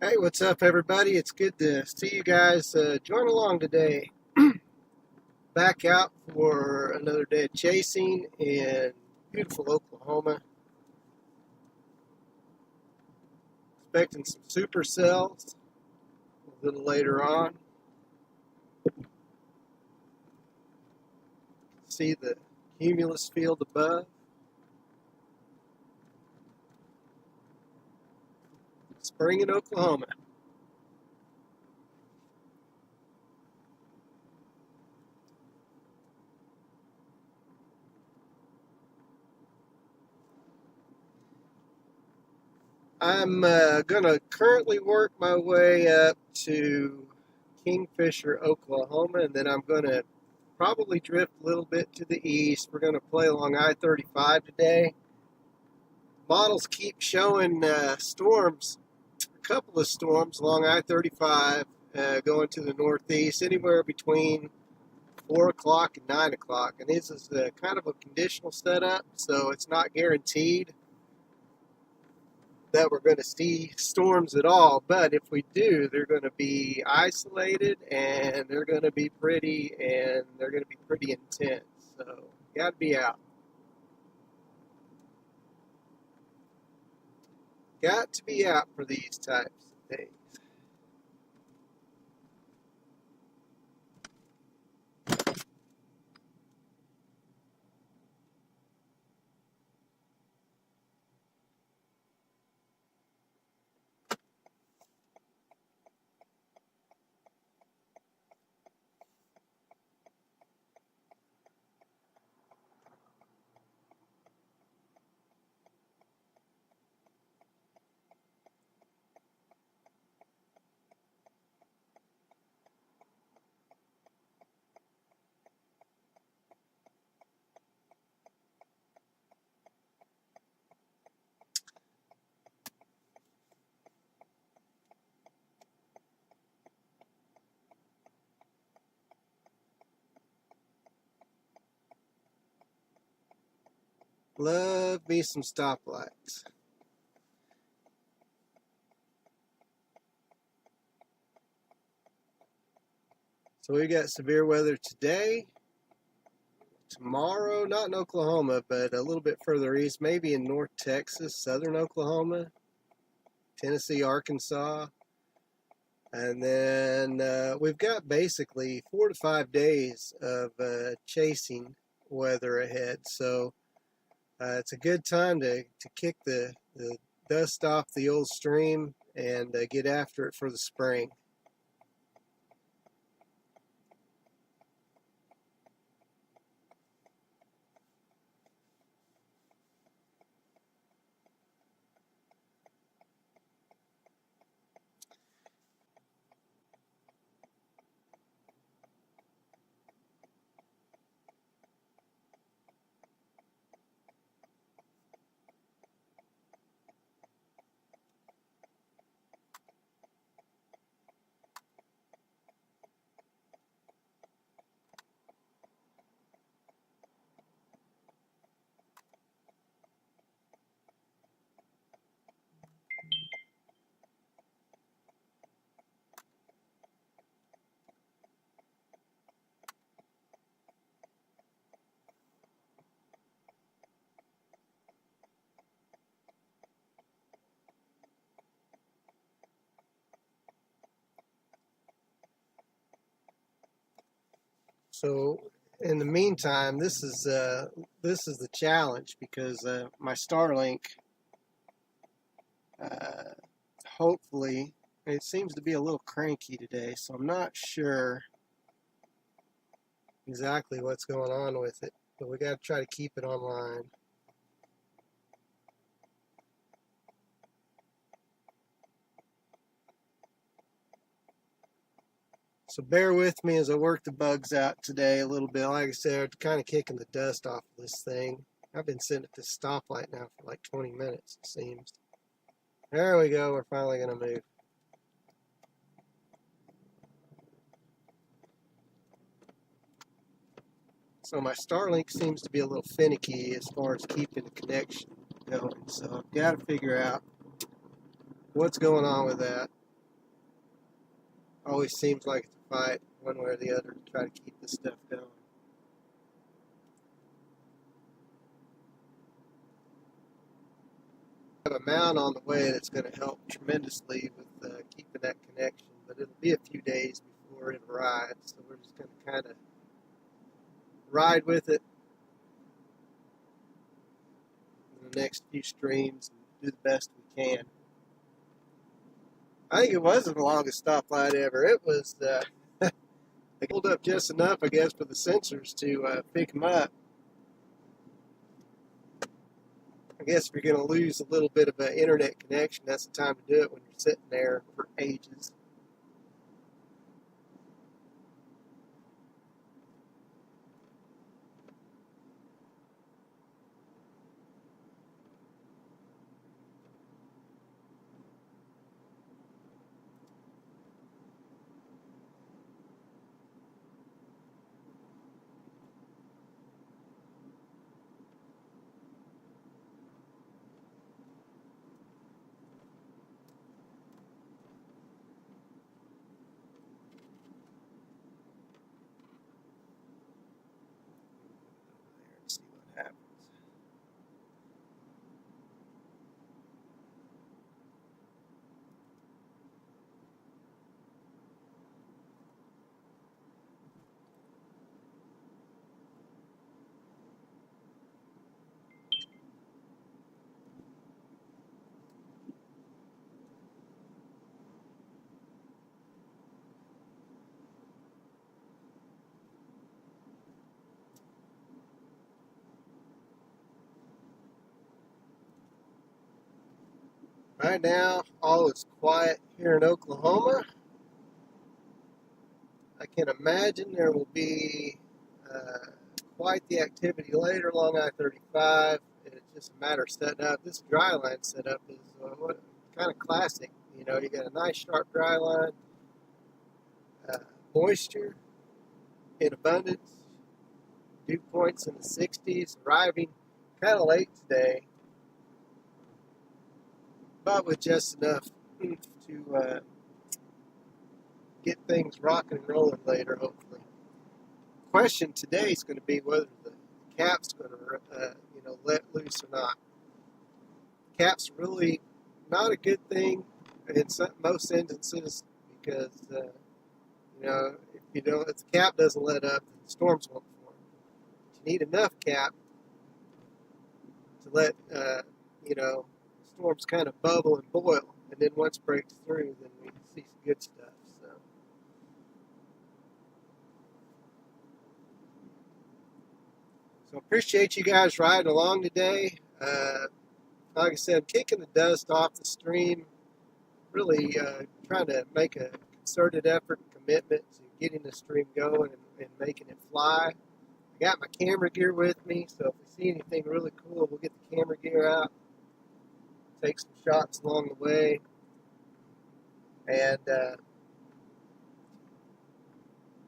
Hey, what's up, everybody? It's good to see you guys join along today. Back out for another day of chasing in beautiful Oklahoma. Expecting some supercells a little later on. See the cumulus field above. Spring in Oklahoma. I'm going to currently work my way up to Kingfisher, Oklahoma, and then I'm going to probably drift a little bit to the east. We're going to play along I-35 today. Models keep showing storms, a couple of storms along I-35 going to the northeast, anywhere between 4 o'clock and 9 o'clock. And this is kind of a conditional setup, so it's not guaranteed that we're going to see storms at all. But if we do, they're going to be isolated, and they're going to be pretty, and they're going to be pretty intense. So you got to be out. Got to be out for these types of things. Love me some stoplights. So we got severe weather today, tomorrow, not in Oklahoma, but a little bit further east, maybe in North Texas, southern Oklahoma, Tennessee, Arkansas. And then we've got basically 4 to 5 days of chasing weather ahead. So it's a good time to kick the dust off the old stream and get after it for the spring. So in the meantime, this is the challenge because my Starlink, hopefully, it seems to be a little cranky today, so I'm not sure exactly what's going on with it, but we got to try to keep it online. So bear with me as I work the bugs out today a little bit. Like I said, kind of kicking the dust off of this thing. I've been sitting at this stoplight now for like 20 minutes, it seems. There we go. We're finally going to move. So my Starlink seems to be a little finicky as far as keeping the connection going. So I've got to figure out what's going on with that. Always seems like it's a fight one way or the other to try to keep this stuff going. I have a mount on the way that's going to help tremendously with keeping that connection, but it'll be a few days before it arrives, so we're just going to kind of ride with it in the next few streams and do the best we can. I think it wasn't the longest stoplight ever. It was, they pulled up just enough, I guess, for the sensors to pick them up. I guess if you're going to lose a little bit of an internet connection, that's the time to do it when you're sitting there for ages. Let's see what happens. Right now, all is quiet here in Oklahoma. I can imagine there will be quite the activity later along I-35. It's just a matter of setting up. This dry line setup is kind of classic. You know, you got a nice sharp dry line, moisture in abundance, dew points in the 60s, arriving kind of late today, but with just enough oomph to get things rocking and rolling later, hopefully. Question today is going to be whether the cap's going to, let loose or not. Cap's really not a good thing in most instances because, if the cap doesn't let up, the storms won't form. You need enough cap to let, storms kind of bubble and boil, and then once it breaks through, then we see some good stuff. So appreciate you guys riding along today. Like I said, kicking the dust off the stream, really trying to make a concerted effort and commitment to getting the stream going and making it fly. I got my camera gear with me, so if we see anything really cool, we'll get the camera gear out, take some shots along the way, and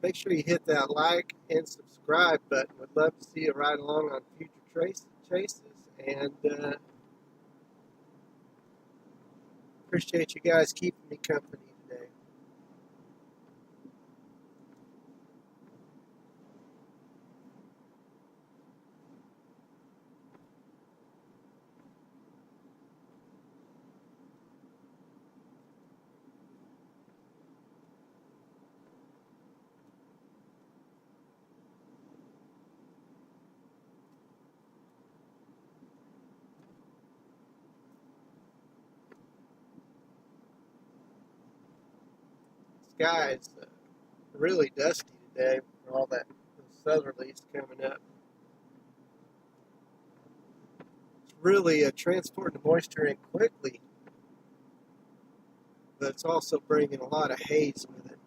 make sure you hit that like and subscribe button. Would love to see you ride along on future chases, and appreciate you guys keeping me company today. Sky is really dusty today for all those southerlies coming up. It's really transporting the moisture in quickly, but it's also bringing a lot of haze with it.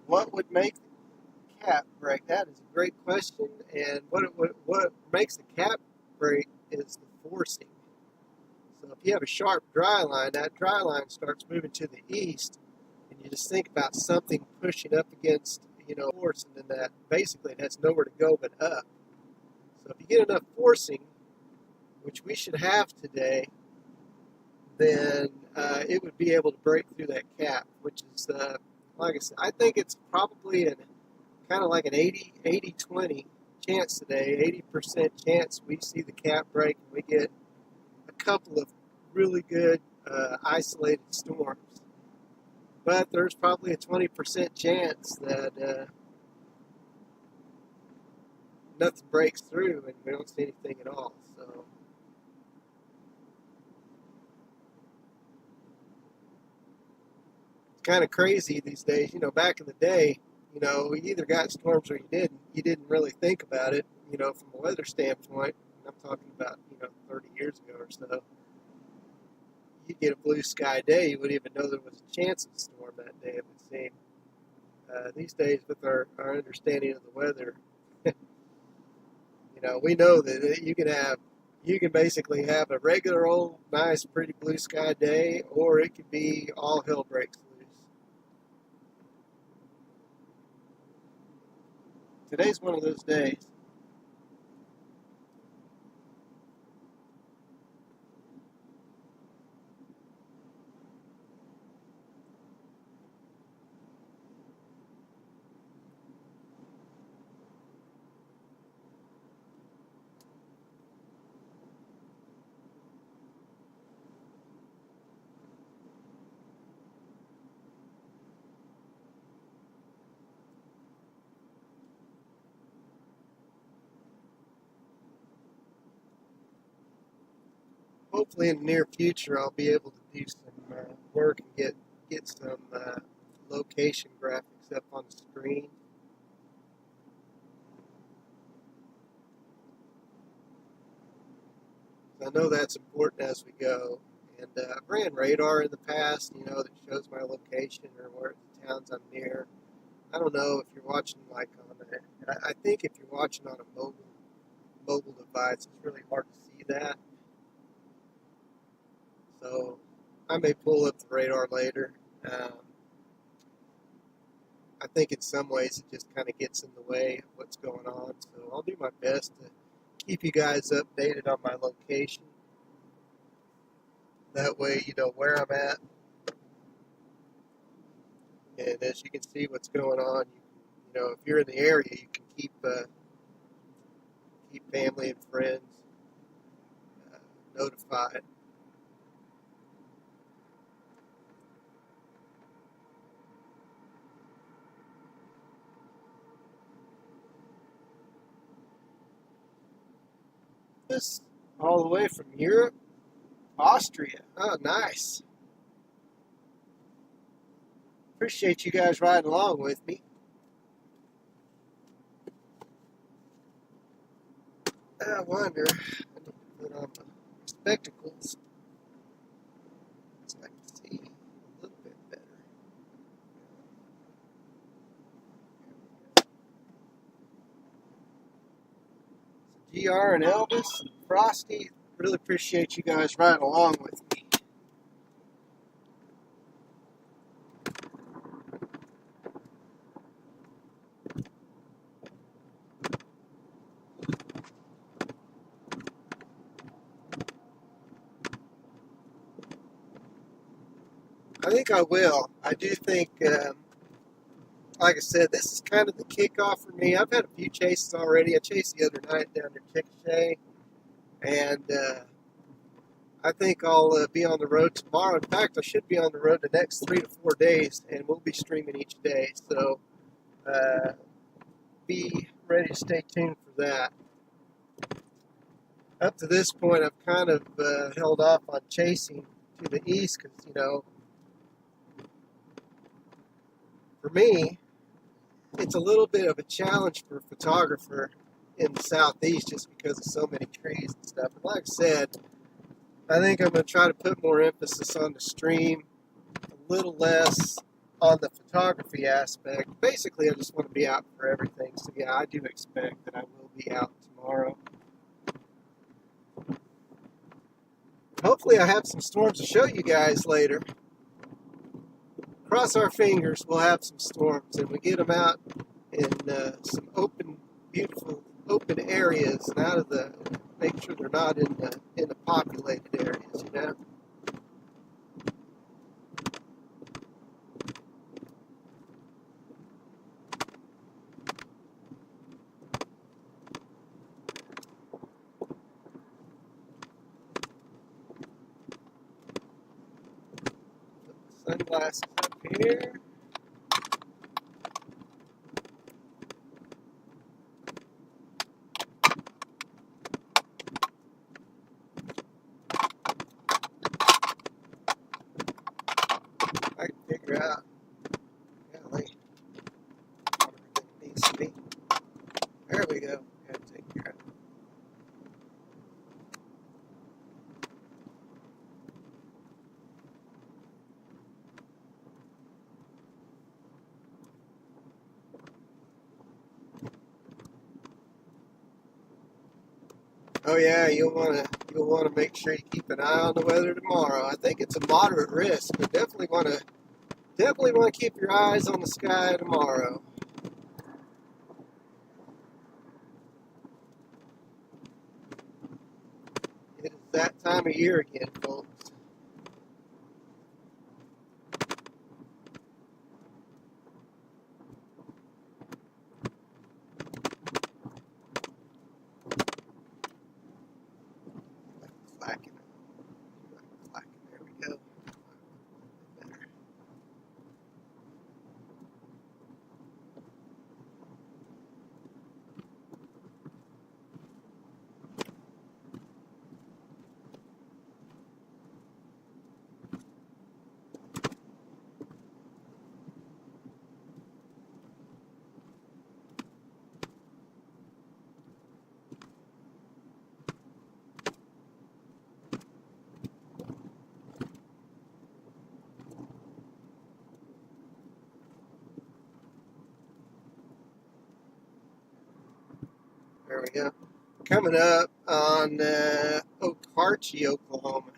What would make the cap break? That is a great question. And what makes the cap break is the forcing. So if you have a sharp dry line, that dry line starts moving to the east, and you just think about something pushing up against, force, and then that basically it has nowhere to go but up. So if you get enough forcing, which we should have today, then it would be able to break through that cap, which is, like I said, I think it's probably kind of like an 80-20 chance today, 80% chance we see the cap break and we get a couple of really good isolated storms. But there's probably a 20% chance that nothing breaks through and we don't see anything at all. So it's kind of crazy these days. Back in the day, we either got storms or you didn't. You didn't really think about it, from a weather standpoint. And I'm talking about, 30 years ago or so. You get a blue sky day, you wouldn't even know there was a chance of a storm that day, it would seem. These days, with our understanding of the weather, we know that you can basically have a regular old, nice, pretty blue sky day, or it could be all hell breaks loose. Today's one of those days. Hopefully, in the near future, I'll be able to do some work and get some location graphics up on the screen. I know that's important as we go. And I've ran radar in the past, that shows my location or where the towns I'm near. I don't know if you're watching like on I think if you're watching on a mobile device, it's really hard to see that. So I may pull up the radar later. I think in some ways it just kind of gets in the way of what's going on. So I'll do my best to keep you guys updated on my location. That way you know where I'm at. And as you can see what's going on, if you're in the area, you can keep family and friends notified. This all the way from Europe, Austria. Oh, nice. Appreciate you guys riding along with me. I wonder, I need to put on my spectacles so I can see a little bit better. So GR and Elvis and Frosty, really appreciate you guys riding along with me. I think I will. I do think, like I said, this is kind of the kickoff for me. I've had a few chases already. I chased the other night down near Kingfisher, and I think I'll be on the road tomorrow. In fact, I should be on the road the next 3 to 4 days, and we'll be streaming each day. So be ready to stay tuned for that. Up to this point, I've kind of held off on chasing to the east because, for me, it's a little bit of a challenge for a photographer in the southeast just because of so many trees and stuff. And like I said, I think I'm going to try to put more emphasis on the stream, a little less on the photography aspect. Basically, I just want to be out for everything. So yeah, I do expect that I will be out tomorrow. Hopefully I have some storms to show you guys later. Cross our fingers, we'll have some storms, and we get them out in some open, beautiful, open areas and out of the make sure they're not in the populated areas, you know. Put the sunglasses up here. I can figure out, golly, what everything needs to be. There we go. Gotta take care of it. Oh yeah, you'll want to make sure you keep an eye on the weather tomorrow. I think it's a moderate risk, but definitely want to keep your eyes on the sky tomorrow. It is that time of year again, folks. Clacking. Clacking. There we go. Better. There we go. Coming up on Okarche, Oklahoma.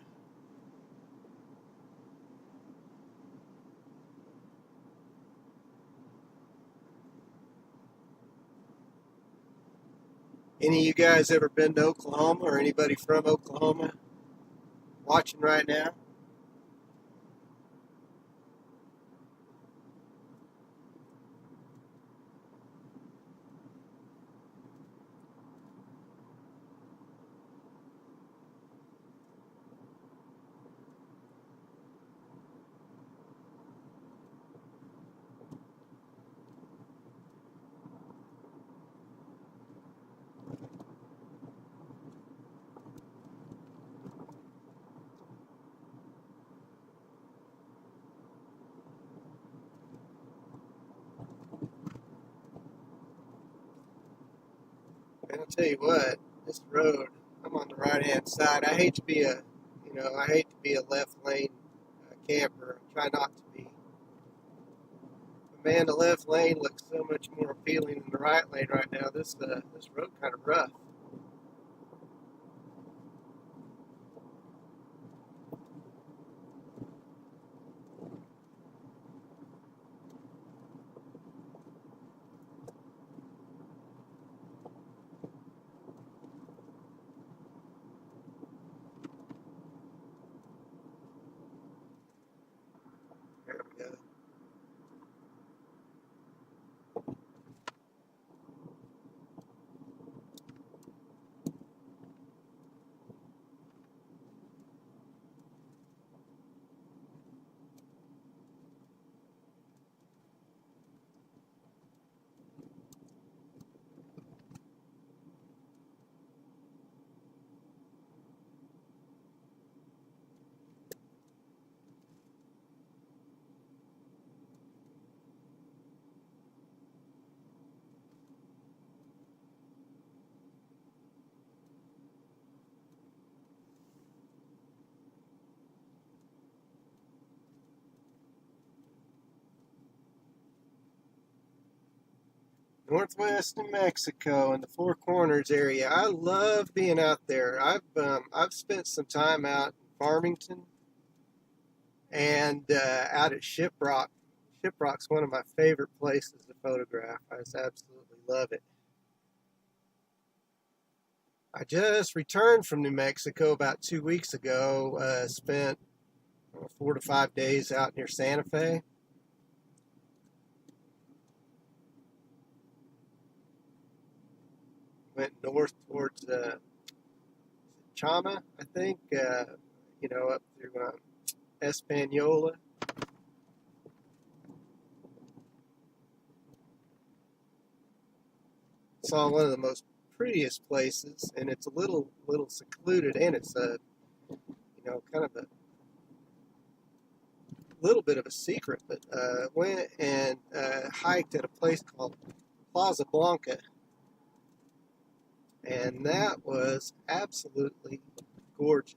Any of you guys ever been to Oklahoma, or anybody from Oklahoma watching right now? And I'll tell you what, this road, I'm on the right-hand side. I hate to be a left lane camper. I try not to be. But man, the left lane looks so much more appealing than the right lane right now. This road kind of rough. There we go. Northwest New Mexico and the Four Corners area. I love being out there. I've spent some time out in Farmington and out at Shiprock. Shiprock's one of my favorite places to photograph. I just absolutely love it. I just returned from New Mexico about 2 weeks ago. Spent 4 to 5 days out near Santa Fe. Went north towards Chama, I think. Up through Espanola. Saw one of the most prettiest places, and it's a little secluded, and it's kind of a little bit of a secret. But went and hiked at a place called Plaza Blanca, and that was absolutely gorgeous.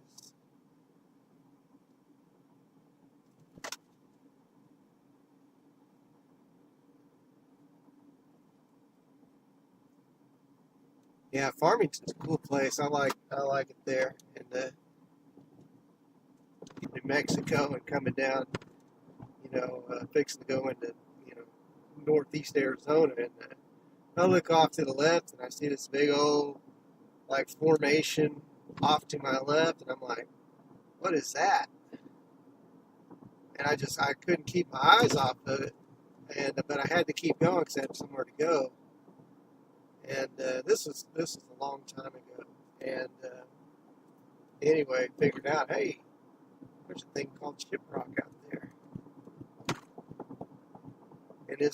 Yeah, Farmington's a cool place. I like it there. And New Mexico and coming down, fixing to go into northeast Arizona, and I look off to the left and I see this big old formation off to my left, and I'm like, what is that? And I couldn't keep my eyes off of it, but I had to keep going because I had somewhere to go. And this was a long time ago. And anyway, figured out, hey, there's a thing called shiprock out there. And it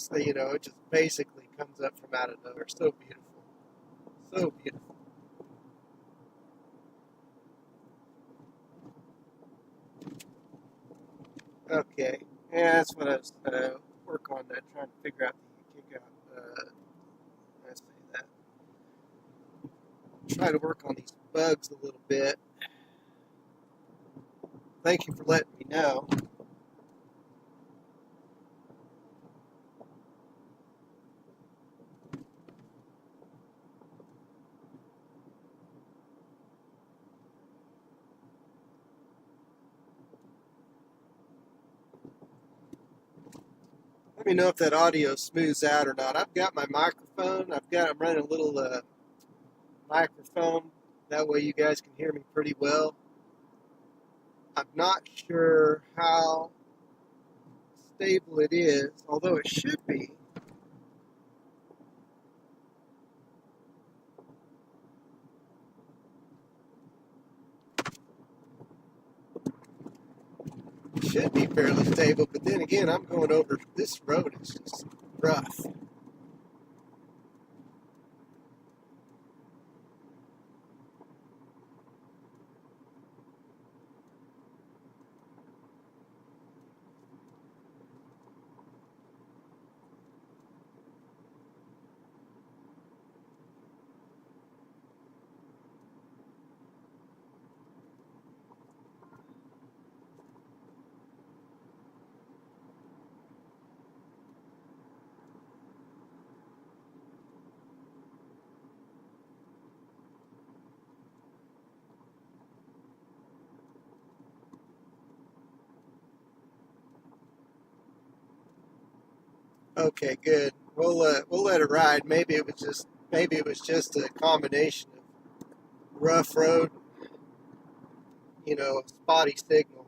just basically comes up from out of nowhere. So beautiful. So beautiful. Okay. Yeah, that's what I was working on that, trying to figure out the kick out. I say that. Try to work on these bugs a little bit. Thank you for letting me know. Let me know if that audio smooths out or not. I've got my microphone. I'm running a little microphone. That way you guys can hear me pretty well. I'm not sure how stable it is, although it should be. It should be fairly stable, but then again, I'm going over this road. It's just rough. Okay, good. We'll let it ride. Maybe it was just a combination of rough road, spotty signal.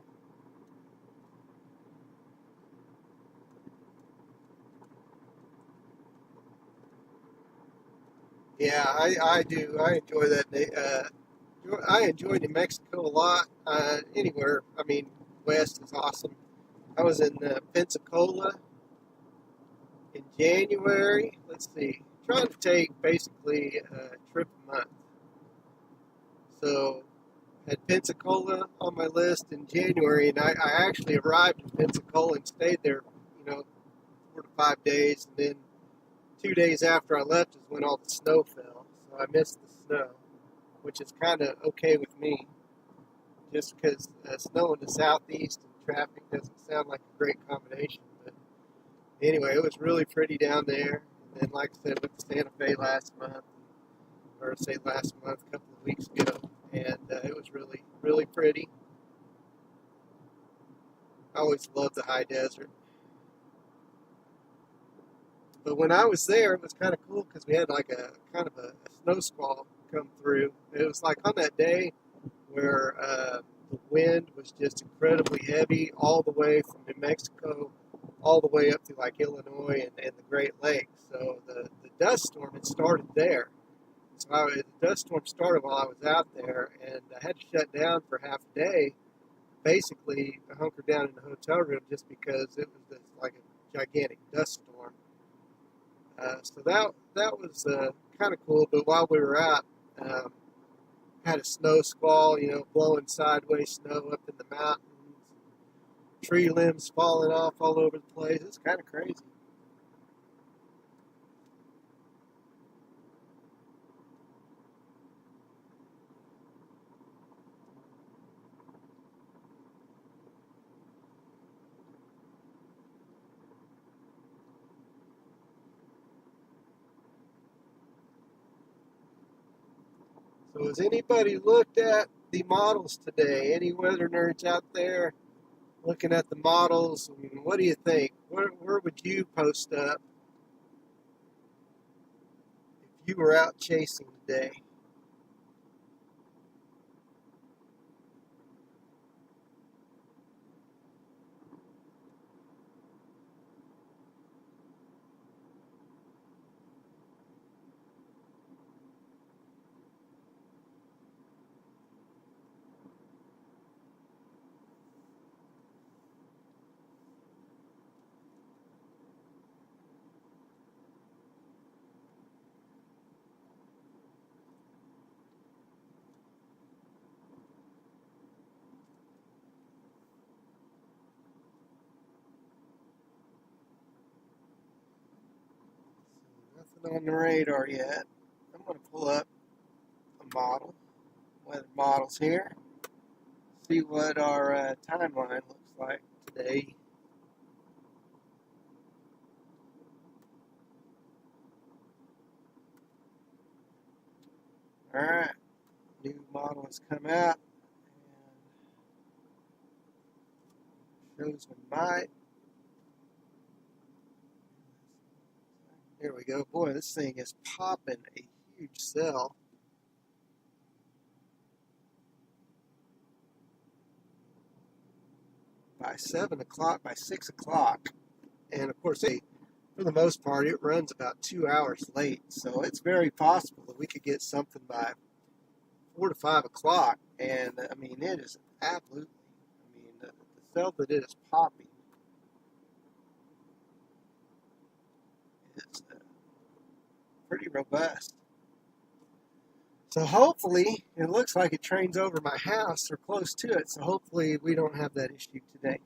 Yeah, I do. I enjoy that. I enjoy New Mexico a lot. Anywhere, I mean, west is awesome. I was in Pensacola in January. Let's see, trying to take basically a trip a month. So had Pensacola on my list in January, and I actually arrived in Pensacola and stayed there, 4 to 5 days, and then 2 days after I left is when all the snow fell. So I missed the snow, which is kind of okay with me, just because snow in the southeast and traffic doesn't sound like a great combination. But anyway, it was really pretty down there. And then, like I said, went to Santa Fe last month, a couple of weeks ago, and it was really, really pretty. I always loved the high desert. But when I was there, it was kind of cool because we had like a kind of a snow squall come through. It was like on that day where the wind was just incredibly heavy all the way from New Mexico all the way up to like Illinois and the Great Lakes. So the dust storm had started there. So the dust storm started while I was out there, and I had to shut down for half a day, basically hunkered down in the hotel room just because it was this, like a gigantic dust storm. So that was kind of cool. But while we were out, had a snow squall, blowing sideways snow up in the mountains, tree limbs falling off all over the place. It's kind of crazy. So has anybody looked at the models today? Any weather nerds out there looking at the models? I mean, what do you think? Where would you post up if you were out chasing today? Nothing on the radar yet. I'm going to pull up a model, weather models here, see what our timeline looks like today. All right, new model has come out and shows when might. Here we go. Boy, this thing is popping a huge cell. By 7 o'clock, by 6 o'clock. And of course, for the most part, it runs about 2 hours late. So it's very possible that we could get something by 4 to 5 o'clock. And I mean, it is absolutely, the cell that it is popping is pretty robust. So hopefully, it looks like it trains over my house or close to it. So hopefully, we don't have that issue today.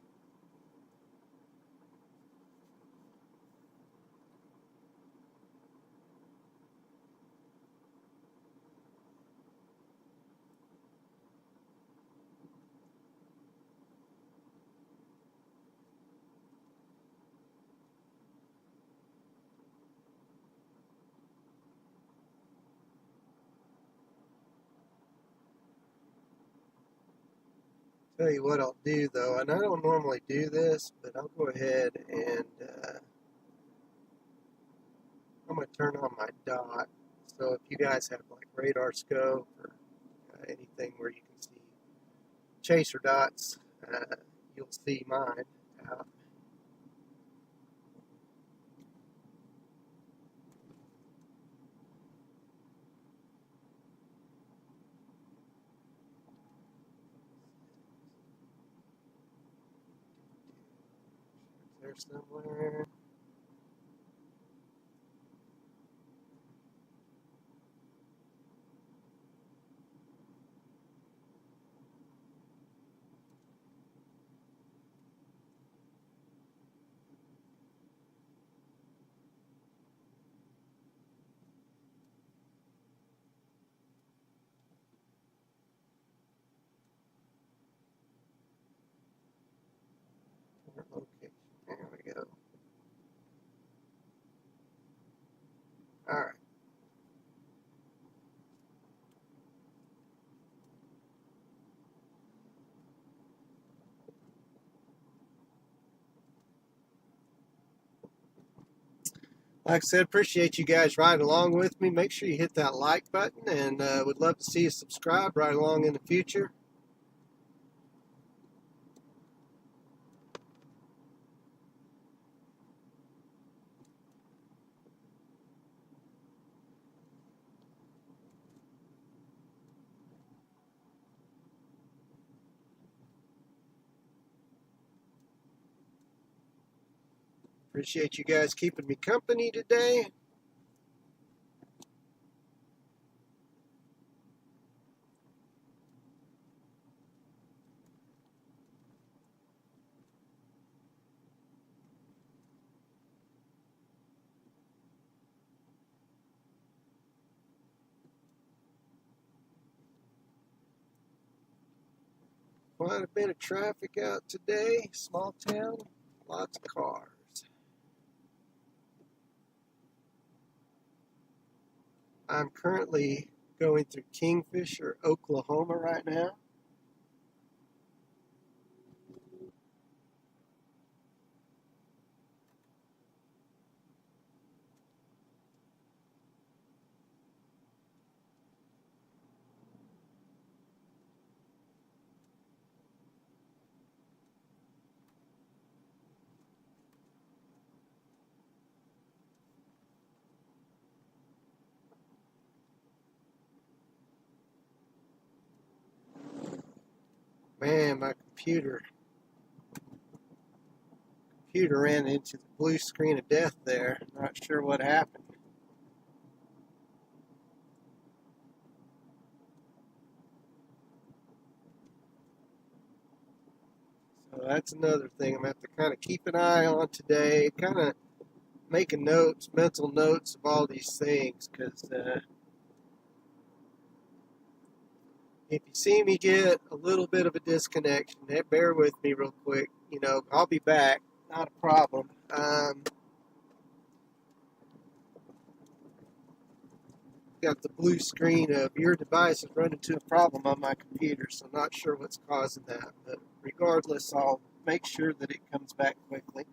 Tell you what I'll do though, and I don't normally do this, but I'll go ahead and I'm going to turn on my dot. So if you guys have like radar scope or anything where you can see chaser dots, you'll see mine out. There somewhere. Location. There we go. Like I said, appreciate you guys riding along with me. Make sure you hit that like button, and would love to see you subscribe right along in the future. Appreciate you guys keeping me company today. Quite a bit of traffic out today. Small town, lots of cars. I'm currently going through Kingfisher, Oklahoma right now. Man, my computer ran into the blue screen of death there. Not sure what happened. So that's another thing I'm going to have to kind of keep an eye on today. Kind of making notes, mental notes of all these things, because if you see me get a little bit of a disconnection, bear with me real quick. I'll be back. Not a problem. Got the blue screen of your device is running into a problem on my computer, so I'm not sure what's causing that. But regardless, I'll make sure that it comes back quickly.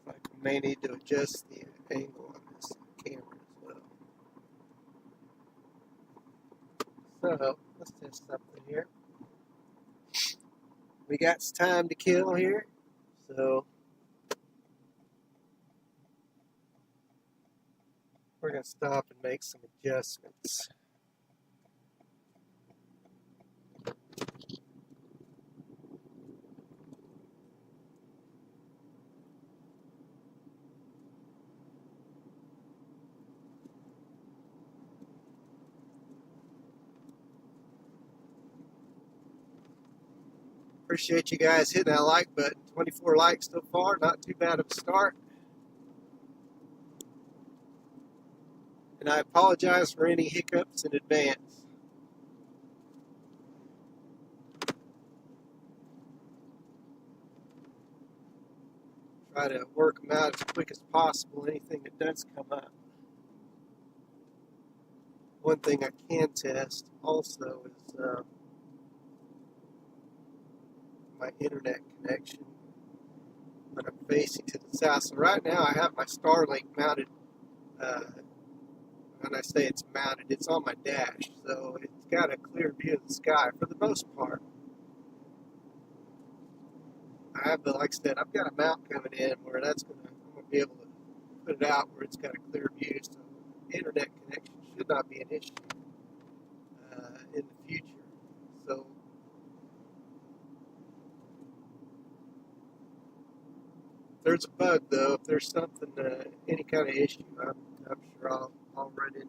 Like we may need to adjust the angle on this camera as well. So let's test something here. We got some time to kill here, so we're going to stop and make some adjustments. Appreciate you guys hitting that like button. 24 likes so far, not too bad of a start. And I apologize for any hiccups in advance. Try to work them out as quick as possible, anything that does come up. One thing I can test also is my internet connection when I'm facing to the south. So right now I have my Starlink mounted. When I say it's mounted, it's on my dash, so it's got a clear view of the sky for the most part. I have, like I said, I've got a mount coming in where I'm going to be able to put it out where it's got a clear view, so internet connection should not be an issue in the future. So if there's a bug, though, if there's something, any kind of issue, I'm sure I'll run into it.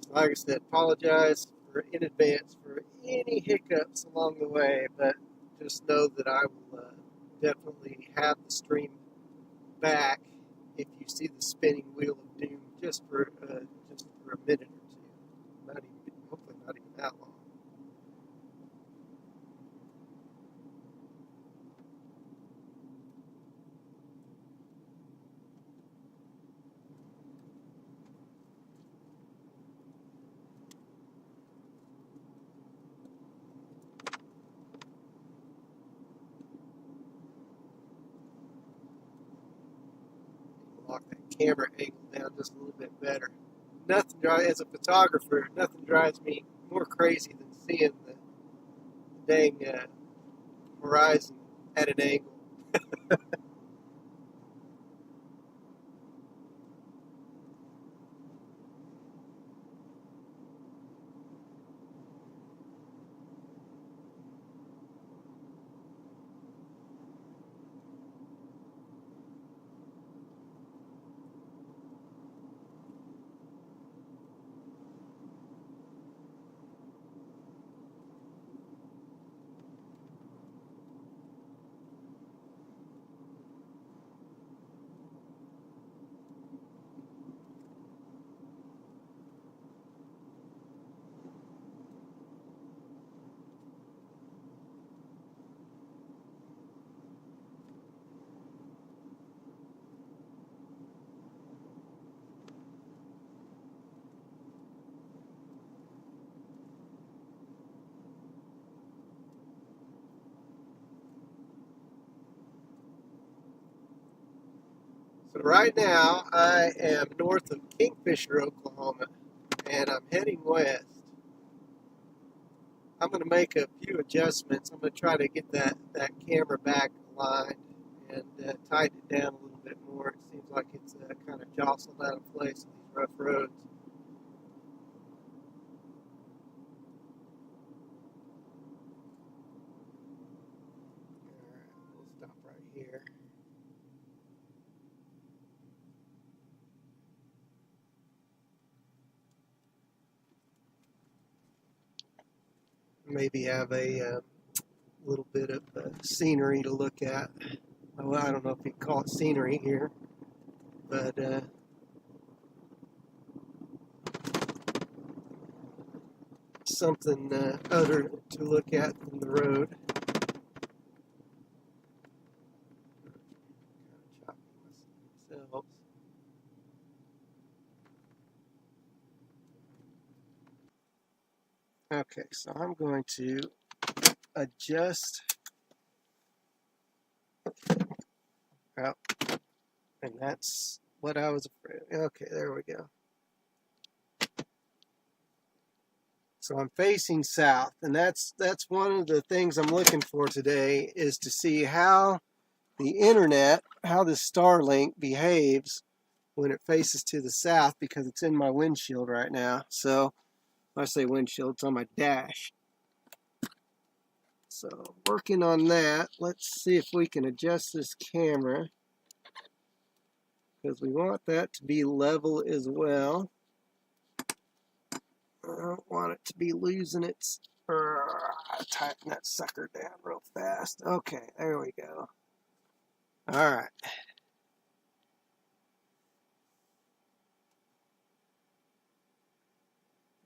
So like I said, apologize in advance for any hiccups along the way, but just know that I will definitely have the stream back if you see the spinning wheel of doom just for a minute or two. Not even, hopefully not even that long. Lock that camera angle down just a little bit better. As a photographer, nothing drives me more crazy than seeing the dang horizon at an angle. So right now I am north of Kingfisher, Oklahoma, and I'm heading west. I'm going to make a few adjustments. I'm going to try to get that camera back aligned and tighten it down a little bit more. It seems like it's kind of jostled out of place on these rough roads. All right, we'll stop right here. Maybe have a little bit of scenery to look at. Well, I don't know if you call it scenery here, but something other to look at than the road. Okay, so I'm going to adjust. Well, and that's what I was afraid of. Okay, there we go. So I'm facing south, and that's one of the things I'm looking for today is to see how the internet, how the Starlink behaves when it faces to the south, because it's in my windshield right now. So when I say windshield, it's on my dash. So working on that. Let's see if we can adjust this camera, because we want that to be level as well. I don't want it to be losing its... Tighten that sucker down real fast. Okay, there we go. All right.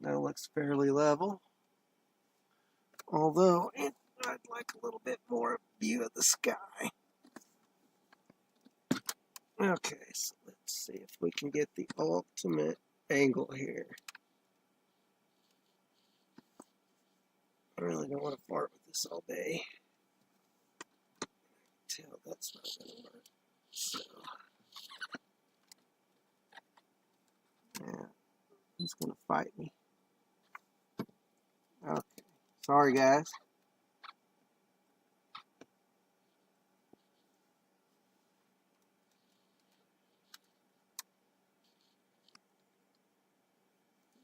That looks fairly level. Although, I'd like a little bit more view of the sky. Okay, so let's see if we can get the ultimate angle here. I really don't want to fart with this all day. Tell that's not going to work. So, yeah, he's going to fight me. Okay, sorry guys.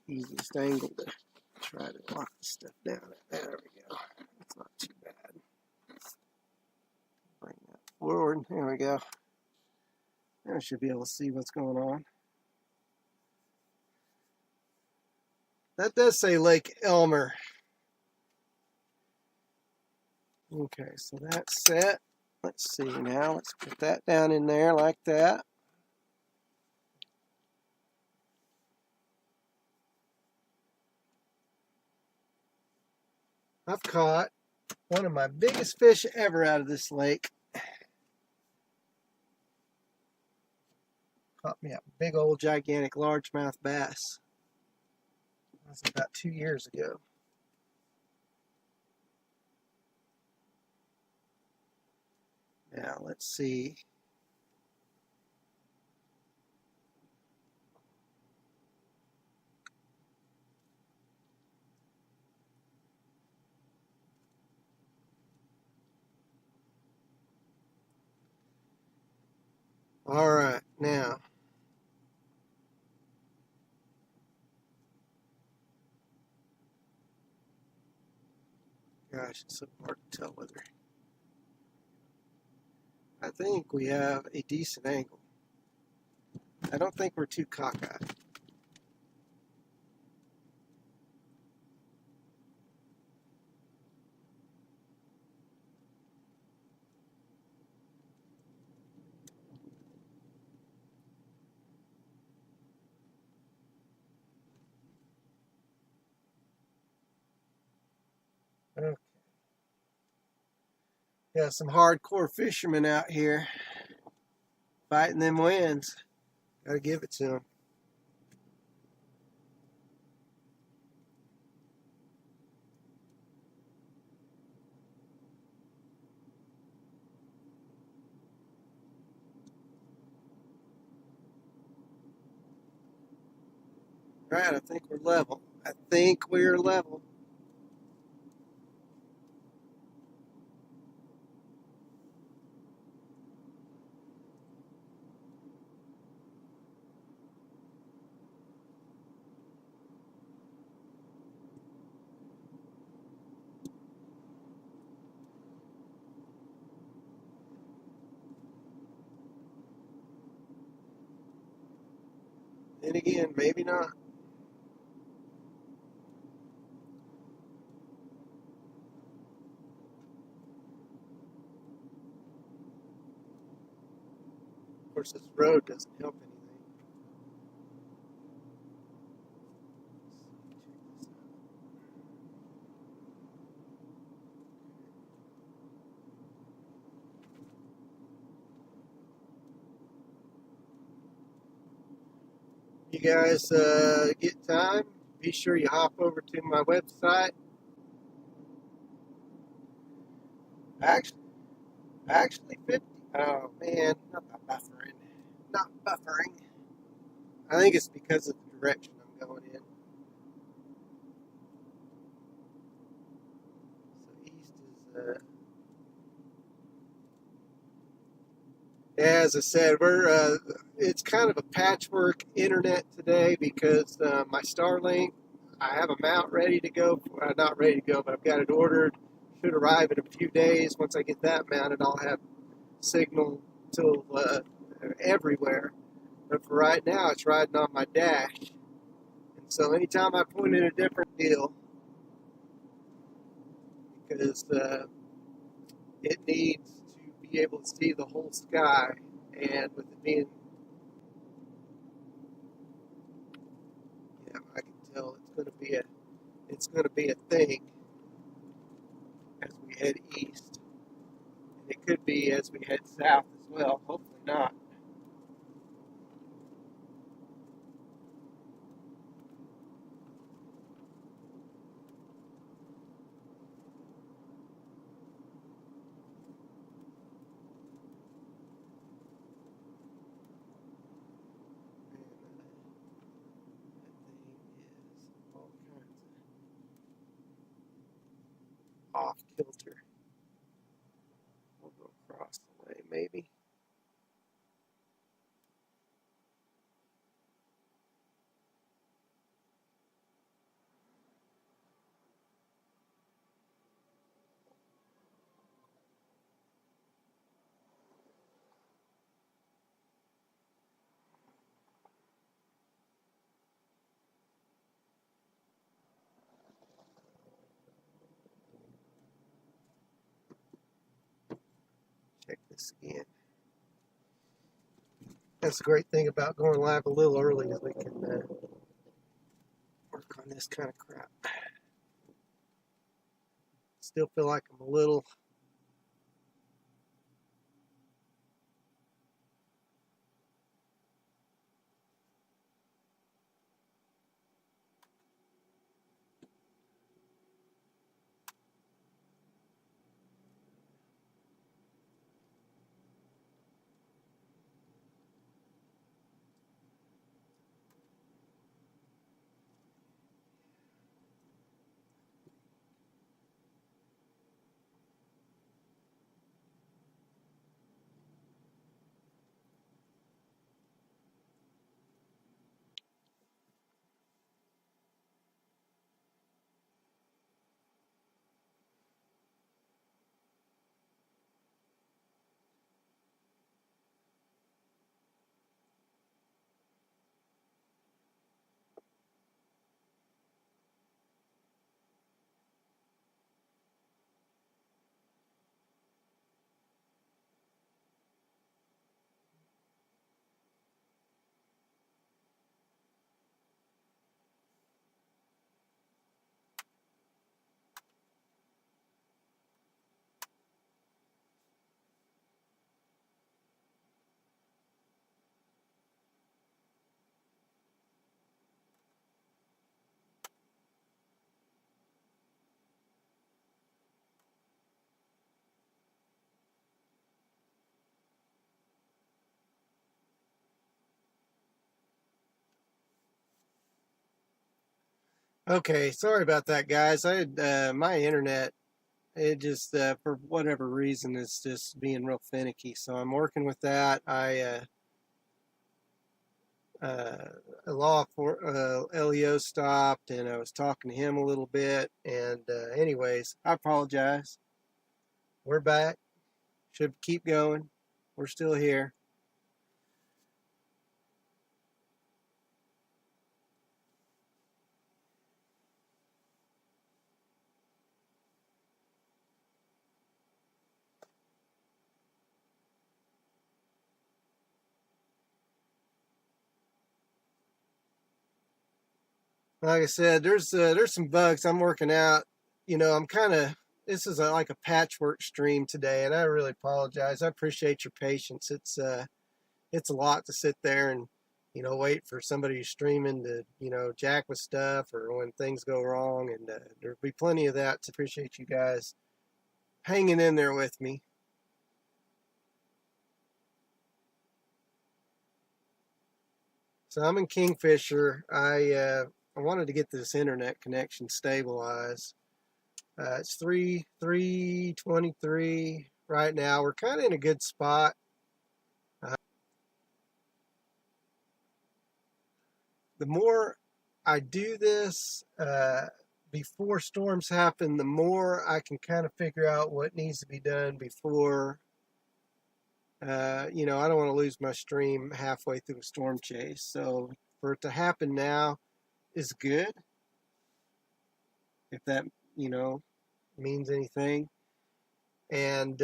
Easiest angle to try to lock this stuff down. There we go. It's not too bad. Bring that forward. There we go. I should be able to see what's going on. That does say Lake Elmer. Okay, so that's set. Let's see now. Let's put that down in there like that. I've caught one of my biggest fish ever out of this lake. Caught me a big old gigantic largemouth bass. That was about 2 years ago. Now let's see. All right, now. Gosh, it's so hard to tell whether. I think we have a decent angle. I don't think we're too cockeyed. Okay. Got some hardcore fishermen out here fighting them winds. Gotta give it to them. All right, I think we're level. I think we're level. And again, maybe not. Of course, this road doesn't help anything. You guys get time, be sure you hop over to my website. Actually, 50. Oh man, not buffering. Not buffering. I think it's because of the direction I'm going in. So east is. As I said, we're. It's kind of a patchwork internet today because my Starlink. I have a mount ready to go. Not ready to go, but I've got it ordered. Should arrive in a few days. Once I get that mounted, I'll have signal till everywhere. But for right now, it's riding on my dash. And so anytime I point in a different deal, because it needs to be able to see the whole sky, and with it being, I can tell it's going to be a thing as we head east, and it could be as we head south as well. Hopefully not. Off kilter. We'll go across the way, maybe. this again. That's the great thing about going live a little early is we can work on this kind of crap. Still feel like I'm a little okay. Sorry about that, guys. I had my internet. It just for whatever reason is just being real finicky. So I'm working with that. Uh, Law for Leo stopped, and I was talking to him a little bit. And anyways, I apologize. We're back. Should keep going. We're still here. Like I said, there's some bugs I'm working out. I'm kind of this is like a patchwork stream today, and I really apologize. I appreciate your patience. It's a lot to sit there and wait for somebody who's streaming to jack with stuff or when things go wrong, and there'll be plenty of that. To appreciate you guys hanging in there with me. So I'm in Kingfisher. I wanted to get this internet connection stabilized. It's 3:23 right now. We're kind of in a good spot. Uh, the more I do this before storms happen, the more I can kind of figure out what needs to be done before. I don't want to lose my stream halfway through a storm chase. So for it to happen now is good, if that means anything. And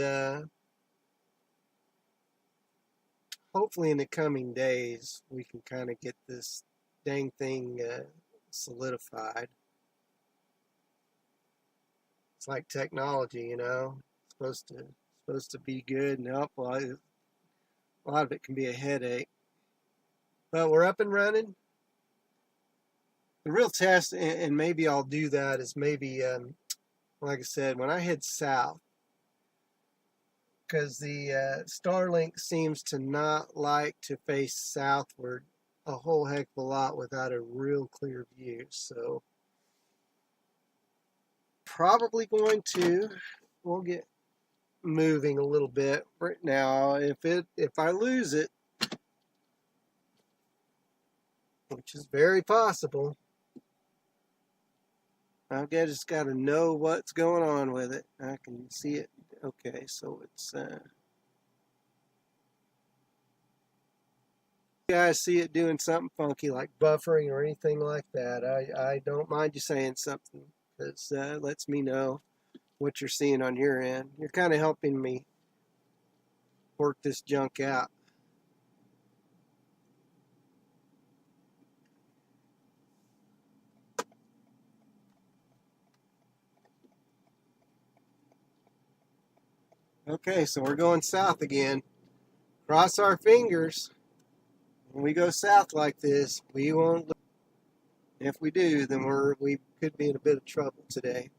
hopefully in the coming days we can kind of get this dang thing solidified. It's like technology, it's supposed to be good and help. Well, a lot of it can be a headache, but we're up and running. The real test, and maybe I'll do that, is maybe like I said, when I head south, because the Starlink seems to not like to face southward a whole heck of a lot without a real clear view. So probably going to, we'll get moving a little bit right now. If I lose it, which is very possible, I've just got to know what's going on with it. I can see it. Okay, so it's you guys see it doing something funky like buffering or anything like that, I don't mind you saying something, because lets me know what you're seeing on your end. You're kind of helping me work this junk out. Okay, so we're going south again. Cross our fingers. When we go south like this, we won't lose. If we do, then we could be in a bit of trouble today.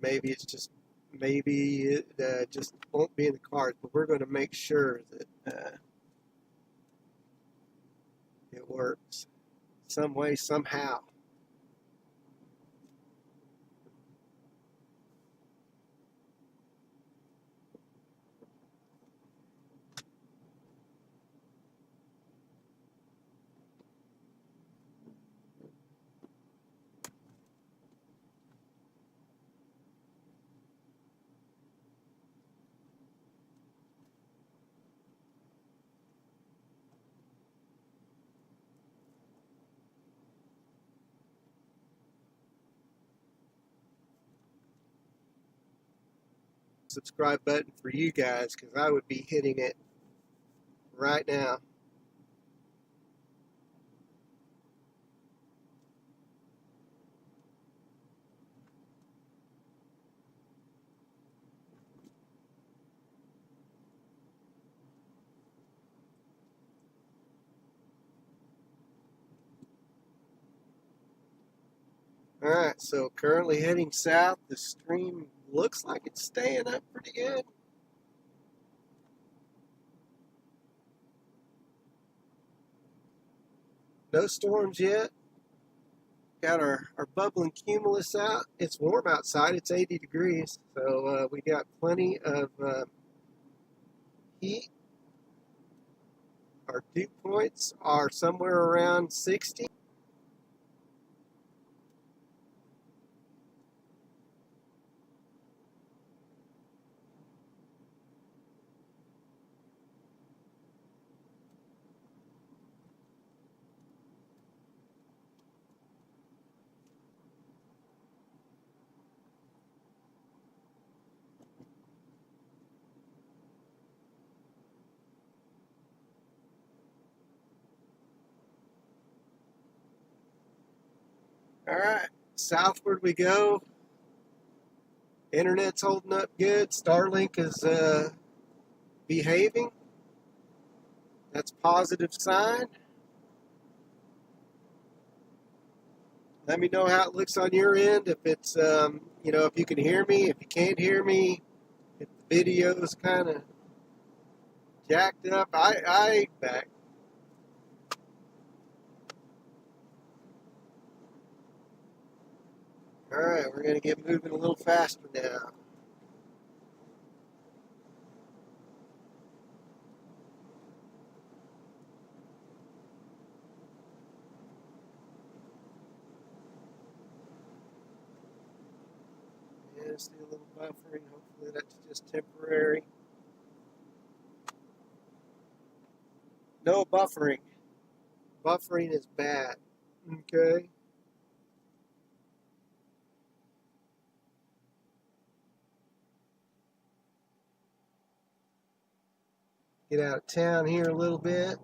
Maybe it just won't be in the cards, but we're going to make sure that it works some way, somehow. Subscribe button for you guys, because I would be hitting it right now. Alright, so currently heading south. The stream looks like it's staying up pretty good. No storms yet. Got our bubbling cumulus out. It's warm outside. It's 80 degrees. So we got plenty of heat. Our dew points are somewhere around 60. All right, southward we go. Internet's holding up good. Starlink is behaving. That's a positive sign. Let me know how it looks on your end. If it's, if you can hear me. If you can't hear me, if the video is kind of jacked up, I back. All right, we're going to get moving a little faster now. Yeah, see a little buffering. Hopefully that's just temporary. No buffering. Buffering is bad. Okay. Get out of town here a little bit.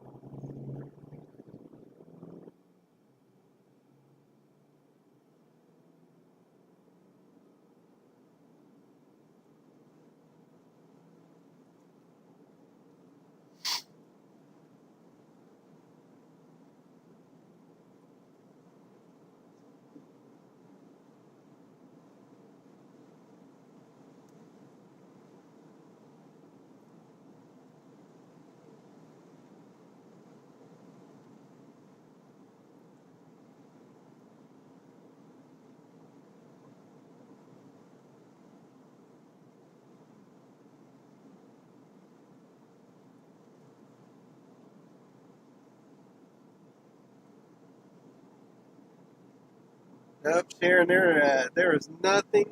Nope, Sharon, there is nothing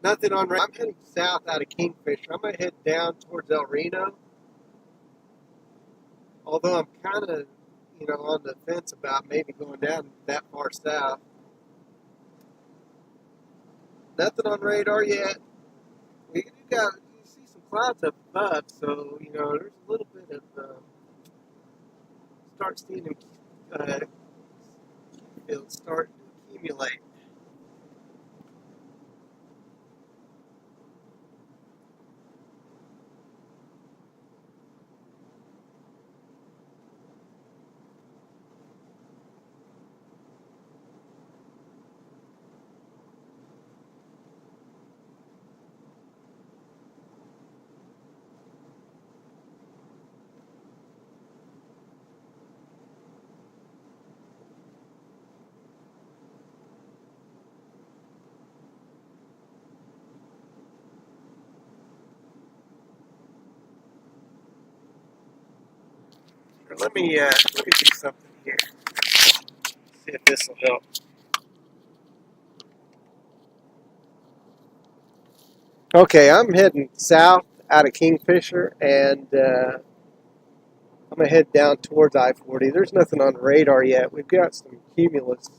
on. I'm heading south out of Kingfisher. I'm gonna head down towards El Reno. Although I'm kind of, on the fence about maybe going down that far south. Nothing on radar yet. you see some clouds up above, so there's a little bit of start seeing them fields starting to accumulate. Here, let me do something here. See if this will help. Okay, I'm heading south out of Kingfisher, and I'm gonna head down towards I-40. There's nothing on the radar yet. We've got some cumulus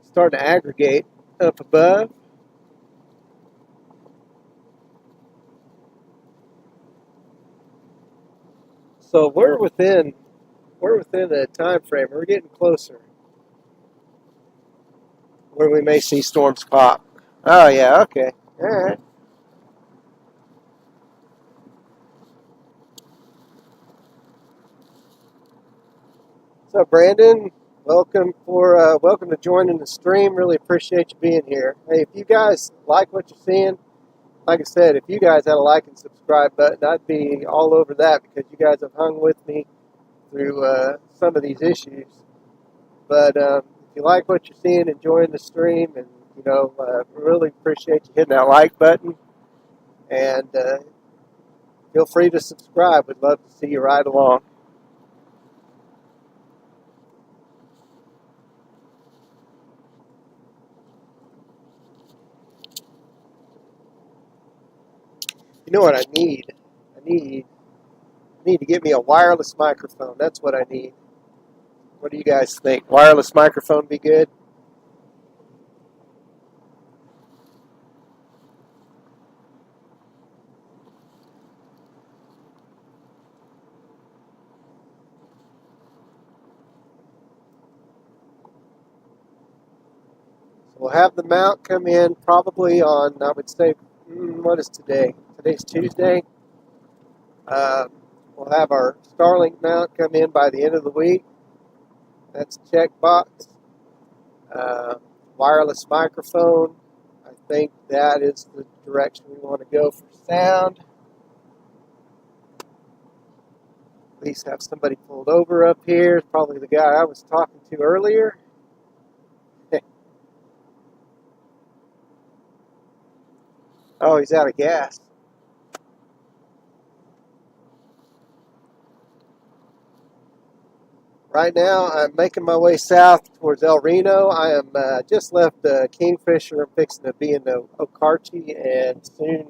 starting to aggregate up above. So we're within the time frame. We're getting closer where we may see storms pop. Oh yeah, okay. All right. So Brandon, welcome to joining the stream. Really appreciate you being here. Hey, if you guys like what you're seeing, like I said, if you guys had a like and subscribe button, I'd be all over that because you guys have hung with me through some of these issues. But if you like what you're seeing, enjoying the stream, and really appreciate you hitting that like button. And feel free to subscribe. We'd love to see you right along. You know what I need? I need to get me a wireless microphone. That's what I need. What do you guys think? Wireless microphone be good? So we'll have the mount come in probably on, I would say, what is today? Today's Tuesday. Uh, we'll have our Starlink mount come in by the end of the week. That's a checkbox. Uh, Wireless microphone. I think that is the direction we want to go for sound. At least have somebody pulled over up here. Probably the guy I was talking to earlier. Oh, he's out of gas. Right now, I'm making my way south towards El Reno. I am just left Kingfisher. I'm fixing to be in the Okarche, and soon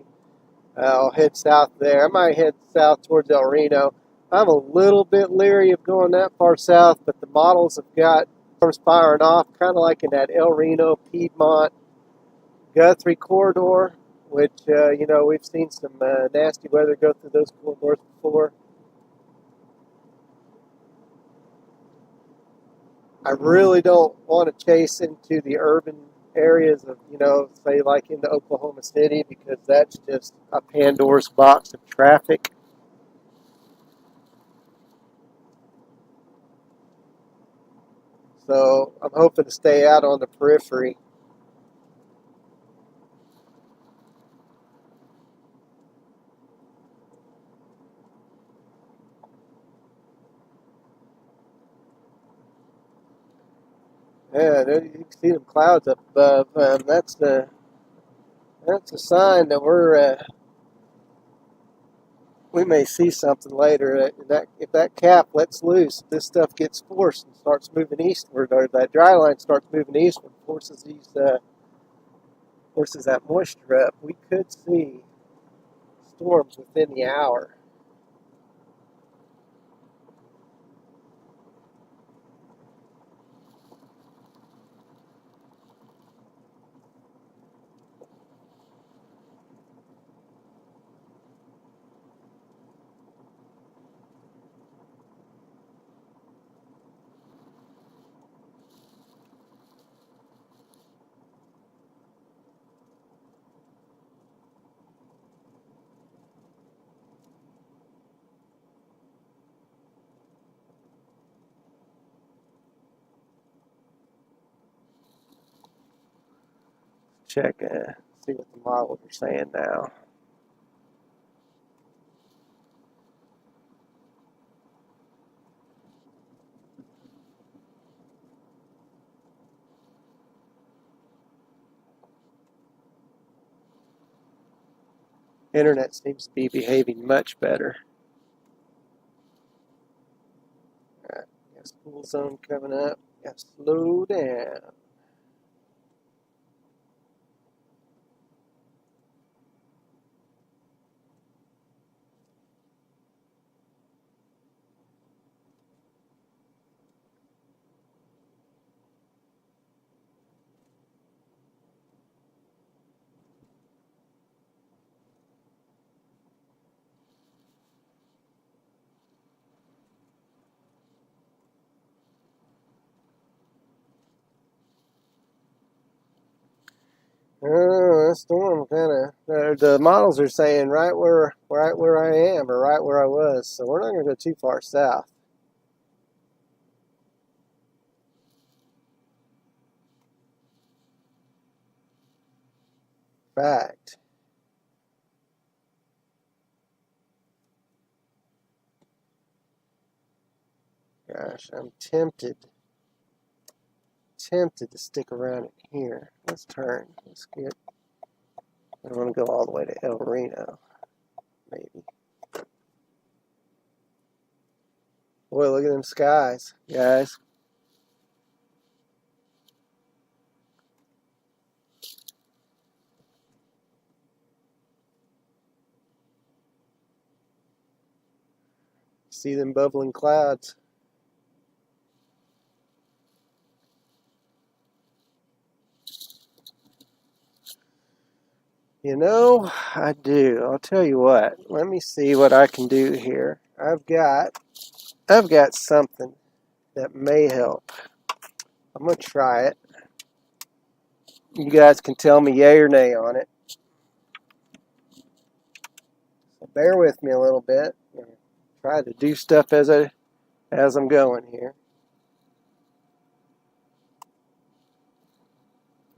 I'll head south there. I might head south towards El Reno. I'm a little bit leery of going that far south, but the models have got storms firing off, kind of like in that El Reno, Piedmont, Guthrie corridor, which, we've seen some nasty weather go through those corridors before. I really don't want to chase into the urban areas of, say like into Oklahoma City, because that's just a Pandora's box of traffic. So I'm hoping to stay out on the periphery. Yeah, you can see them clouds up above. That's a sign that we may see something later. That if that cap lets loose, this stuff gets forced and starts moving eastward, or that dry line starts moving eastward, forces that moisture up. We could see storms within the hour. check see what the models are saying now. Internet seems to be behaving much better. Alright, got school zone coming up. Got to slow down. The storm kind of. The models are saying right where I am, or right where I was. So we're not going to go too far south. Fact. Gosh, I'm tempted to stick around in here. Let's turn. Let's get. I don't want to go all the way to El Reno. Maybe. Boy, look at them skies, guys. See them bubbling clouds. You know, I do. I'll tell you what. Let me see what I can do here. I've got something that may help. I'm going to try it. You guys can tell me yay or nay on it. So bear with me a little bit. I'm going to try to do stuff as I'm going here.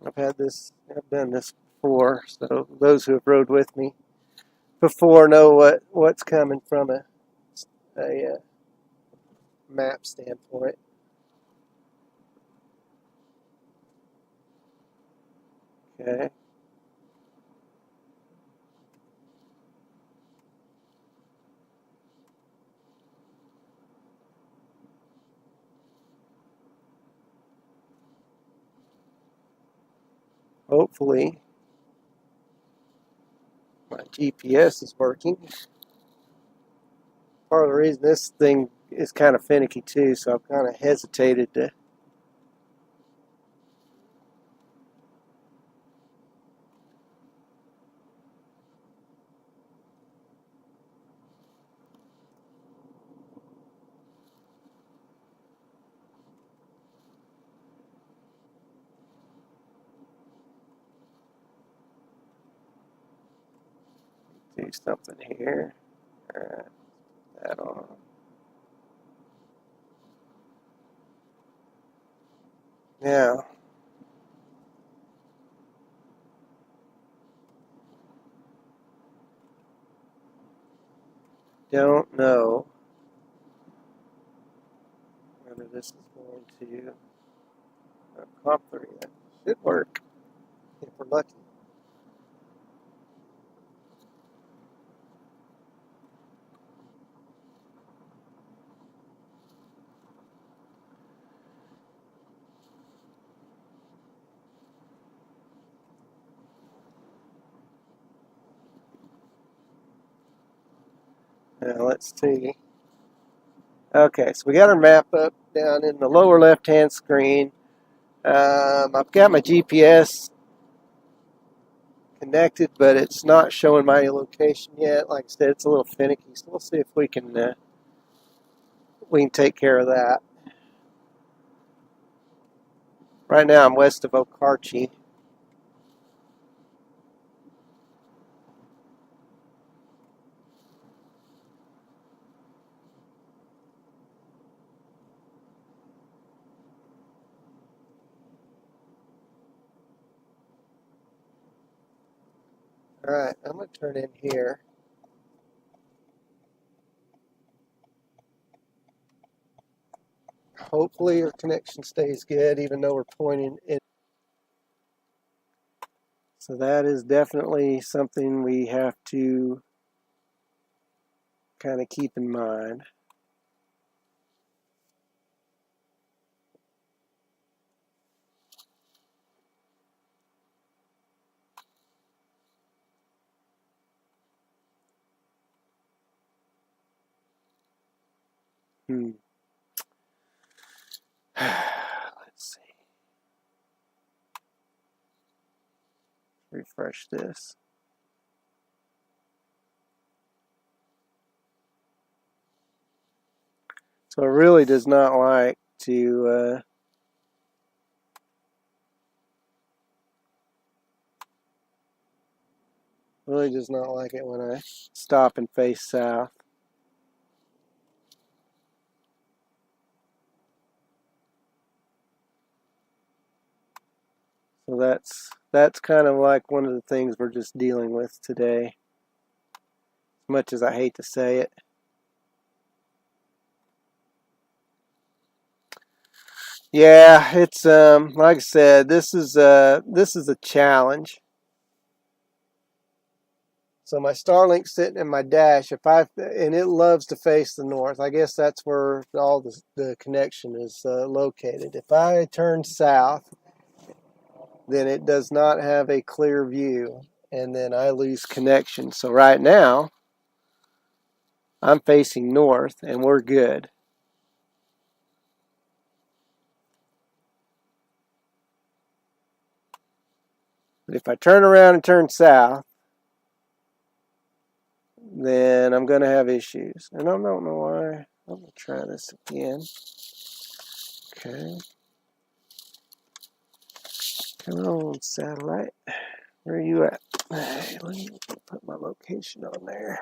I've done this before, so those who have rode with me before know what's coming from a map standpoint. Okay. Hopefully, my GPS is working. Part of the reason this thing is kind of finicky too, so I've kind of hesitated to do something here. Alright, that on. Now, don't know whether this is going to accomplish it. Should work if we're lucky. Now let's see. Okay, so we got our map up down in the lower left-hand screen. I've got my GPS connected, but it's not showing my location yet. Like I said, it's a little finicky, so we'll see if we can take care of that. Right now, I'm west of Okarche. Alright, I'm going to turn in here. Hopefully your connection stays good even though we're pointing in. So that is definitely something we have to kind of keep in mind. Let's see. Refresh this. So it really does not like to really does not like it when I stop and face south. So that's kind of like one of the things we're just dealing with today. As much as I hate to say it. Yeah, it's like I said, this is a challenge. So my Starlink's sitting in my dash. And it loves to face the north. I guess that's where all the connection is located. If I turn south, then it does not have a clear view, and then I lose connection. So right now, I'm facing north, and we're good. But if I turn around and turn south, then I'm going to have issues. And I don't know why. I'm going to try this again. Okay. Come on, satellite. Where are you at? Let me put my location on there.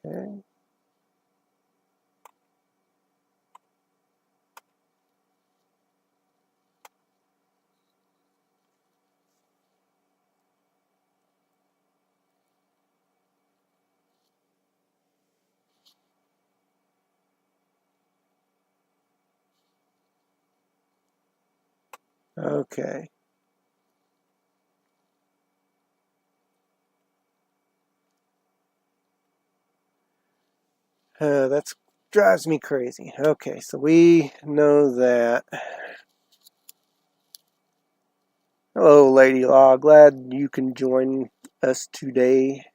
Okay. Okay. That drives me crazy. Okay, so we know that. Hello, Lady Law. Glad you can join us today.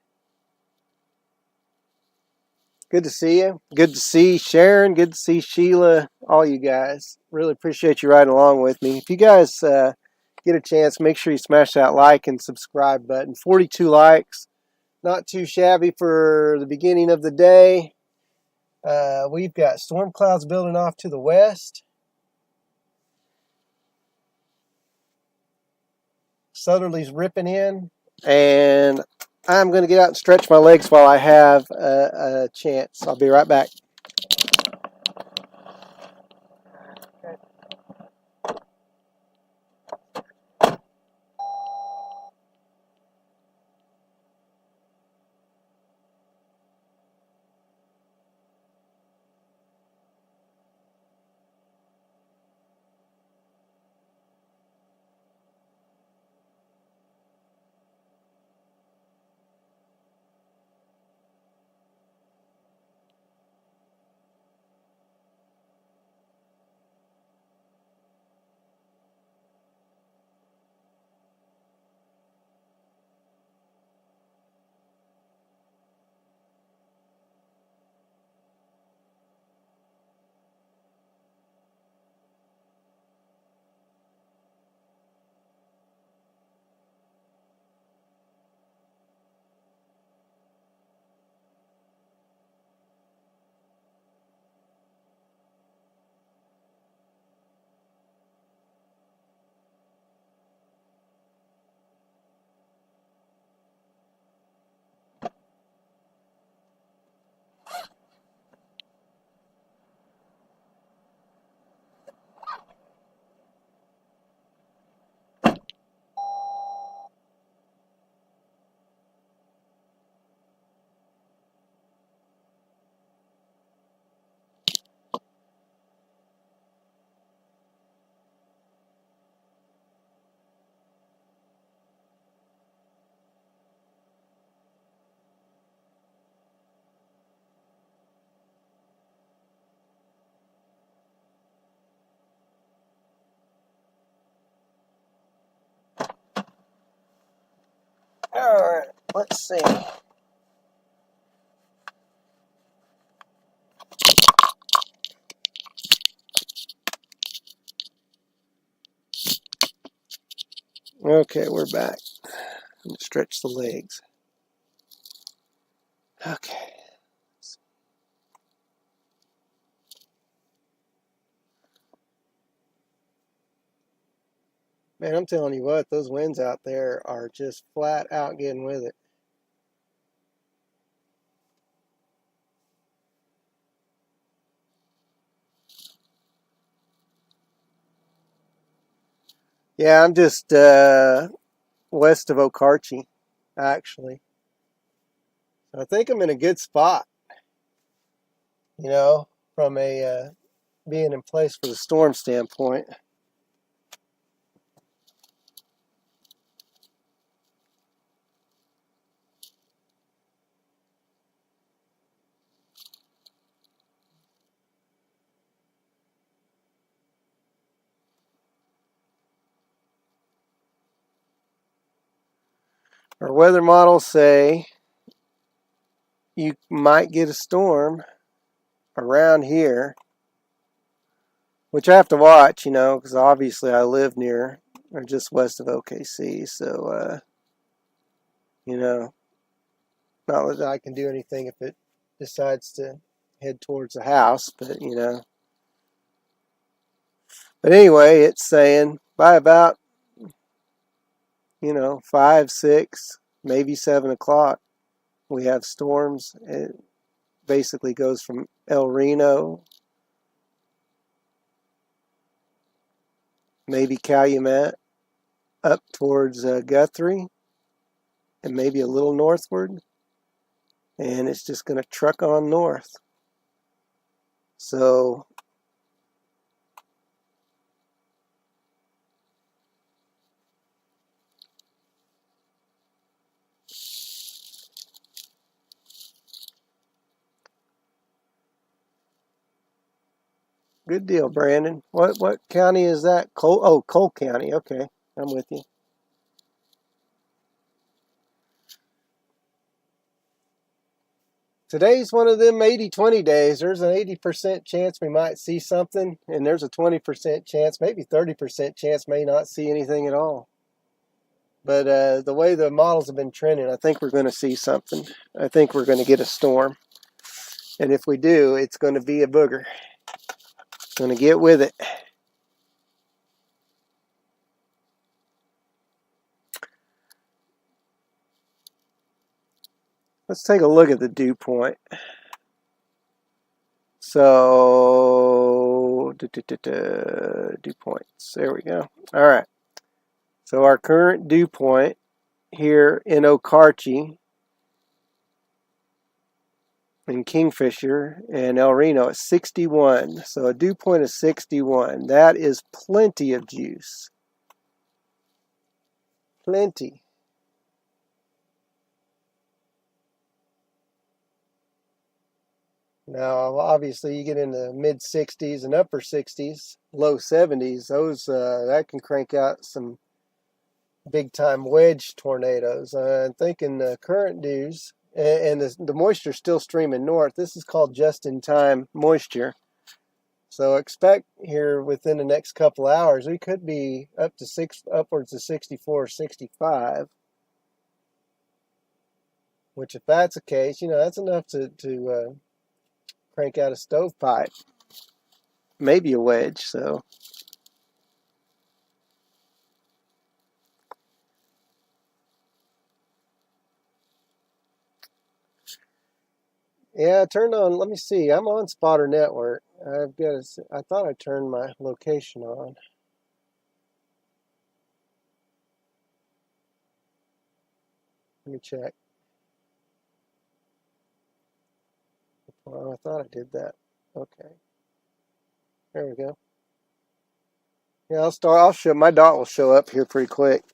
Good to see you. Good to see Sharon. Good to see Sheila. All you guys. Really appreciate you riding along with me. If you guys get a chance, make sure you smash that like and subscribe button. 42 likes. Not too shabby for the beginning of the day. We've got storm clouds building off to the west. Southerly's ripping in. And I'm going to get out and stretch my legs while I have a chance. I'll be right back. Alright, let's see. Okay, we're back. Stretch the legs. Okay. Man, I'm telling you what, those winds out there are just flat out getting with it. Yeah, I'm just west of Okarche, actually. I think I'm in a good spot, you know, from a being in place for the storm standpoint. Our weather models say you might get a storm around here, which I have to watch, you know, because obviously I live near or just west of OKC, so you know, not that I can do anything if it decides to head towards the house, but you know. But anyway, it's saying by about, you know, 5, 6, maybe 7 o'clock, we have storms. It basically goes from El Reno, maybe Calumet, up towards Guthrie, and maybe a little northward, and it's just going to truck on north. So good deal, Brandon. What county is that? Cole County. Okay, I'm with you. Today's one of them 80-20 days. There's an 80% chance we might see something, and there's a 20% chance, maybe 30% chance may not see anything at all. But the way the models have been trending, I think we're going to see something. I think we're going to get a storm. And if we do, it's going to be a booger. Going to get with it. Let's take a look at the dew point. So, dew points. There we go. All right. So our current dew point here in Okarche, in Kingfisher, and El Reno is 61. So a dew point is 61. That is plenty of juice. Plenty. Now, obviously, you get into mid 60s and upper 60s, low 70s. Those that can crank out some big time wedge tornadoes. I'm thinking the current dews and the moisture still streaming north. This is called just-in-time moisture. So expect here within the next couple hours, we could be upwards of 64, 65. Which, if that's the case, you know, that's enough to crank out a stovepipe, maybe a wedge. So yeah, I turned on. Let me see. I'm on Spotter Network. I thought I turned my location on. Let me check. Well, I thought I did that. Okay. There we go. Yeah, I'll show. My dot will show up here pretty quick.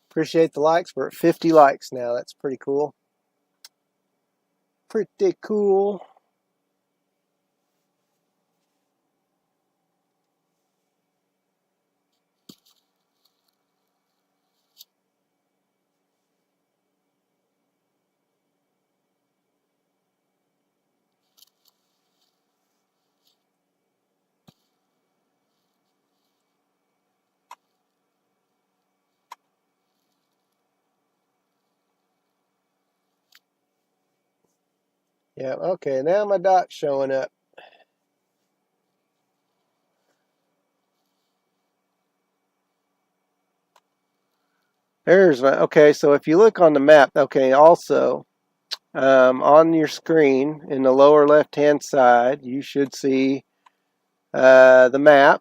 Appreciate the likes. We're at 50 likes now. That's pretty cool. Pretty cool. Yeah, okay, now my dot's showing up. There's my, okay, so if you look on the map, okay, also on your screen in the lower left hand side, you should see the map.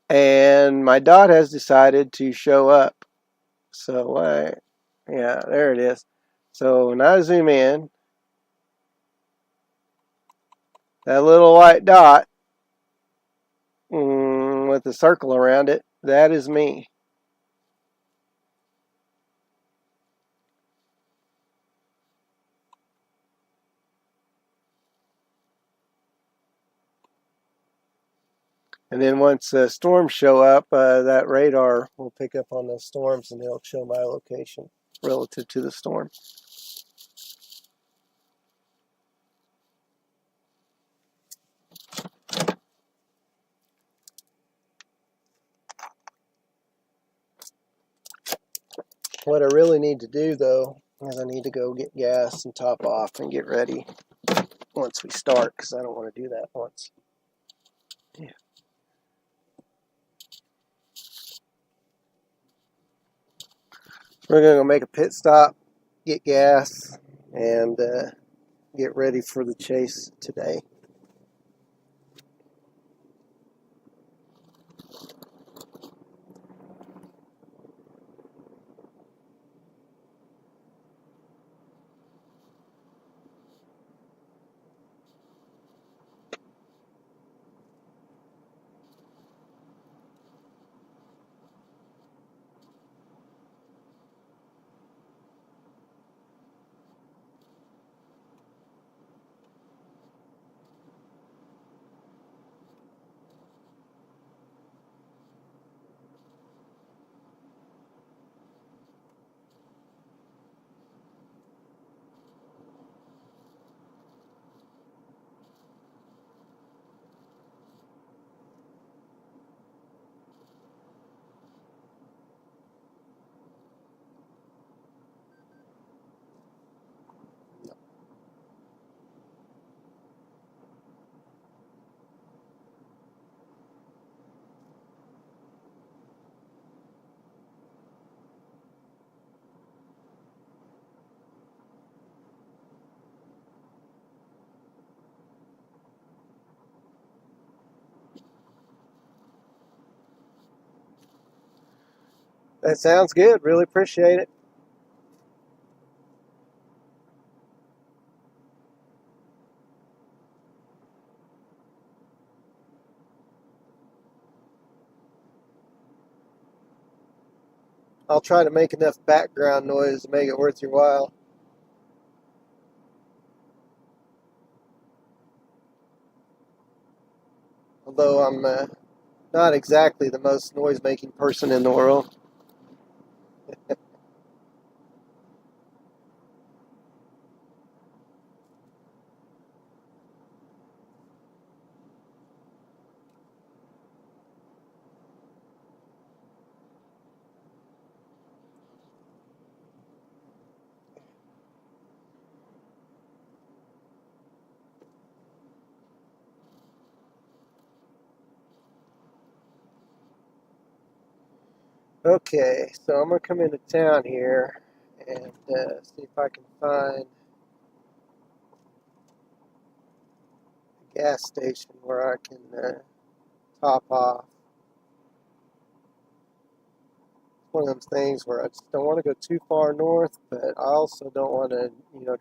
And my dot has decided to show up. So, yeah, there it is. So when I zoom in, that little white dot with the circle around it, that is me. And then once storms show up, that radar will pick up on those storms and it'll show my location relative to the storm. What I really need to do, though, is I need to go get gas and top off and get ready once we start, because I don't want to do that once. Yeah. We're going to make a pit stop, get gas, and get ready for the chase today. That sounds good. Really appreciate it. I'll try to make enough background noise to make it worth your while. Although I'm not exactly the most noise-making person in the world. Okay, so I'm going to come into town here and see if I can find a gas station where I can top off. It's one of those things where I just don't want to go too far north, but I also don't want to,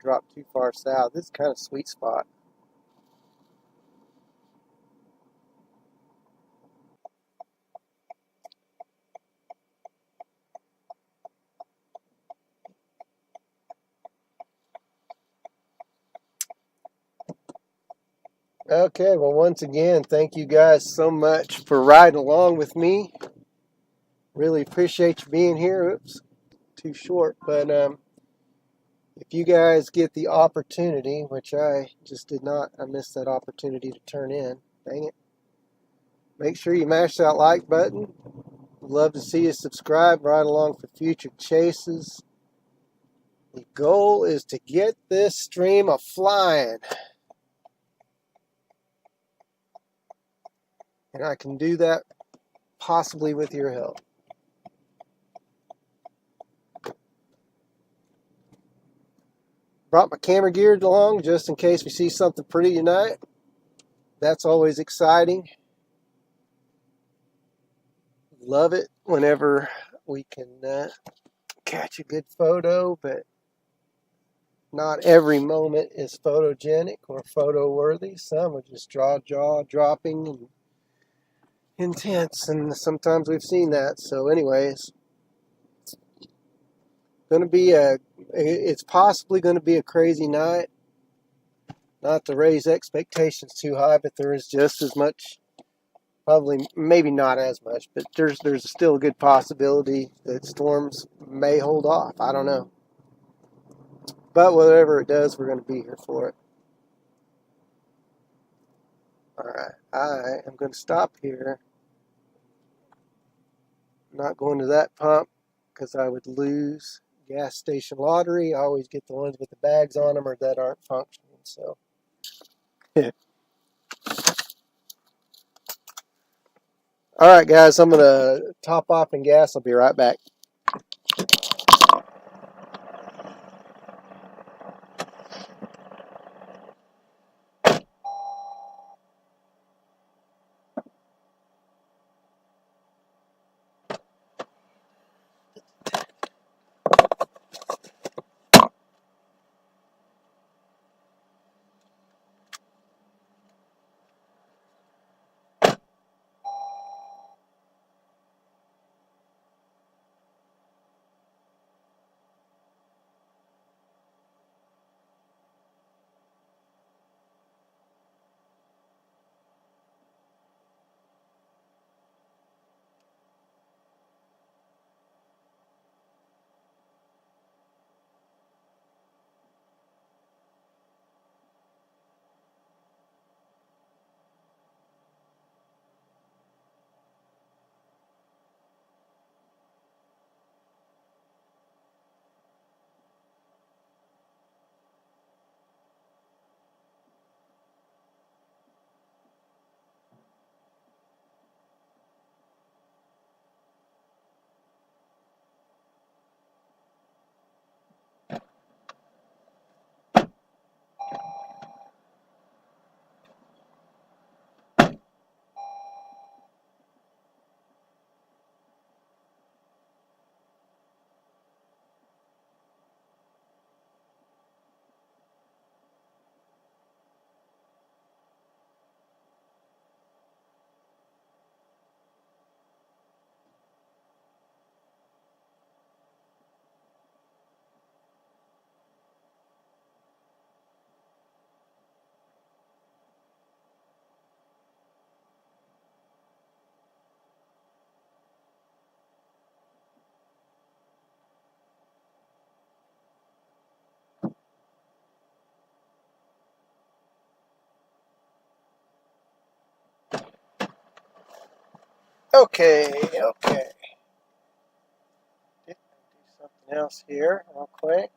drop too far south. This is kind of a sweet spot. Okay, well, once again, thank you guys so much for riding along with me. Really appreciate you being here. Oops, too short. But if you guys get the opportunity, which I just did not, I missed that opportunity to turn in. Dang it. Make sure you mash that like button. Love to see you subscribe, ride along for future chases. The goal is to get this stream a flying. And I can do that possibly with your help. Brought my camera gear along just in case we see something pretty tonight. That's always exciting. Love it whenever we can catch a good photo, but not every moment is photogenic or photo worthy. Some are just jaw dropping and intense, and sometimes we've seen that. So anyways, it's possibly going to be a crazy night. Not to raise expectations too high, but there is just as much, probably maybe not as much, but there's still a good possibility that storms may hold off. I don't know. But whatever it does, we're going to be here for it. All right, I am going to stop here. I'm not going to that pump because I would lose gas station lottery. I always get the ones with the bags on them or that aren't functioning. So, all right, guys, I'm going to top off and gas. I'll be right back. Okay. Do something else here real quick.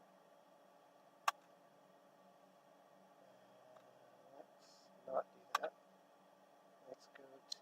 Let's not do that. Let's go to...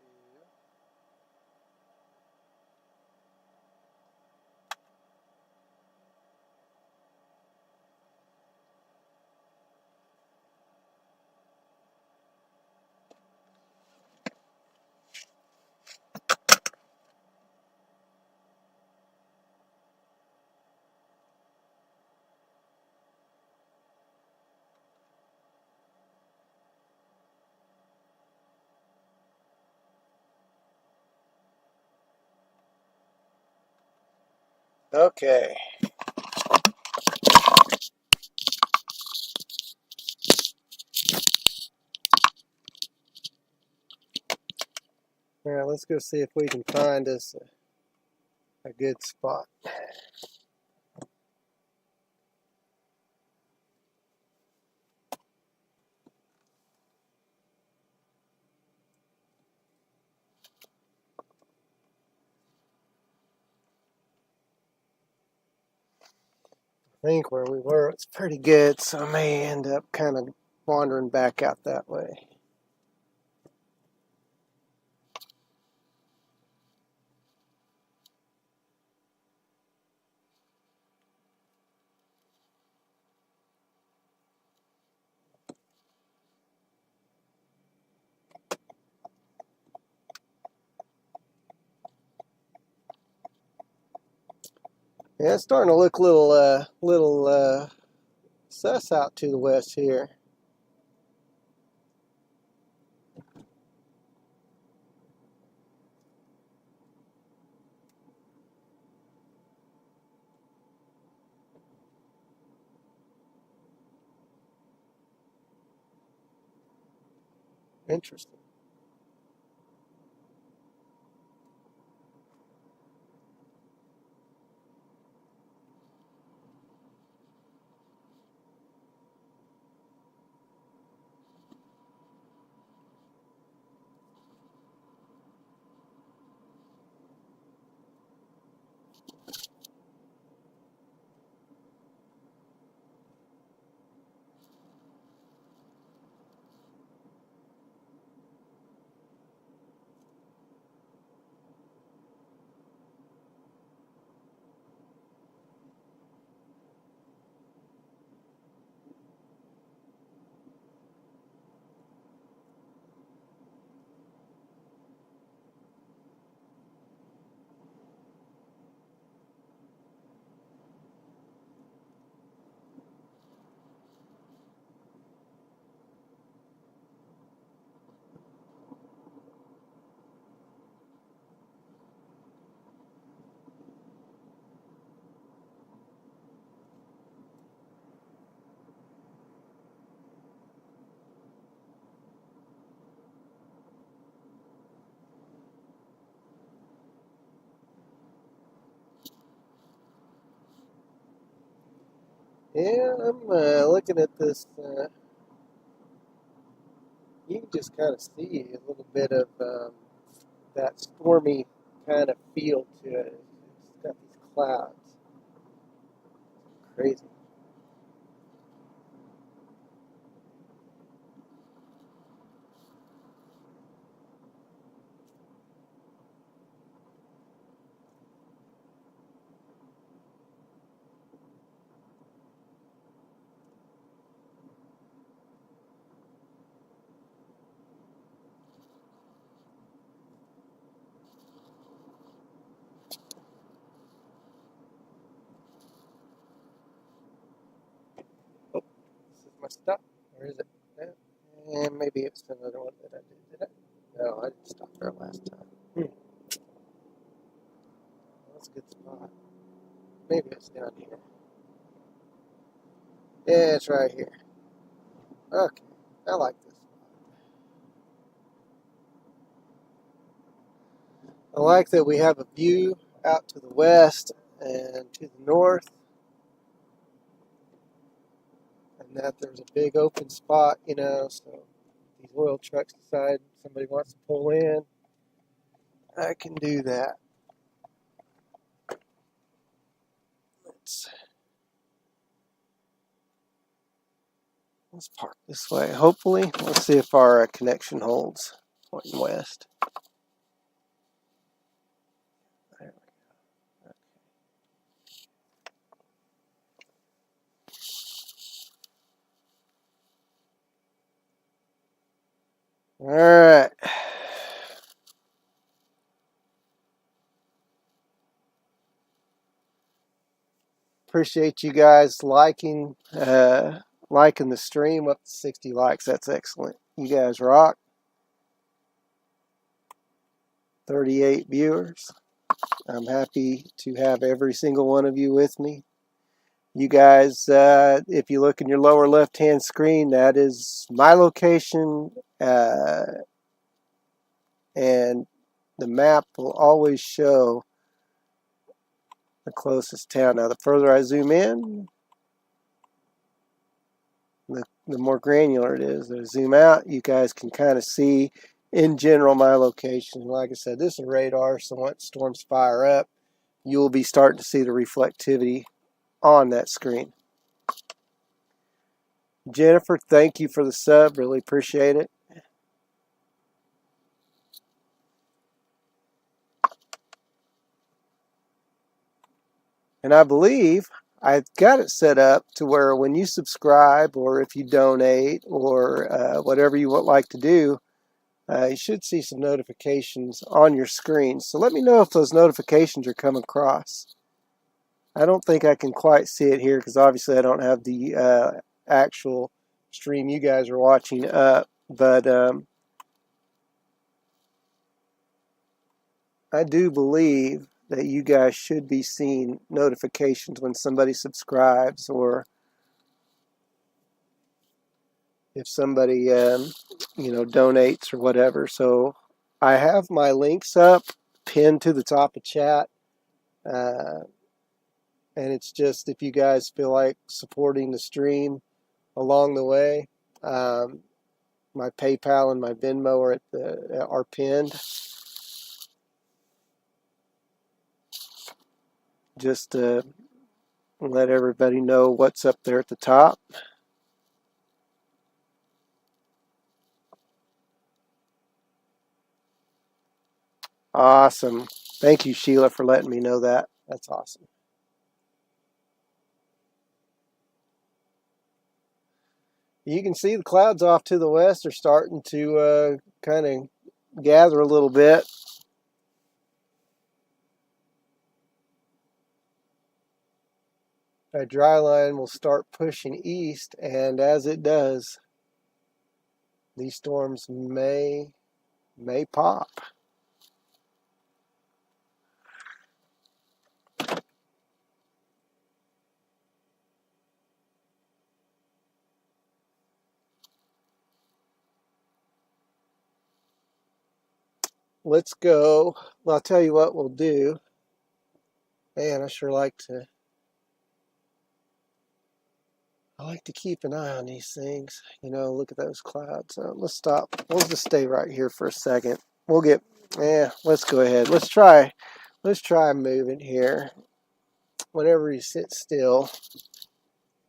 Okay. All right, let's go see if we can find us a good spot. I think where we were it's pretty good, so I may end up kind of wandering back out that way. Yeah, it's starting to look a little sus out to the west here. Interesting. Yeah, I'm looking at this. You can just kind of see a little bit of that stormy kind of feel to it. It's got these clouds. Crazy. Oh, this is my stuff. Where is it? And maybe it's another one that I did. Did I? No, I didn't stop there last time. That's a good spot. Maybe it's down here. Yeah, it's right here. Okay, I like this. I like that we have a view out to the west and to the north, and that there's a big open spot, so these oil trucks decide somebody wants to pull in, I can do that. Let's park this way. Hopefully, let's see if our connection holds. Pointing west. There we go. All right. Appreciate you guys liking the stream up to 60 likes. That's excellent. You guys rock. 38 viewers. I'm happy to have every single one of you with me. You guys, if you look in your lower left-hand screen, that is my location, and the map will always show the closest town. Now, the further I zoom in, the more granular it is. The zoom out, you guys can kind of see in general my location. Like I said, this is radar, so once storms fire up, you will be starting to see the reflectivity on that screen. Jennifer, thank you for the sub. Really appreciate it. And I believe I've got it set up to where when you subscribe or if you donate or whatever you would like to do, you should see some notifications on your screen. So let me know if those notifications are coming across. I don't think I can quite see it here because obviously I don't have the actual stream you guys are watching up. But I do believe that you guys should be seeing notifications when somebody subscribes or if somebody donates or whatever. So I have my links up pinned to the top of chat, and it's just if you guys feel like supporting the stream along the way, my PayPal and my Venmo are pinned. Just to let everybody know what's up there at the top. Awesome. Thank you, Sheila, for letting me know that. That's awesome. You can see the clouds off to the west are starting to kind of gather a little bit. That dry line will start pushing east, and as it does, these storms may pop. Let's go. Well, I'll tell you what we'll do. Man, I like to keep an eye on these things. Look at those clouds. Let's stop. We'll just stay right here for a second. Let's go ahead. Let's try moving here. Whenever you sit still,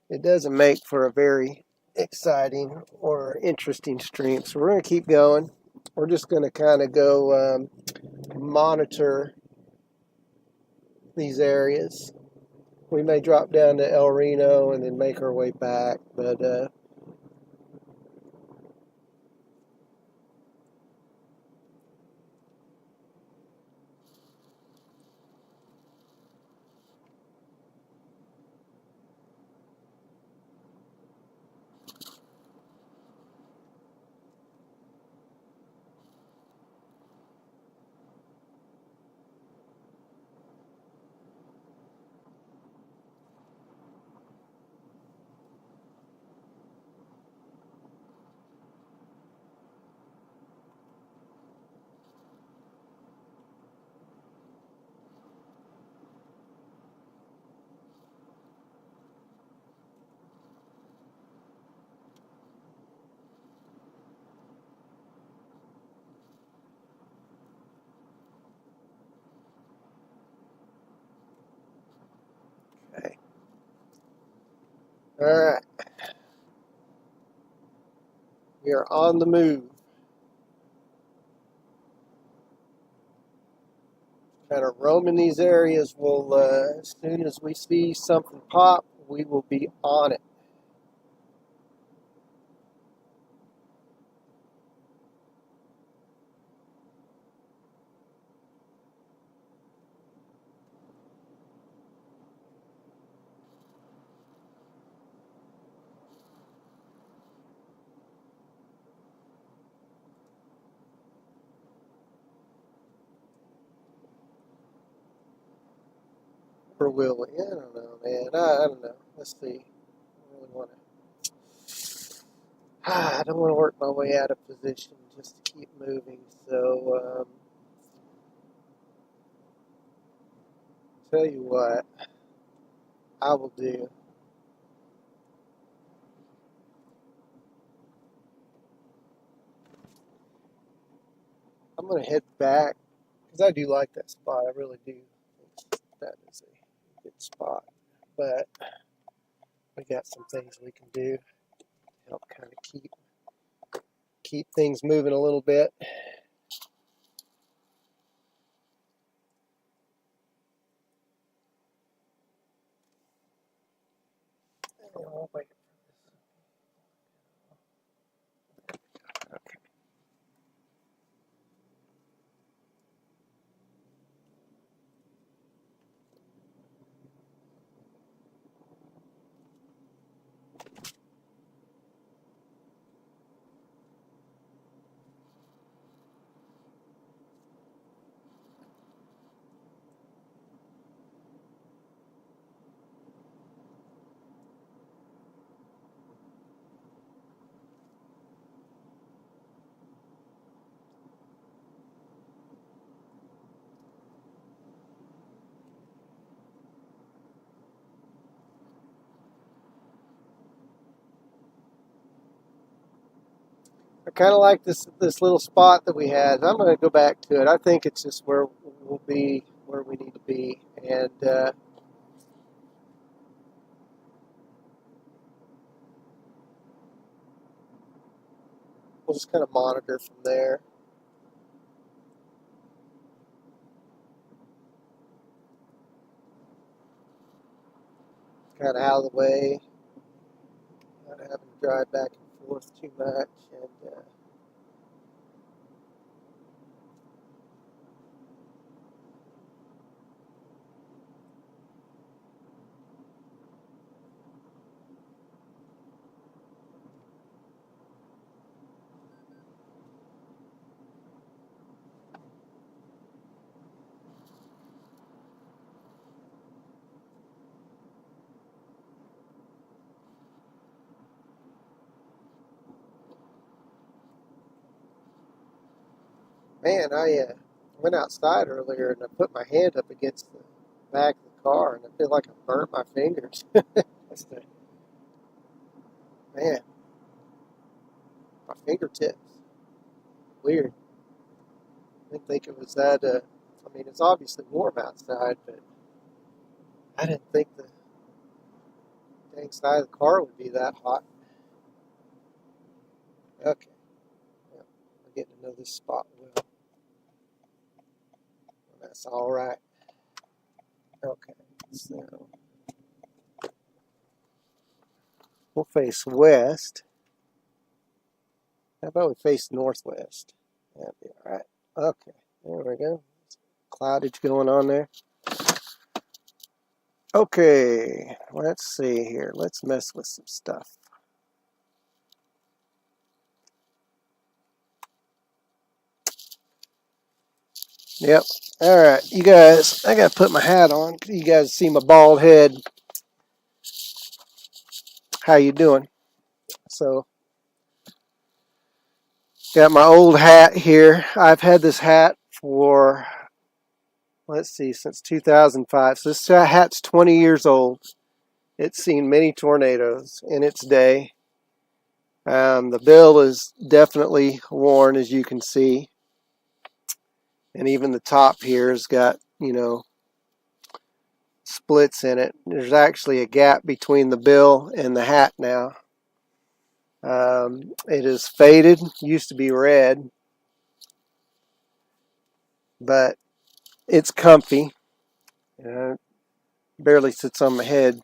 it doesn't make for a very exciting or interesting stream. So we're going to keep going. We're just going to kind of go monitor these areas. We may drop down to El Reno and then make our way back, but okay. All right. We are on the move. Kind of roaming these areas. As soon as we see something pop, we will be on it. Or will we? I don't know, man. I don't know. Let's see. I don't want to work my way out of position just to keep moving. So Tell you what I will do. I'm going to head back because I do like that spot. I really do. That is a good spot. But we got some things we can do to help kind of keep things moving a little bit. Oh, wait. Okay. I kind of like this little spot that we had. I'm going to go back to it. I think it's just where we'll be, where we need to be, and we'll just kind of monitor from there. Kind of out of the way, not having to drive back and forth too much, and man, I went outside earlier and I put my hand up against the back of the car, and I feel like I burnt my fingers. That's man, my fingertips. Weird. I didn't think it was that. I mean, it's obviously warm outside, but I didn't think the dang side of the car would be that hot. Okay, yeah, we're getting to know this spot well. That's all right. Okay, so we'll face west. How about we face northwest? That'd be all right. Okay, there we go. Cloudage going on there. Okay, let's see here. Let's mess with some stuff. Yep. All right, you guys, I got to put my hat on. You guys see my bald head. How you doing? So, got my old hat here. I've had this hat for, let's see, since 2005. So this hat's 20 years old. It's seen many tornadoes in its day. The bill is definitely worn, as you can see. And even the top here has got, splits in it. There's actually a gap between the bill and the hat now. It is faded. Used to be red, but it's comfy. Barely sits on my head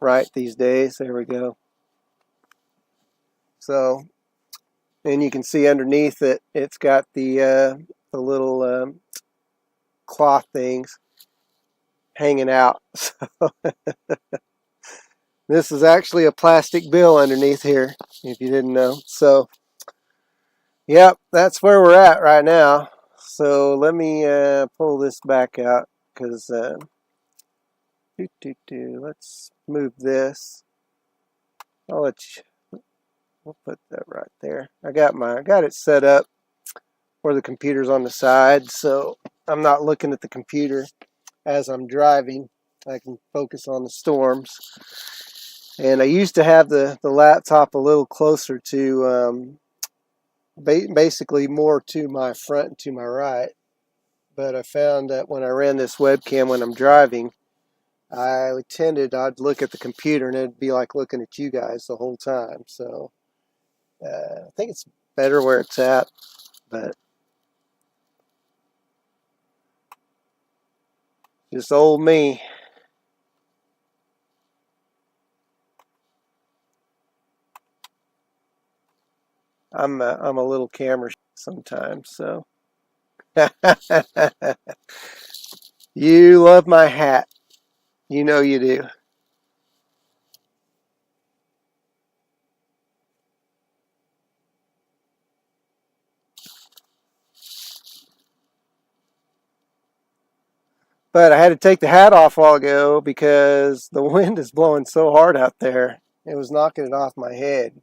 right these days. There we go. So, and you can see underneath it, it's got the little cloth things hanging out. So this is actually a plastic bill underneath here, if you didn't know. So, yep, that's where we're at right now. So let me pull this back out because let's move this. I'll let you. We'll put that right there. I got it set up where the computer's on the side, so I'm not looking at the computer as I'm driving. I can focus on the storms. And I used to have the laptop a little closer to, basically more to my front and to my right. But I found that when I ran this webcam when I'm driving, I'd look at the computer and it'd be like looking at you guys the whole time. So I think it's better where it's at, but just old me. I'm a little camera sometimes, so. You love my hat. You know you do. But I had to take the hat off a while ago because the wind is blowing so hard out there. It was knocking it off my head.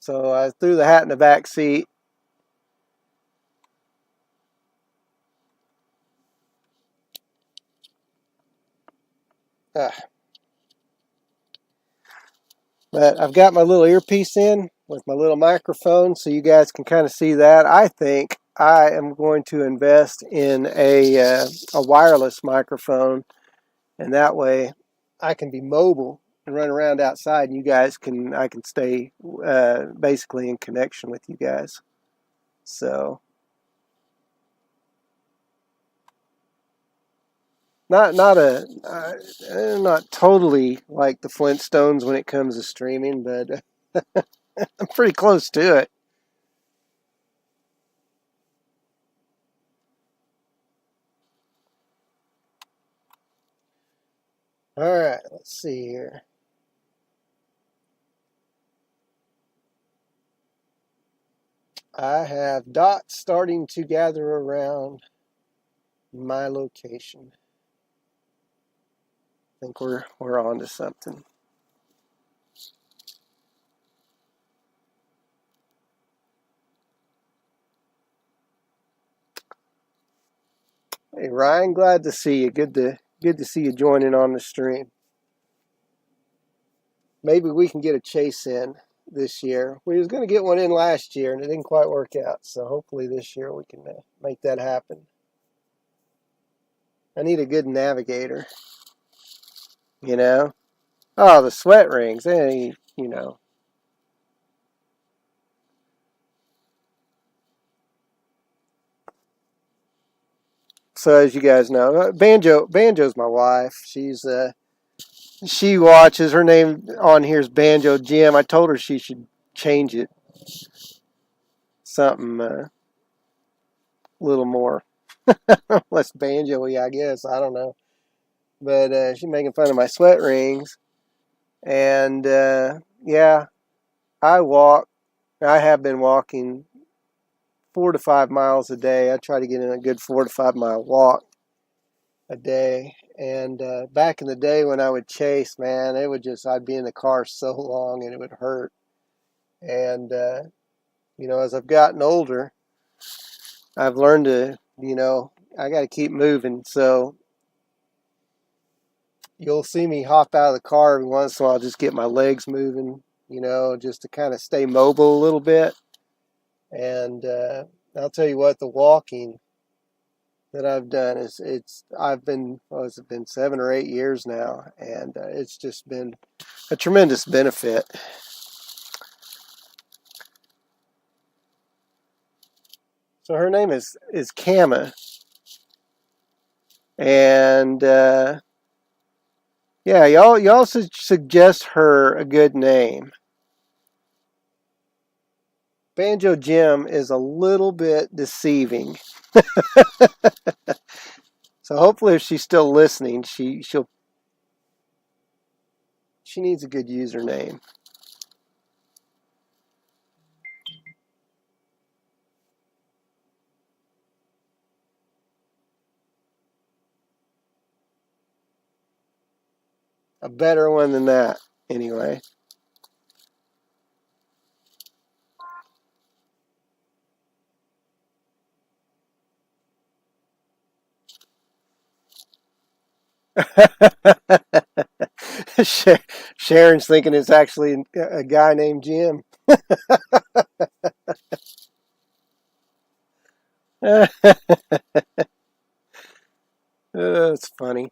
So I threw the hat in the back seat. Ah. But I've got my little earpiece in with my little microphone so you guys can kind of see that. I think I am going to invest in a wireless microphone, and that way I can be mobile and run around outside, and I can stay basically in connection with you guys. So not totally like the Flintstones when it comes to streaming, but I'm pretty close to it. All right, let's see here. I have dots starting to gather around my location. I think we're on to something. Hey Ryan, glad to see you. Good to see you joining on the stream. Maybe we can get a chase in this year. We was going to get one in last year and it didn't quite work out. So hopefully this year we can make that happen. I need a good navigator. You know? Oh, the sweat rings. You know. So as you guys know, Banjo's my wife. She watches. Her name on here is Banjo Jim. I told her she should change it something a little more less banjo-y, I guess. I don't know. But she's making fun of my sweat rings. And yeah, I walk. I have been walking 4 to 5 miles a day. I try to get in a good 4 to 5 mile walk a day. And back in the day when I would chase, man, I'd be in the car so long and it would hurt. And as I've gotten older, I've learned to, I got to keep moving. So you'll see me hop out of the car every once in a while, just get my legs moving, just to kind of stay mobile a little bit. And I'll tell you what, the walking that I've done I've been 7 or 8 years now, and it's just been a tremendous benefit. So her name is Kama, and yeah, y'all should suggest her a good name. Banjo Jim is a little bit deceiving. So hopefully if she's still listening, she needs a good username. A better one than that, anyway. Sharon's thinking it's actually a guy named Jim. It's funny.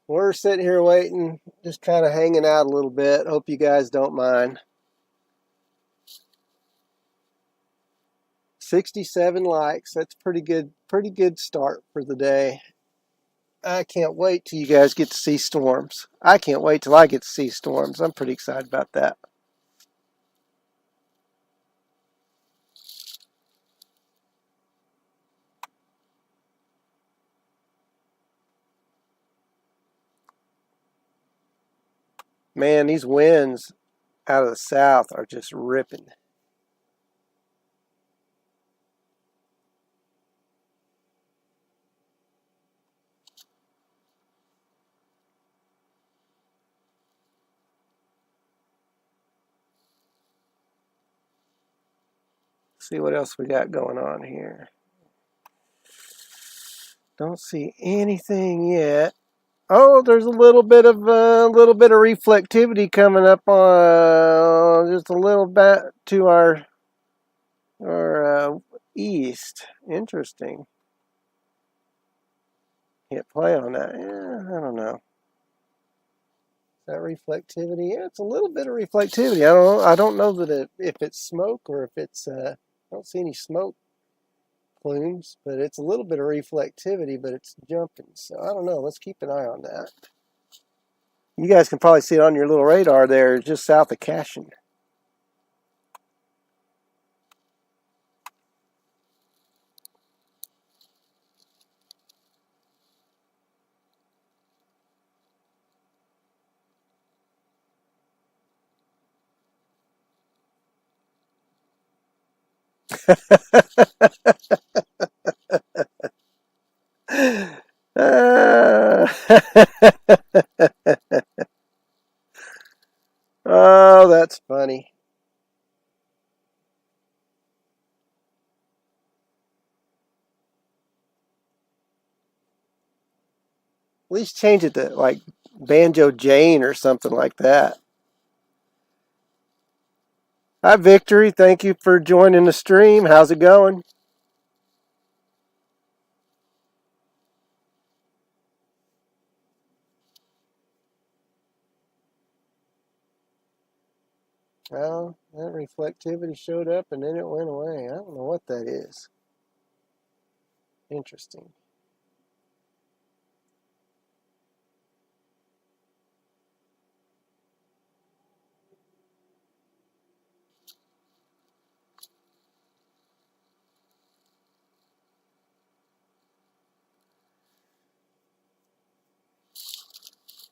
We're sitting here waiting, just kind of hanging out a little bit. Hope you guys don't mind. 67 likes. That's pretty good start for the day. I can't wait till you guys get to see storms. I can't wait till I get to see storms. I'm pretty excited about that. Man, these winds out of the south are just ripping. See what else we got going on here. Don't see anything yet. Oh, there's a little bit of reflectivity coming up on just a little bit to our east. Interesting. Hit play on that. Yeah, I don't know. Is that reflectivity? Yeah, it's a little bit of reflectivity. I don't know that if it's smoke or if it's. I don't see any smoke plumes, but it's a little bit of reflectivity, but it's jumping. So I don't know. Let's keep an eye on that. You guys can probably see it on your little radar there, just south of Cashin. Oh, that's funny. At least change it to like Banjo Jane or something like that. Hi, Victory. Thank you for joining the stream. How's it going? Well, that reflectivity showed up and then it went away. I don't know what that is. Interesting.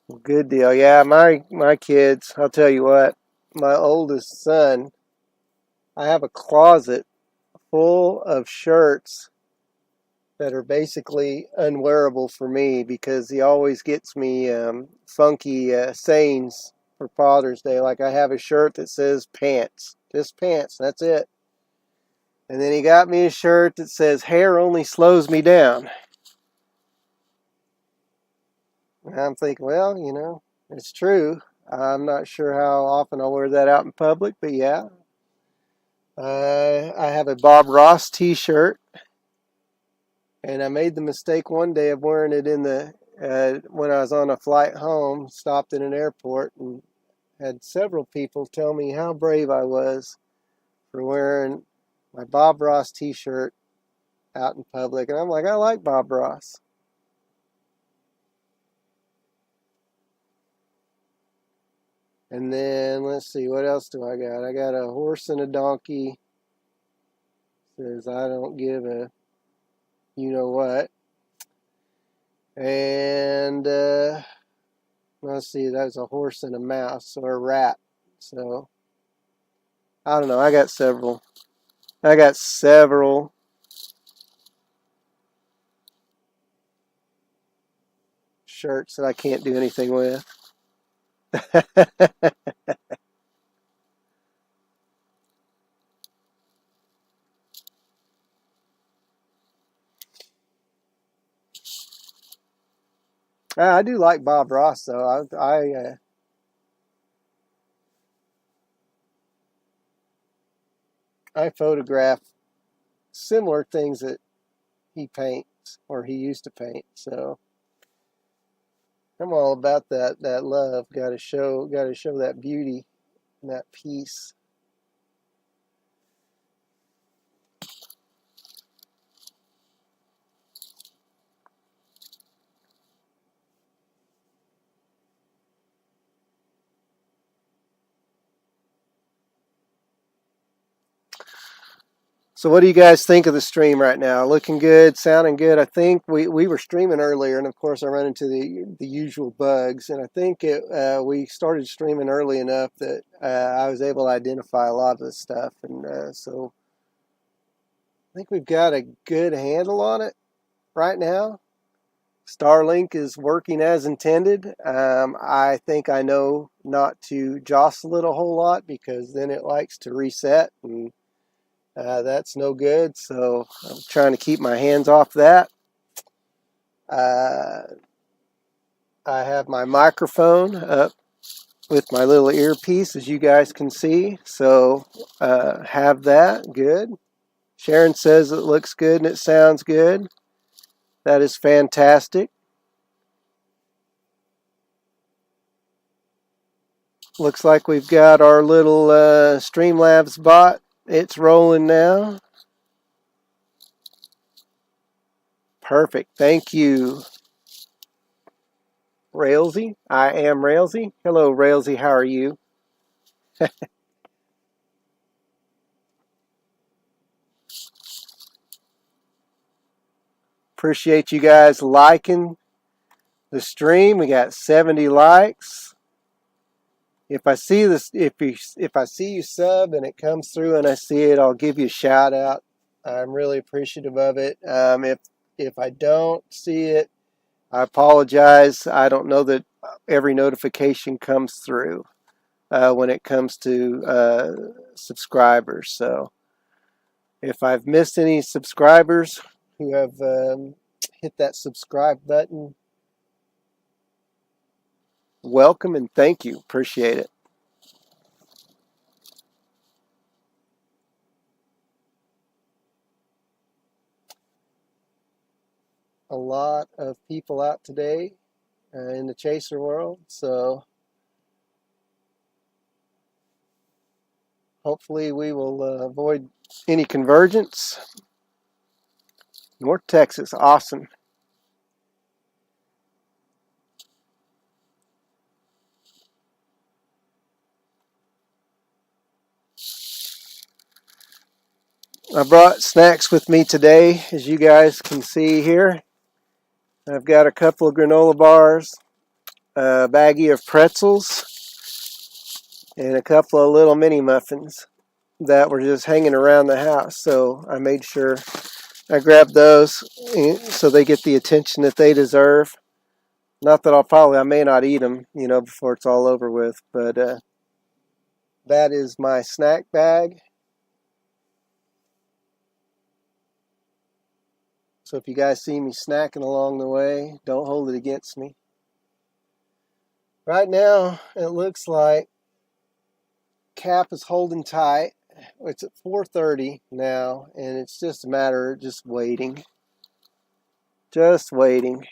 Well, good deal. Yeah, my kids, I'll tell you what, my oldest son, I have a closet full of shirts that are basically unwearable for me because he always gets me funky sayings for Father's Day. Like I have a shirt that says pants, just pants, that's it. And then he got me a shirt that says hair only slows me down. And I'm thinking, well, it's true. I'm not sure how often I'll wear that out in public, but yeah. I have a Bob Ross t-shirt, and I made the mistake one day of wearing it when I was on a flight home, stopped in an airport, and had several people tell me how brave I was for wearing my Bob Ross t-shirt out in public. And I'm like, I like Bob Ross. And then let's see, what else do I got? I got a horse and a donkey. Says I don't give a you know what. And let's see, that's a horse and a mouse or a rat. So I don't know. I got several. I got several shirts that I can't do anything with. I do like Bob Ross, though. I photograph similar things that he paints or he used to paint. So I'm all about that love. Got to show that beauty and that peace. So what do you guys think of the stream right now? Looking good, sounding good. I think we were streaming earlier, and of course I run into the usual bugs. And I think we started streaming early enough that I was able to identify a lot of the stuff, and so I think we've got a good handle on it right now. Starlink is working as intended. I think I know not to jostle it a whole lot because then it likes to reset, and that's no good. So I'm trying to keep my hands off that. Uh, I have my microphone up with my little earpiece, as you guys can see. So have that. Good. Sharon says it looks good and it sounds good. That is fantastic. Looks like we've got our little Streamlabs bot. It's rolling now. Perfect. Thank you, Railsy. I am Railsy. Hello, Railsy. How are you? Appreciate you guys liking the stream. We got 70 likes. If I see this, if I see you sub and it comes through and I see it, I'll give you a shout out. I'm really appreciative of it. If I don't see it, I apologize. I don't know that every notification comes through when it comes to subscribers. So if I've missed any subscribers who have hit that subscribe button, welcome and thank you. Appreciate it. A lot of people out today in the chaser world, so hopefully we will avoid any convergence. North Texas, awesome. I brought snacks with me today, as you guys can see here. I've got a couple of granola bars, a baggie of pretzels, and a couple of little mini muffins that were just hanging around the house. So I made sure I grabbed those so they get the attention that they deserve. Not that I may not eat them, before it's all over with, but that is my snack bag. So if you guys see me snacking along the way, don't hold it against me. Right now, it looks like cap is holding tight. It's at 4:30 now, and it's just a matter of just waiting. Just waiting.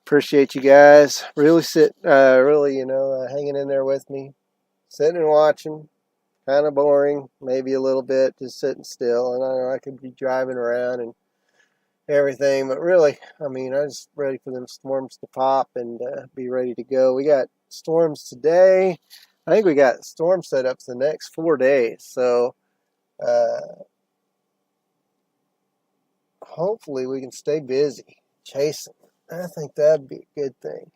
Appreciate you guys. Really hanging in there with me. Sitting and watching. Kind of boring, maybe a little bit, just sitting still. And I know I could be driving around and everything, but really, I'm just ready for them storms to pop and be ready to go. We got storms today. I think we got storm setups the next 4 days. So uh, hopefully we can stay busy chasing. I think that'd be a good thing.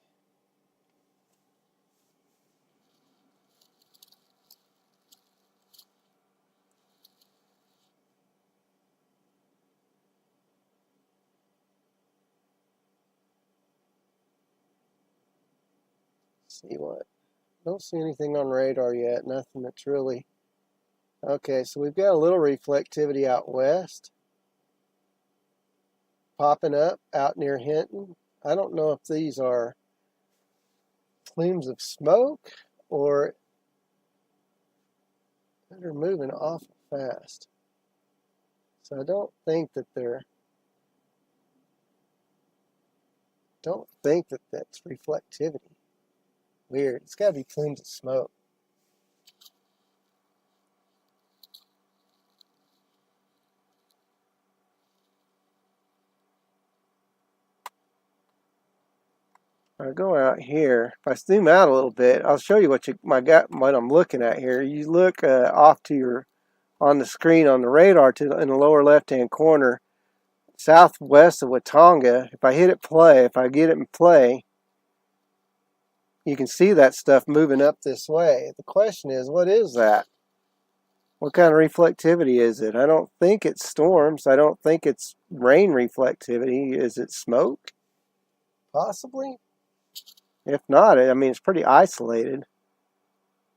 see what. Don't see anything on radar yet. Nothing that's really. Okay, so we've got a little reflectivity out west, popping up out near Hinton. I don't know if these are plumes of smoke or they're moving awful fast. So I don't think that that's reflectivity. Weird. It's got to be plumes of smoke. I go out here. If I zoom out a little bit, I'll show you what I'm looking at here. You look off to your on the screen on the radar in the lower left-hand corner, southwest of Watonga. If I hit it play, if I get it in play, you can see that stuff moving up this way. The question is, what is that? What kind of reflectivity is it? I don't think it's storms. I don't think it's rain reflectivity. Is it smoke? Possibly. If not, I mean, it's pretty isolated.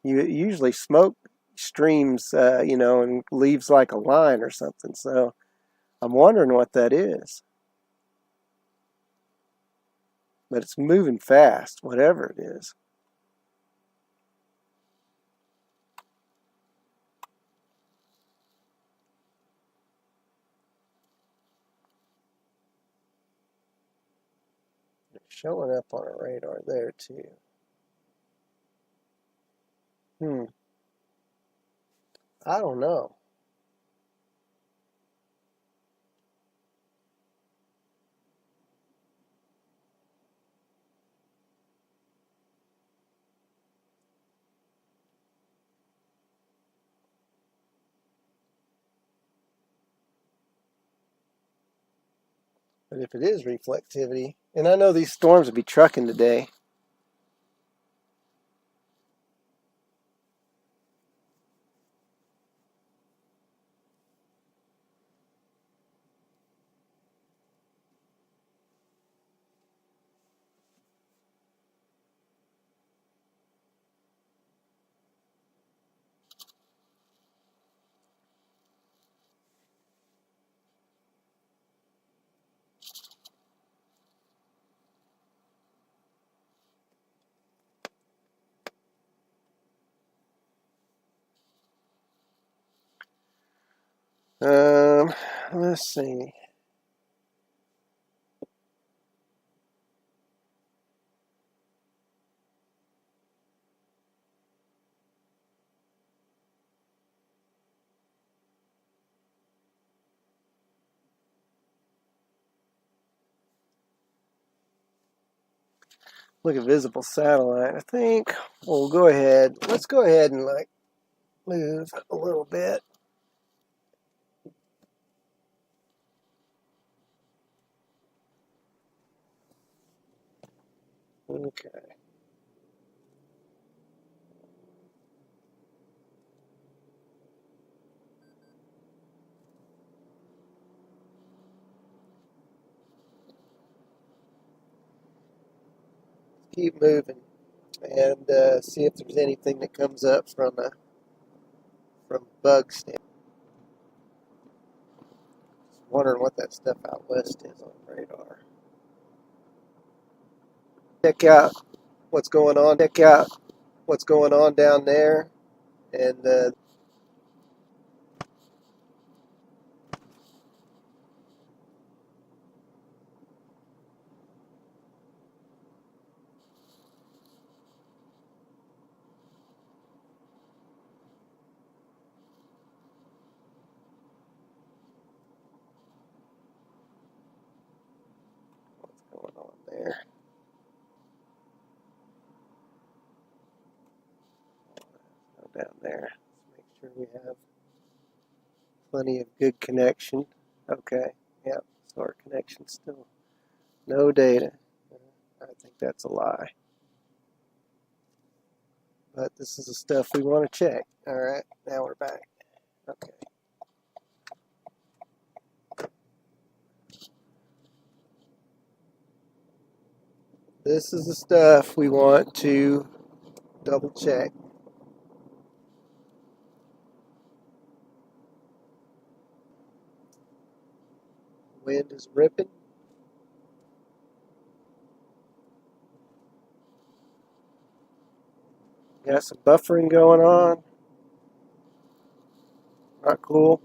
Usually smoke streams, and leaves like a line or something. So I'm wondering what that is. But it's moving fast, whatever it is. It's showing up on a radar there too. I don't know. But if it is reflectivity, and I know these storms will be trucking today. Let's see. Look at visible satellite. I think we'll go ahead. Let's go ahead and move a little bit. Okay. Keep moving and see if there's anything that comes up from bug stand. Just wondering what that stuff out west is on radar. Check out what's going on. Check out what's going on down there, and what's going on there. Go down there. Let's make sure we have plenty of good connection. Okay. Yep. So our connection still no data. I think that's a lie. But this is the stuff we want to check. All right. Now we're back. Okay. This is the stuff we want to double check. Wind is ripping. Got some buffering going on. Not cool.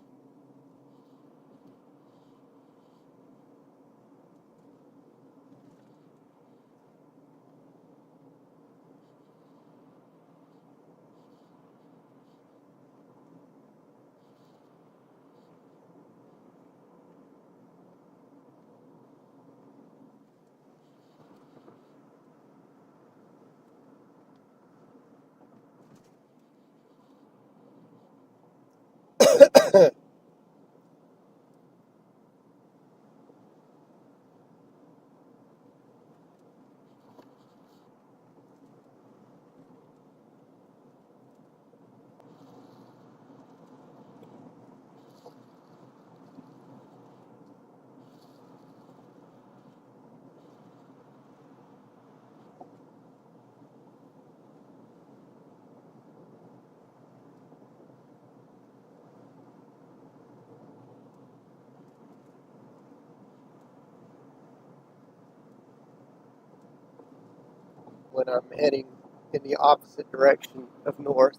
When I'm heading in the opposite direction of north.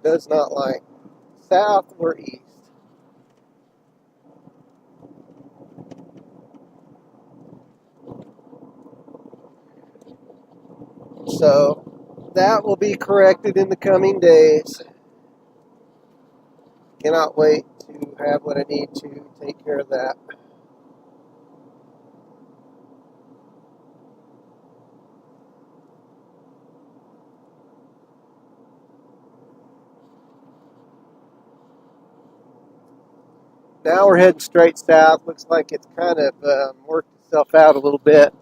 Does not like south or east. So that will be corrected in the coming days. Cannot wait to have what I need to take care of that. Now we're heading straight south. Looks like it's kind of worked itself out a little bit.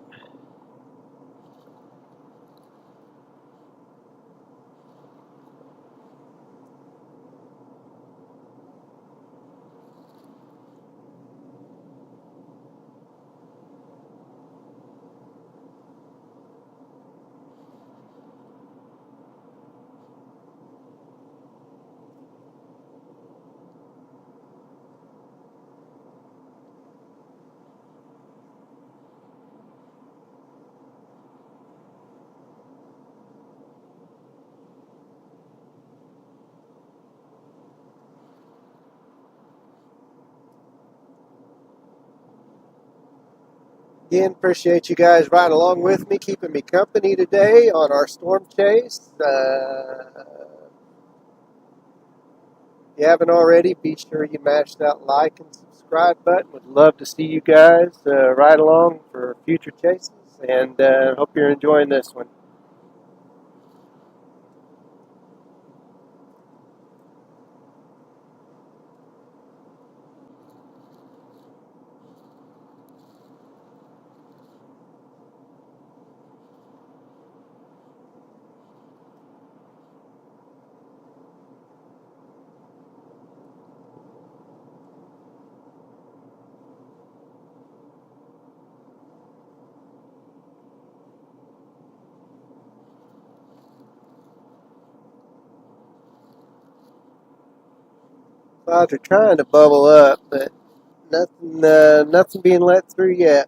Again, appreciate you guys riding along with me, keeping me company today on our storm chase. If you haven't already, be sure you mash that like and subscribe button. Would love to see you guys ride along for future chases, and hope you're enjoying this one. Clouds are trying to bubble up, but nothing being let through yet.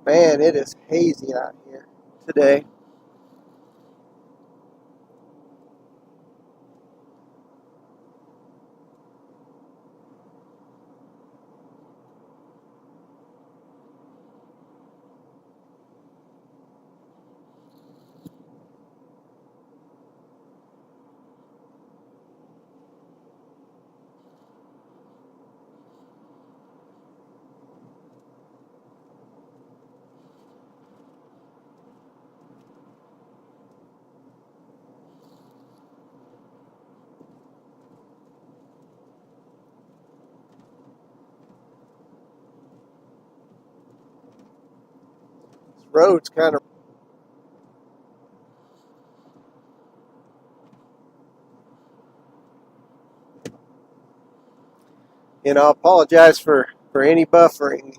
Man, it is hazy out here today. road's kind of... You know, I apologize for any buffering.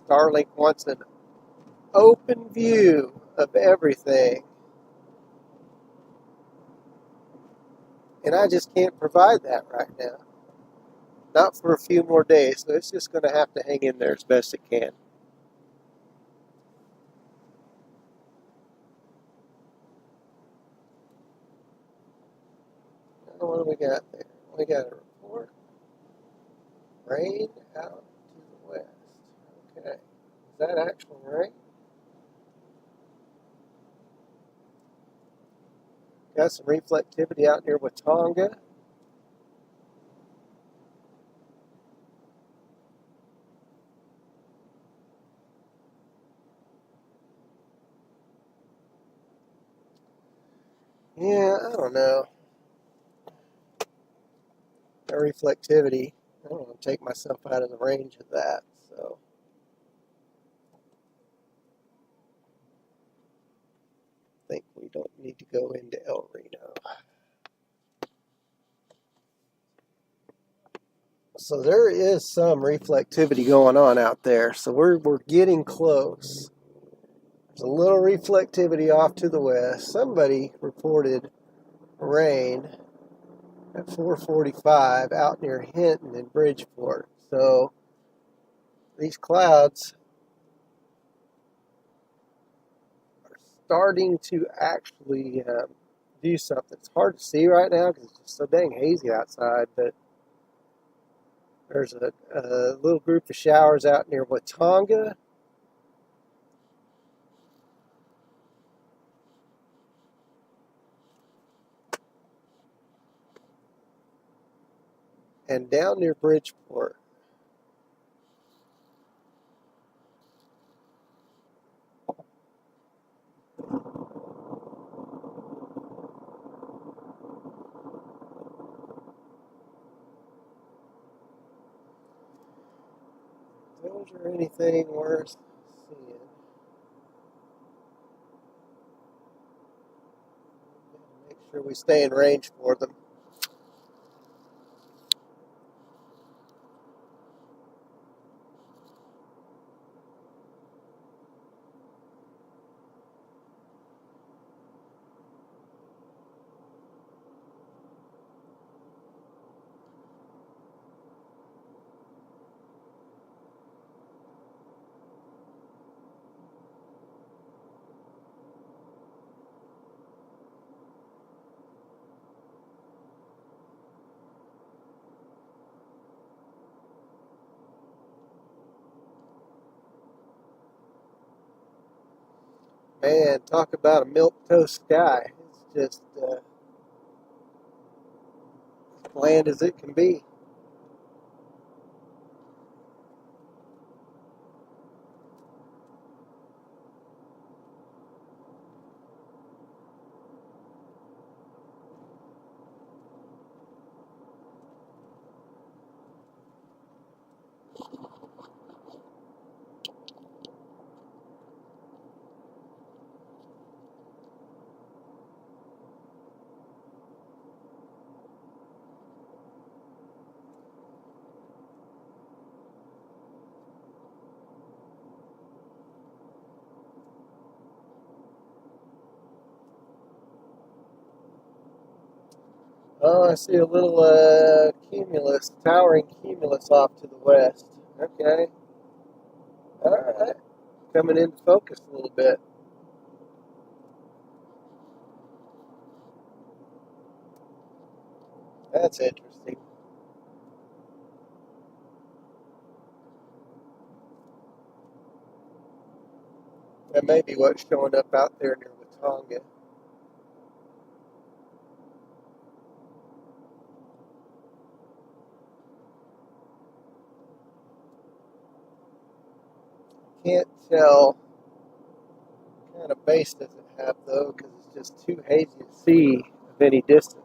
Starlink wants an open view of everything, and I just can't provide that right now. Not for a few more days, so it's just going to have to hang in there as best it can. What do we got there? We got a report. Rain out to the west. Okay. Is that actual rain? Got some reflectivity out near Watauga. Yeah, I don't know. That reflectivity, I don't want to take myself out of the range of that, so. I think we don't need to go into El Reno. So there is some reflectivity going on out there, so we're getting close. There's a little reflectivity off to the west. Somebody reported rain at 4:45 out near Hinton in Bridgeport. So these clouds are starting to actually do something. It's hard to see right now because it's just so dang hazy outside, but there's a little group of showers out near Watauga. And down near Bridgeport. Those are anything worth seeing. Make sure we stay in range for them. Man, talk about a milquetoast sky. It's just as bland as it can be. Oh, I see a little cumulus, towering cumulus off to the west. Okay. All right. Coming into focus a little bit. That's interesting. That may be what's showing up out there near Watauga. Can't tell what kind of base does it have though, because it's just too hazy to see of any distance.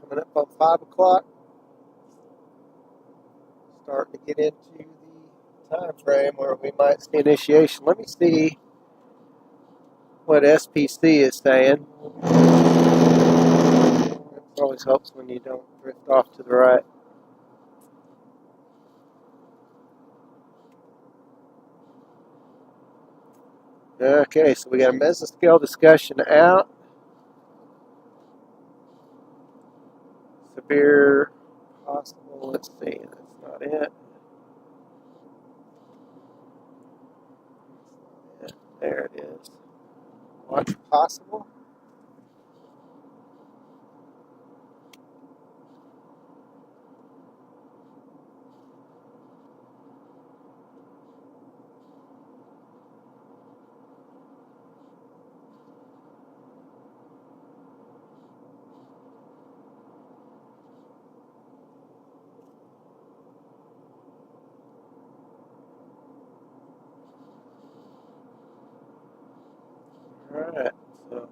Coming up on 5 o'clock. Starting to get into the time frame where we might see initiation. Let me see what SPC is saying. It always helps when you don't drift off to the right. Okay, so we got a mesoscale discussion out. Severe possible, let's see, that's not it. There it is. Watch possible. Alright, so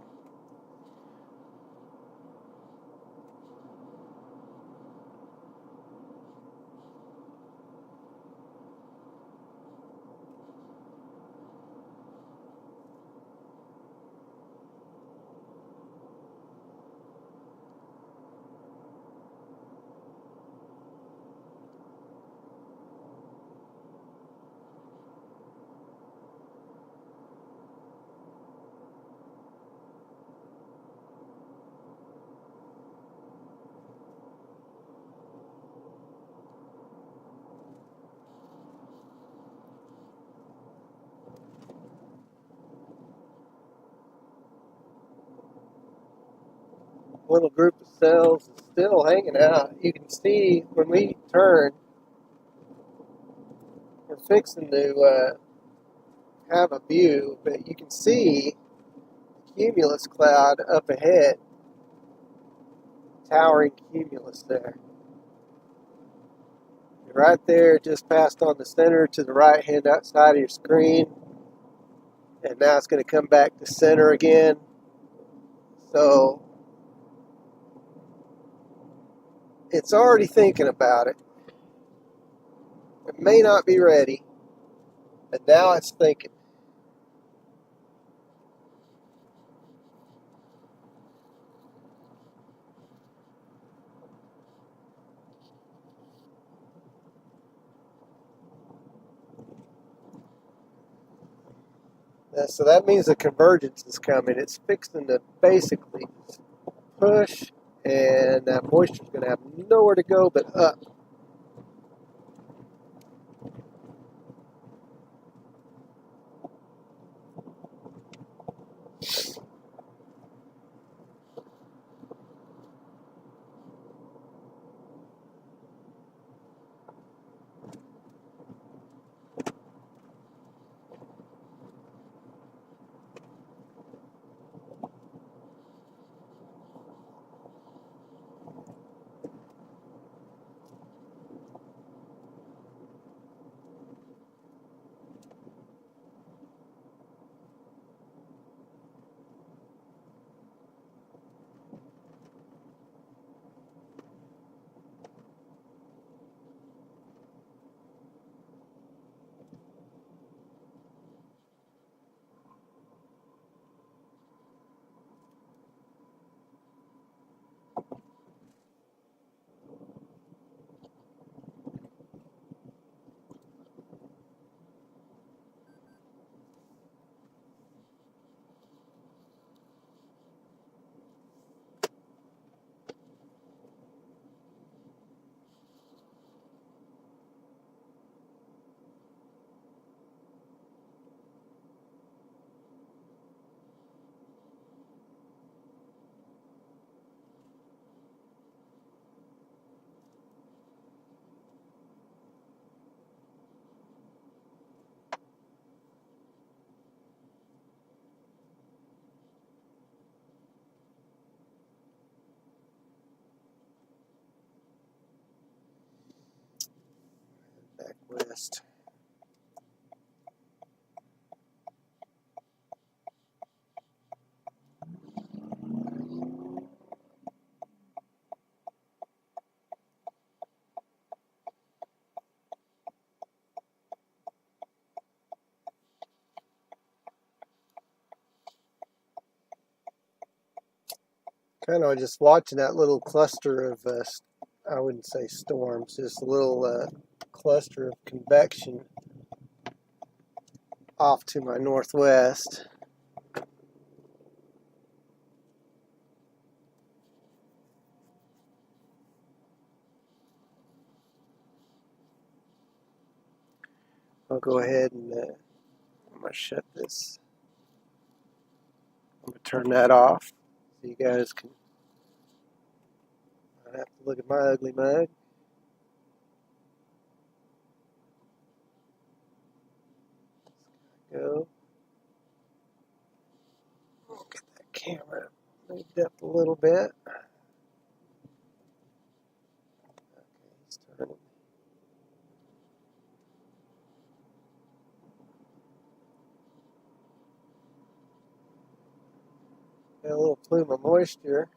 little group of cells is still hanging out. You can see when we turn, we're fixing to have a view, but you can see the cumulus cloud up ahead, towering cumulus there. Right there, just passed on the center to the right hand outside of your screen, and now it's going to come back to center again. So it's already thinking about it. It may not be ready, but now it's thinking. So that means the convergence is coming. It's fixing to basically push, and that moisture is going to have nowhere to go but up. Back west. Kind of just watching that little cluster of, I wouldn't say storms, just a little cluster of convection off to my northwest. I'll go ahead and I'm going to shut this. I'm going to turn that off so you guys can not have to look at my ugly mug. Go. Get that camera moved up a little bit. Okay, he's turning. Got a little plume of moisture.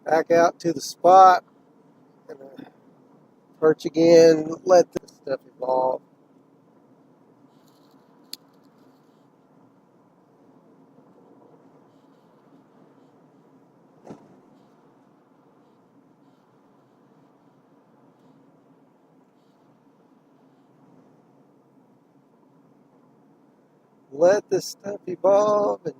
Back out to the spot. Gonna perch again. Let this stuff evolve. Let this stuff evolve and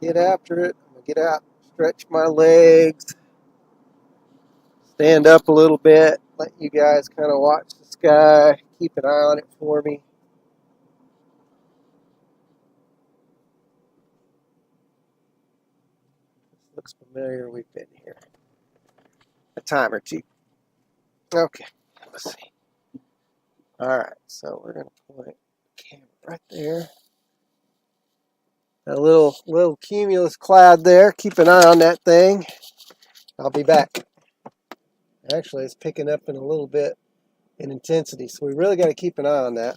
get after it. I'm gonna get out, stretch my legs, stand up a little bit, let you guys kind of watch the sky, keep an eye on it for me. This looks familiar. We've been here a time or two. Okay, let's see. All right, so we're gonna point the camera right there. A little cumulus cloud there. Keep an eye on that thing. I'll be back. Actually, it's picking up in a little bit in intensity, so we really got to keep an eye on that.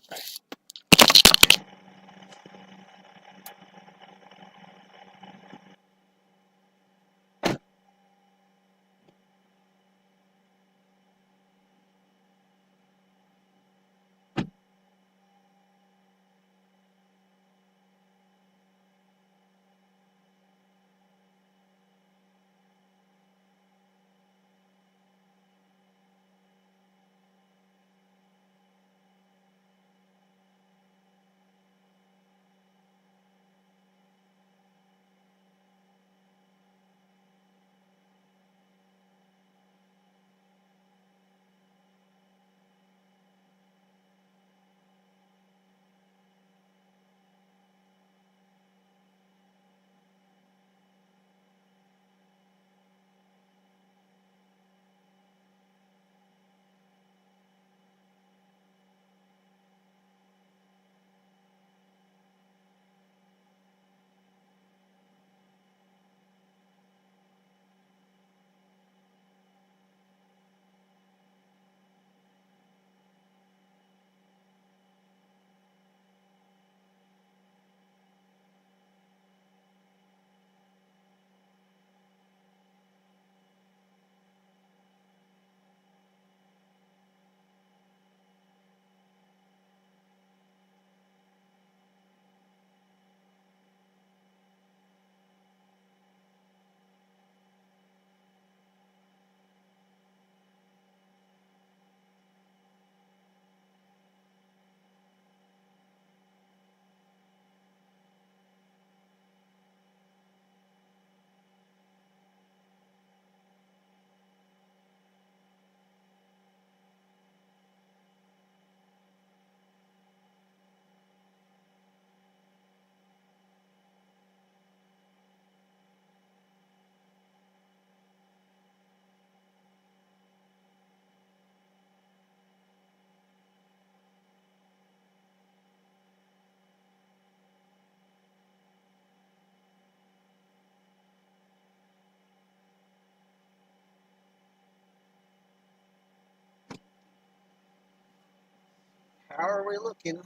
How are we looking?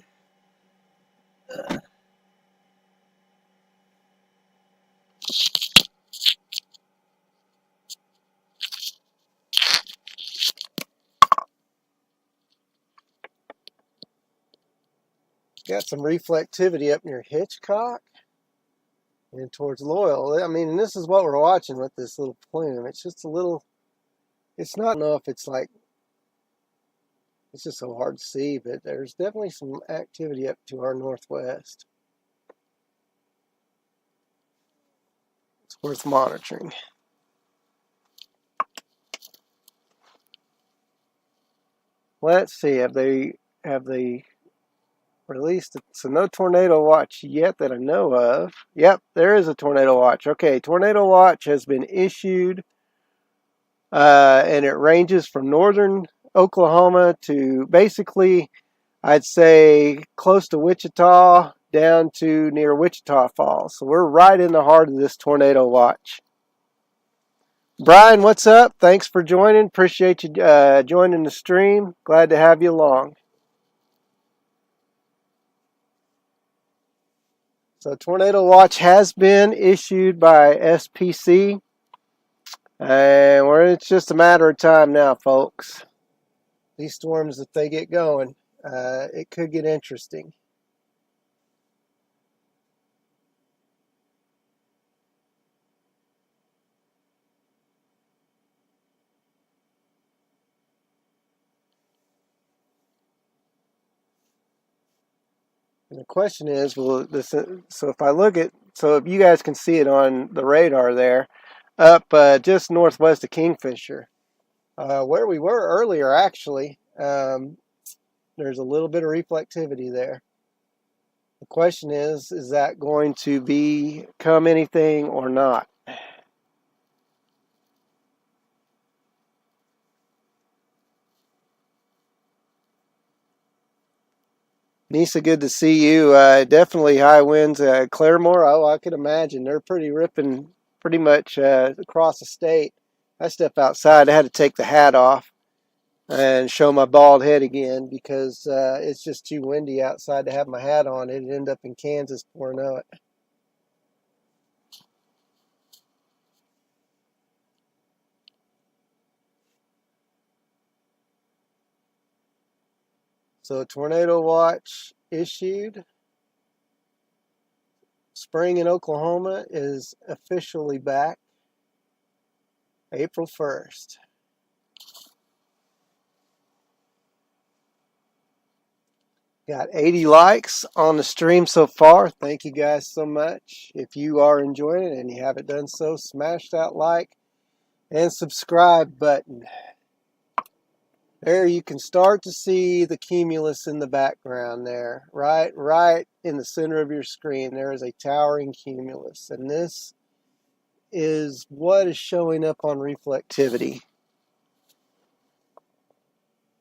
Got some reflectivity up near Hitchcock and towards Loyal. I mean, this is what we're watching with this little plume. It's just a little, it's not enough. It's like, it's just so hard to see, but there's definitely some activity up to our northwest. It's worth monitoring. Let's see, have they released it? So no tornado watch yet that I know of. Yep, there is a tornado watch. Okay, tornado watch has been issued, and it ranges from northern Oklahoma to basically, I'd say, close to Wichita down to near Wichita Falls. So we're right in the heart of this tornado watch. Brian, what's up? Thanks for joining. Appreciate you joining the stream. Glad to have you along. So tornado watch has been issued by SPC, and it's just a matter of time now, folks. These storms, if they get going, it could get interesting. And the question is, will this? So if I look at, so if you guys can see it on the radar there, up just northwest of Kingfisher, where we were earlier, actually, there's a little bit of reflectivity there. The question is that going to become anything or not? Nisa, good to see you. Definitely high winds. Claremore, oh, I could imagine. They're pretty ripping pretty much across the state. I stepped outside. I had to take the hat off and show my bald head again because it's just too windy outside to have my hat on. It'd end up in Kansas before I know it. So a tornado watch issued. Spring in Oklahoma is officially back April 1st. Got 80 likes on the stream so far. Thank you guys so much. If you are enjoying it and you haven't done so, smash that like and subscribe button. There you can start to see the cumulus in the background there. Right in the center of your screen, there is a towering cumulus. And this is what is showing up on reflectivity.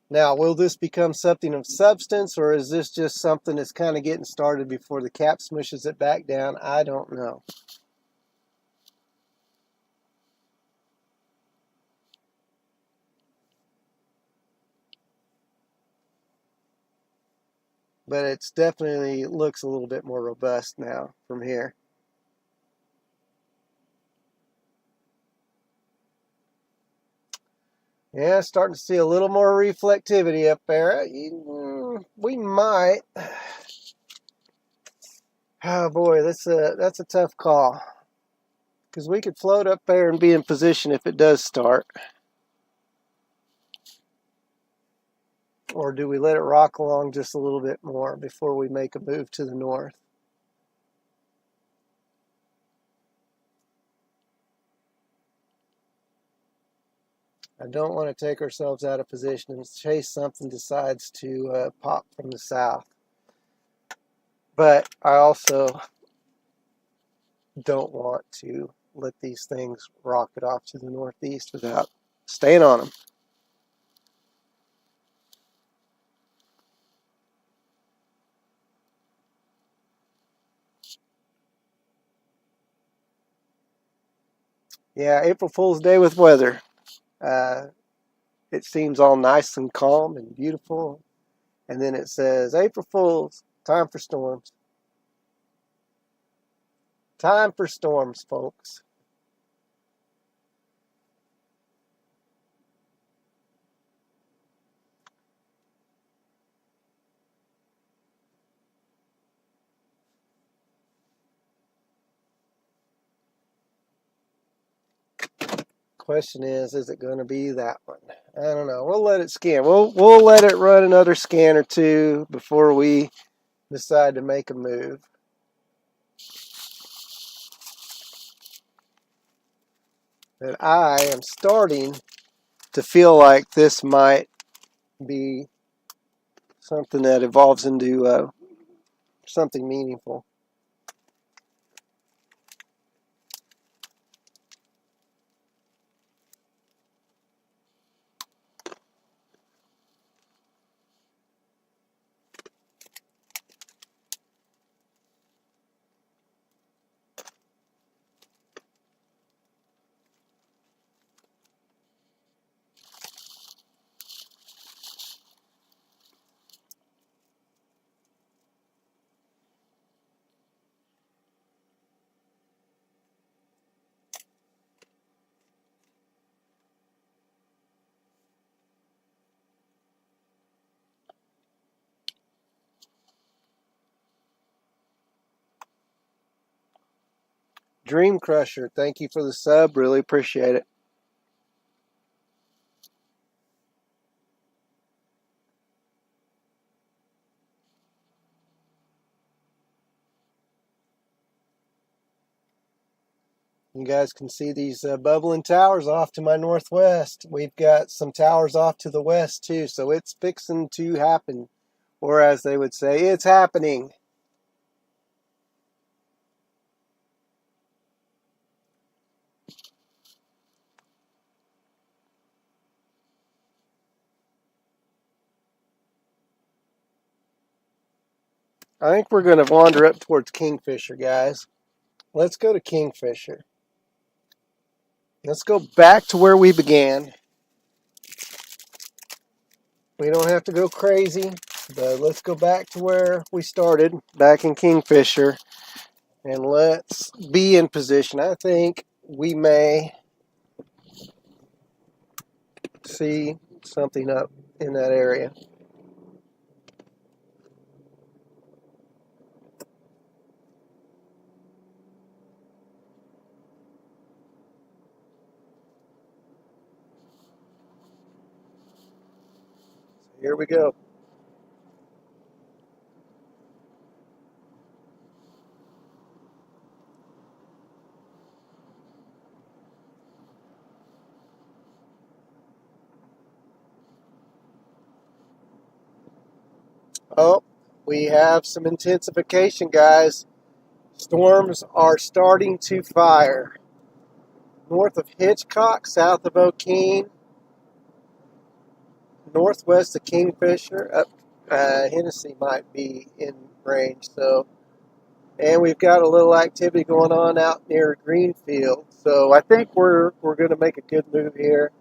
Now, will this become something of substance, or is this just something that's kind of getting started before the cap smushes it back down? I don't know. But it's definitely looks a little bit more robust now from here. Yeah, starting to see a little more reflectivity up there. We might. Oh boy, that's a tough call. Because we could float up there and be in position if it does start. Or do we let it rock along just a little bit more before we make a move to the north? I don't want to take ourselves out of position in case something decides to pop from the south. But I also don't want to let these things rocket off to the northeast without staying on them. Yeah, April Fool's Day with weather. It seems all nice and calm and beautiful. And then it says, April Fools, time for storms. Time for storms, folks. Question is it going to be that one? I don't know. We'll let it scan. We'll let it run another scan or two before we decide to make a move. And I am starting to feel like this might be something that evolves into something meaningful. Dream Crusher, thank you for the sub. Really appreciate it. You guys can see these bubbling towers off to my northwest. We've got some towers off to the west too, so it's fixing to happen. Or as they would say, it's happening. I think we're going to wander up towards Kingfisher, guys. Let's go to Kingfisher. Let's go back to where we began. We don't have to go crazy, but let's go back to where we started, back in Kingfisher, and let's be in position. I think we may see something up in that area. Here we go. Oh, we have some intensification, guys. Storms are starting to fire. North of Hitchcock, south of O'Keene, northwest of Kingfisher, up Hennessy might be in range. So, and we've got a little activity going on out near Greenfield. So I think we're going to make a good move here.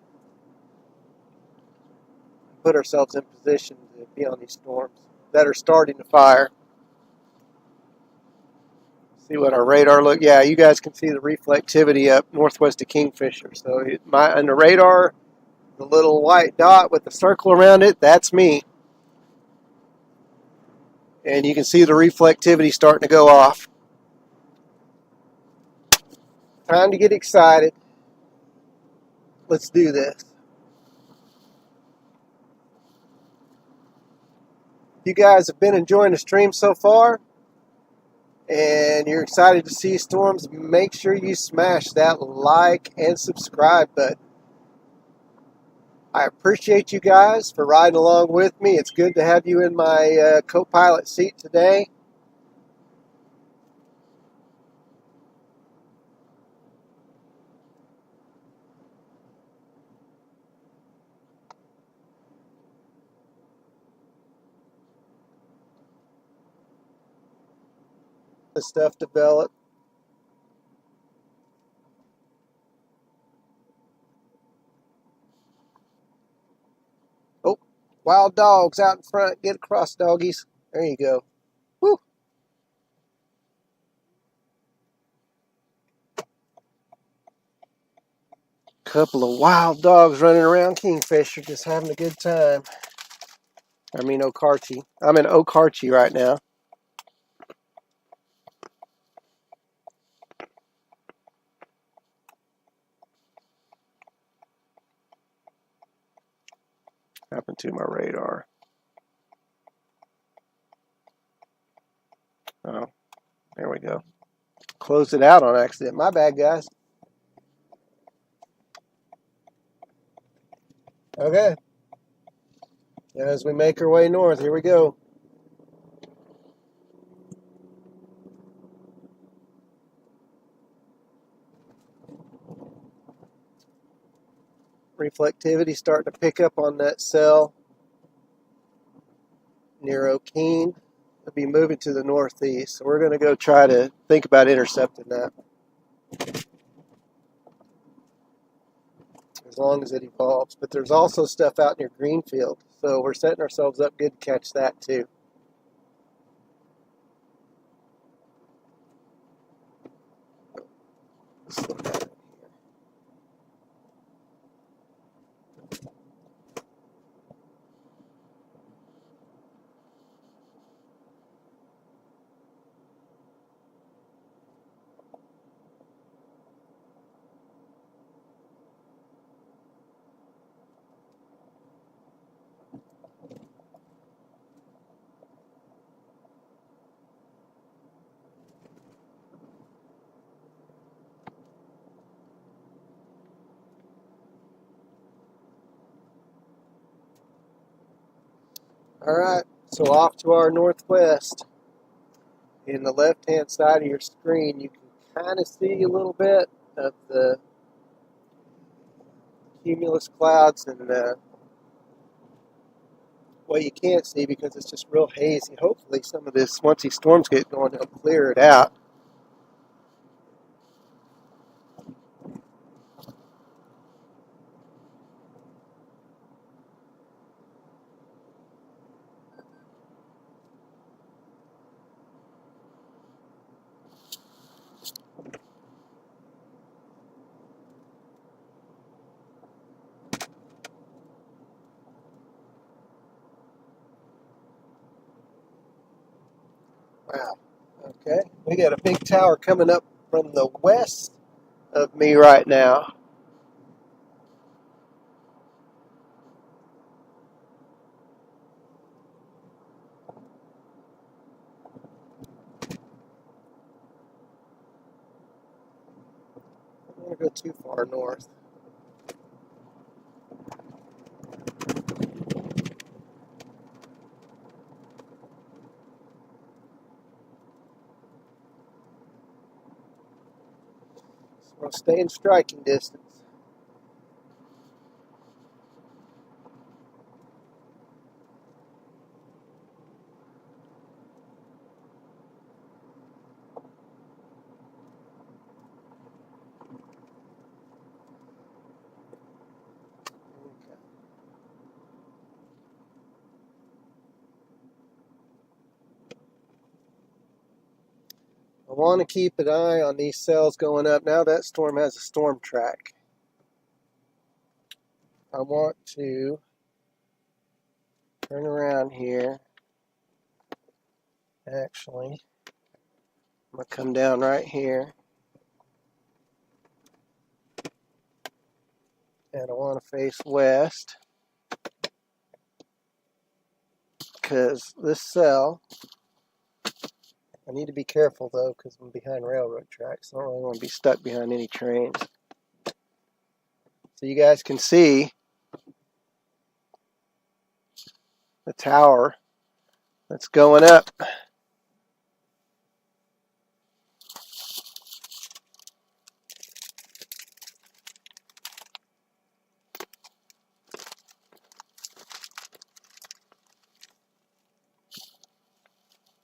Put ourselves in position to be on these storms that are starting to fire. See what our radar look. Yeah, you guys can see the reflectivity up northwest of Kingfisher. So on the radar, the little white dot with the circle around it, that's me. And you can see the reflectivity starting to go off. Time to get excited. Let's do this. If you guys have been enjoying the stream so far and you're excited to see storms, make sure you smash that like and subscribe button. I appreciate you guys for riding along with me. It's good to have you in my co-pilot seat today. The stuff developed. Oh, Wild dogs out in front. Get across, doggies. There you go. Woo. Couple of wild dogs running around Kingfisher, just having a good time. I mean, Okarche. I'm in Okarche right now. Happened to my radar. Oh, there we go. Closed it out on accident. My bad, guys. Okay. As we make our way north, here we go. Reflectivity starting to pick up on that cell near O'Keene. It'll be moving to the northeast, so we're going to go try to think about intercepting that as long as it evolves. But there's also stuff out near Greenfield, so we're setting ourselves up good to catch that too. Slow down here. All right, so off to our northwest. In the left-hand side of your screen, you can kind of see a little bit of the cumulus clouds, and well, you can't see because it's just real hazy. Hopefully, some of this, once these storms get going, they'll clear it out. Wow. Okay, we got a big tower coming up from the west of me right now. I'm going to go too far north. So we'll stay in striking distance. Okay. I want to keep an eye on these cells going up. Now that storm has a storm track. I want to turn around here. Actually, I'm going to come down right here. And I want to face west. Because this cell, I need to be careful though, because I'm behind railroad tracks. I don't really want to be stuck behind any trains. So you guys can see the tower that's going up.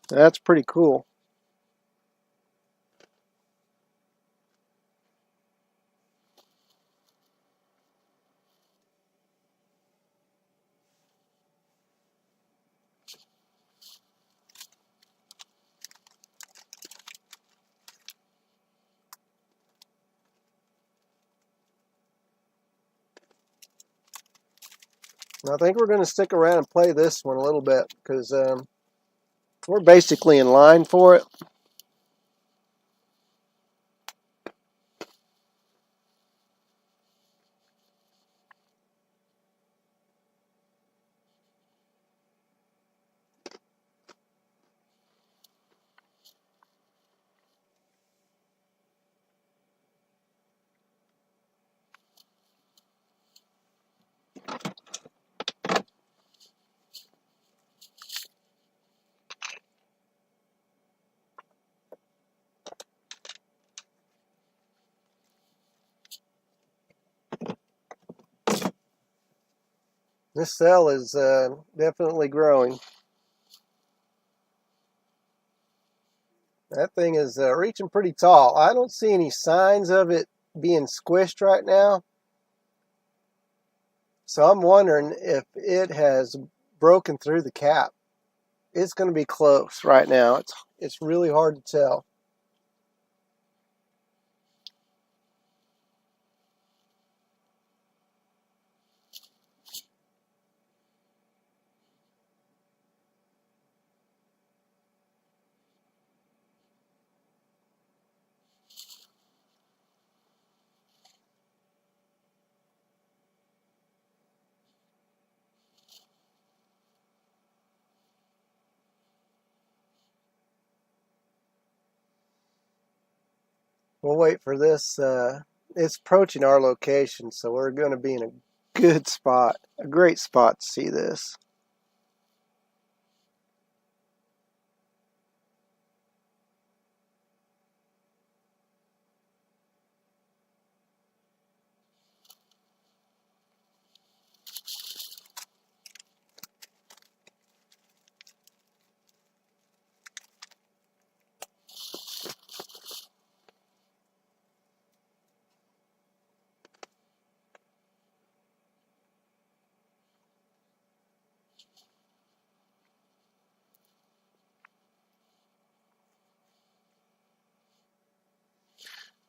That's pretty cool. I think we're going to stick around and play this one a little bit because we're basically in line for it. This cell is definitely growing. That thing is reaching pretty tall. I don't see any signs of it being squished right now. So I'm wondering if it has broken through the cap. It's going to be close right now. It's really hard to tell. We'll wait for this. It's approaching our location, so we're going to be in a good spot, a great spot to see this.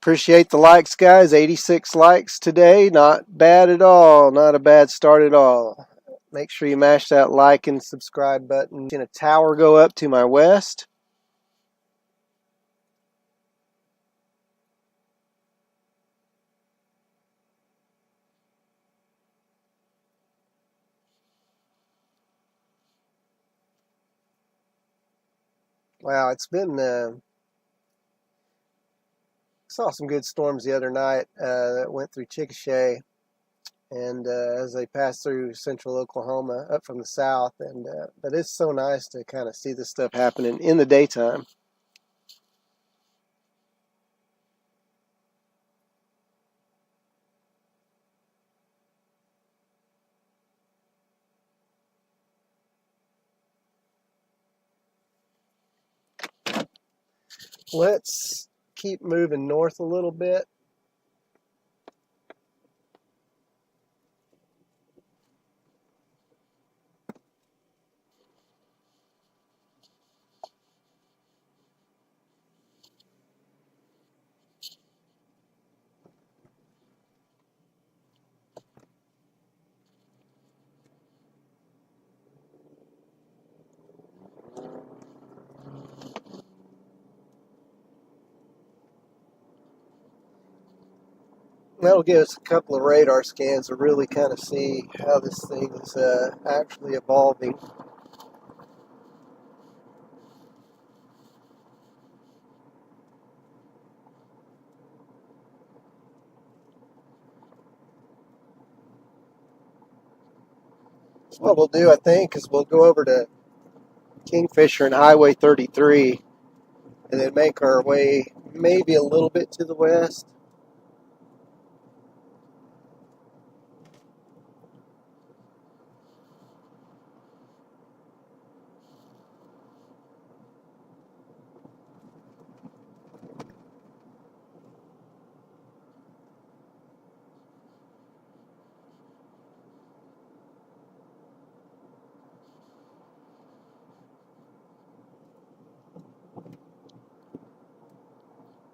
Appreciate the likes, guys. 86 likes today. Not bad at all. Not a bad start at all. Make sure you mash that like and subscribe button. Seeing a tower go up to my west. Wow, it's been saw some good storms the other night that went through Chickasha, and as they passed through central Oklahoma up from the south. And but it's so nice to kind of see this stuff happening in the daytime. Let's keep moving north a little bit. That'll give us a couple of radar scans to really kind of see how this thing is actually evolving. So what we'll do, I think, is we'll go over to Kingfisher and Highway 33 and then make our way maybe a little bit to the west.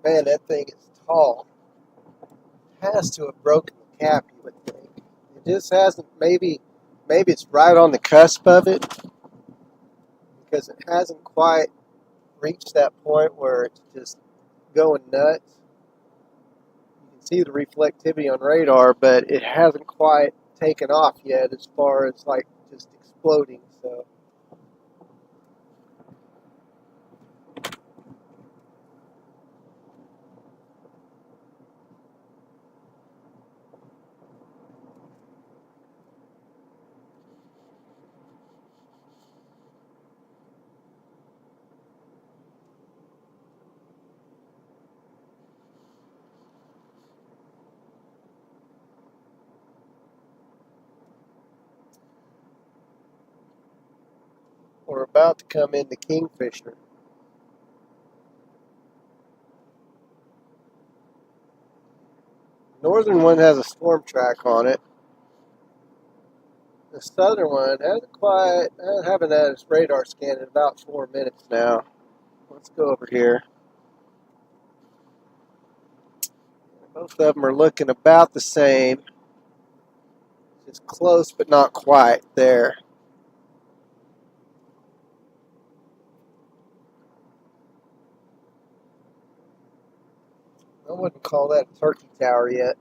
Man, that thing is tall. Has to have broken the cap, you would think. It just hasn't maybe maybe it's right on the cusp of it, because it hasn't quite reached that point where it's just going nuts. You can see the reflectivity on radar, but it hasn't quite taken off yet as far as like just exploding. So we're about to come into Kingfisher. The northern one has a storm track on it. The southern one hasn't quite, I haven't had its radar scan in about 4 minutes now. Let's go over here. Both of them are looking about the same. It's close, but not quite there. I wouldn't call that a turkey tower yet.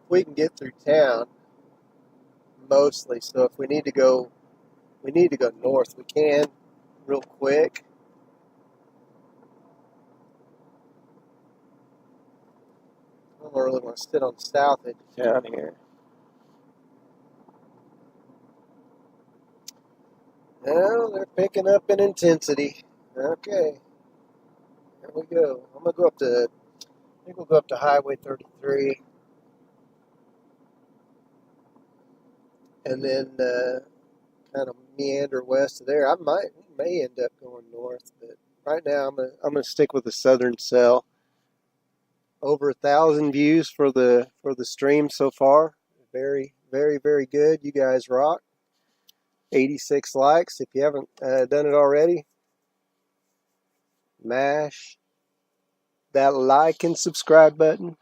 We can get through town mostly, so if we need to go north, we can real quick. I don't really want to sit on the south edge of town here. Well, they're picking up in intensity. Okay, here we go. I'm gonna go up to, I think we'll go up to Highway 33, and then kind of meander west of there. May end up going north, but right now I'm gonna stick with the southern cell. Over 1,000 views for the stream so far. Very, very, very good. You guys rock. 86 likes. If you haven't done it already, mash that like and subscribe button.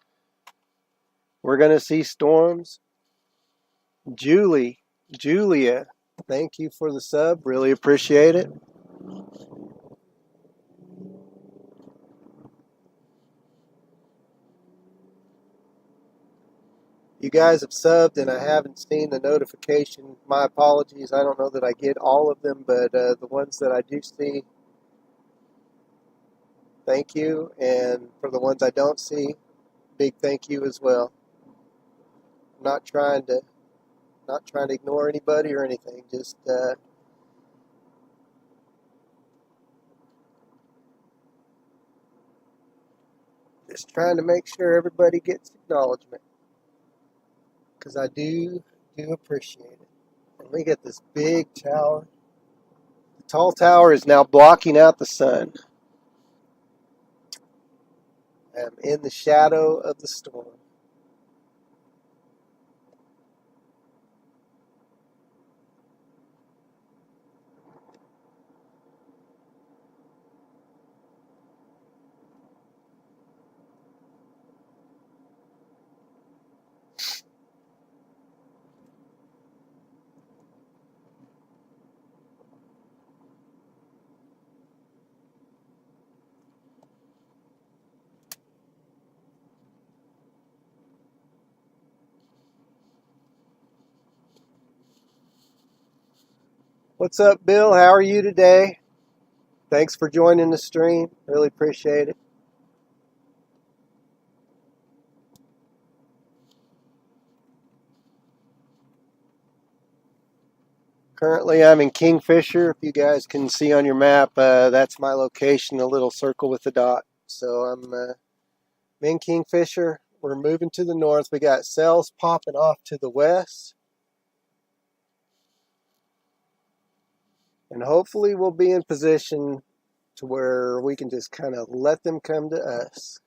We're gonna see storms. Julia, thank you for the sub. Really appreciate it. You guys have subbed and I haven't seen the notification. My apologies. I don't know that I get all of them, but the ones that I do see, thank you. And for the ones I don't see, big thank you as well. I'm not trying to ignore anybody or anything. Just trying to make sure everybody gets acknowledgement, because I do appreciate it. And we get this big tower. The tall tower is now blocking out the sun. I'm in the shadow of the storm. What's up, Bill? How are you today? Thanks for joining the stream. Really appreciate it. Currently, I'm in Kingfisher. If you guys can see on your map, that's my location, a little circle with the dot. So I'm in Kingfisher. We're moving to the north. We got cells popping off to the west. And hopefully we'll be in position to where we can just kind of let them come to us.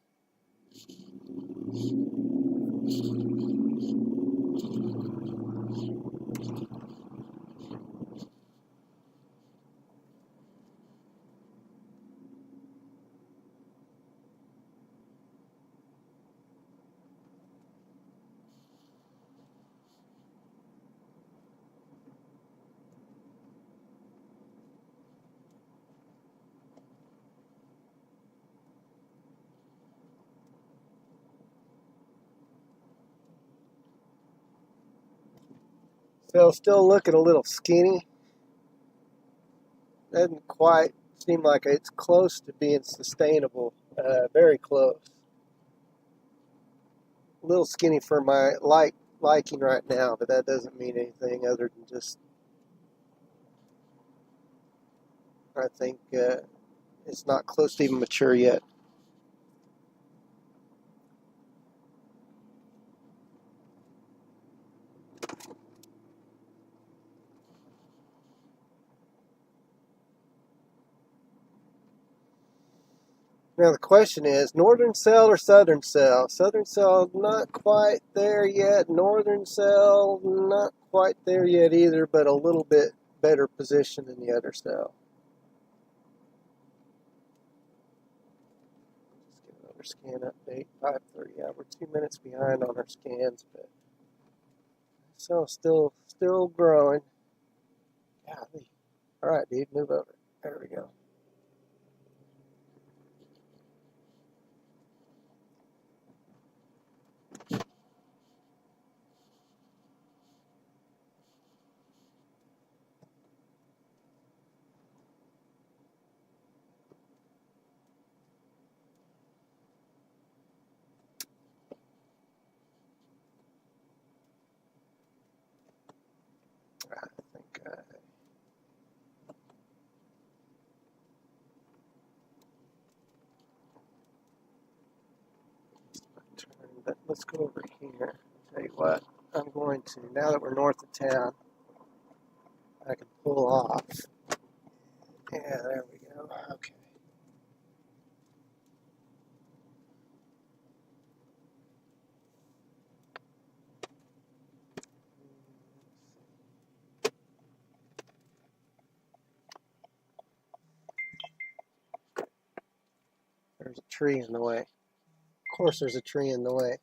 So still looking a little skinny. Doesn't quite seem like it's close to being sustainable. Very close. A little skinny for my liking right now, but that doesn't mean anything other than just I think it's not close to even mature yet. Now the question is, northern cell or southern cell? Southern cell not quite there yet. Northern cell not quite there yet either, but a little bit better position than the other cell. Let's get another scan update. 5:30. Yeah, we're 2 minutes behind on our scans, but so still growing. Golly. All right, dude, move over. There we go. I think but let's go over here. Tell you what, I'm going to, now that we're north of town, I can pull off. Yeah, there we go. Okay. There's a tree in the way. Of course, there's a tree in the way.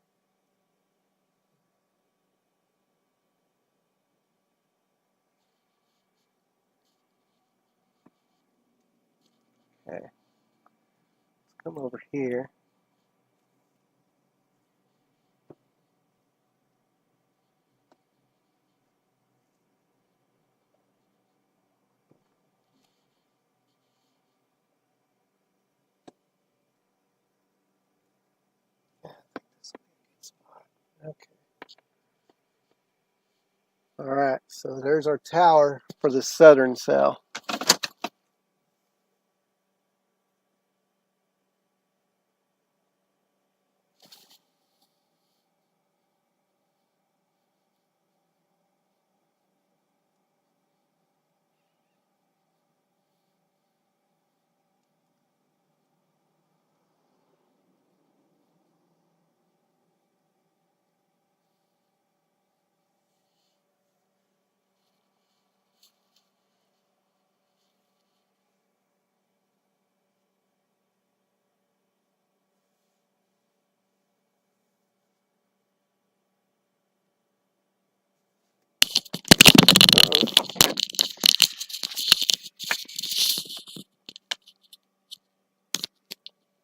Okay. Let's come over here. Yeah, I think this will be a good spot. Okay. All right, so there's our tower for the southern cell.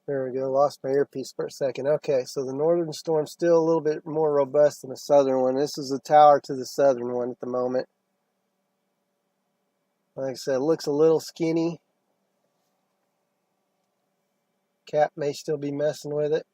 There we go. Lost my earpiece for a second. Okay, so the northern storm's still a little bit more robust than the southern one. This is the tower to the southern one at the moment. Like I said, it looks a little skinny. Cat may still be messing with it.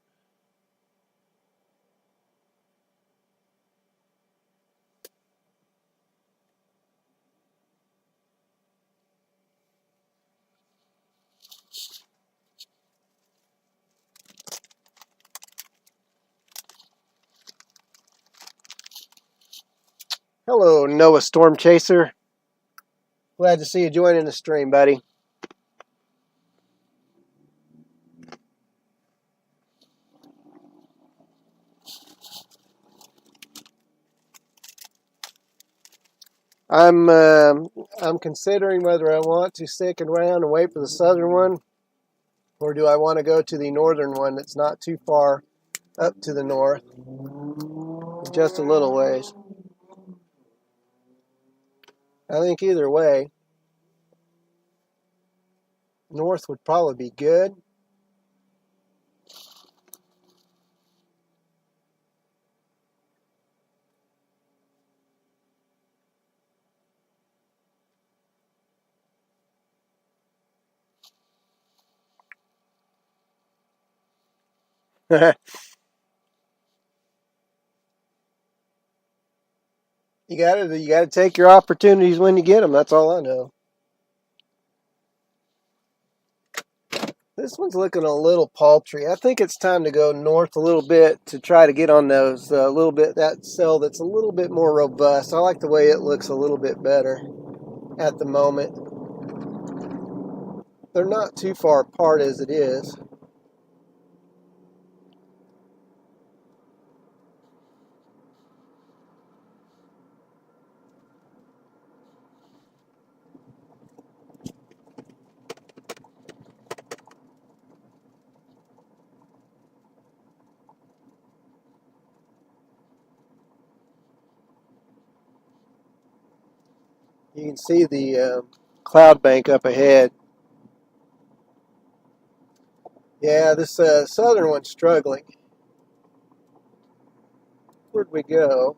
Hello, Noah Storm Chaser. Glad to see you joining the stream, buddy. I'm considering whether I want to stick around and wait for the southern one, or do I want to go to the northern one that's not too far up to the north, just a little ways. I think either way, north would probably be good. You gotta take your opportunities when you get them. That's all I know. This one's looking a little paltry. I think it's time to go north a little bit to try to get on those little bit that cell that's a little bit more robust. I like the way it looks a little bit better at the moment. They're not too far apart as it is. You can see the cloud bank up ahead. Yeah, this southern one's struggling. Where'd we go?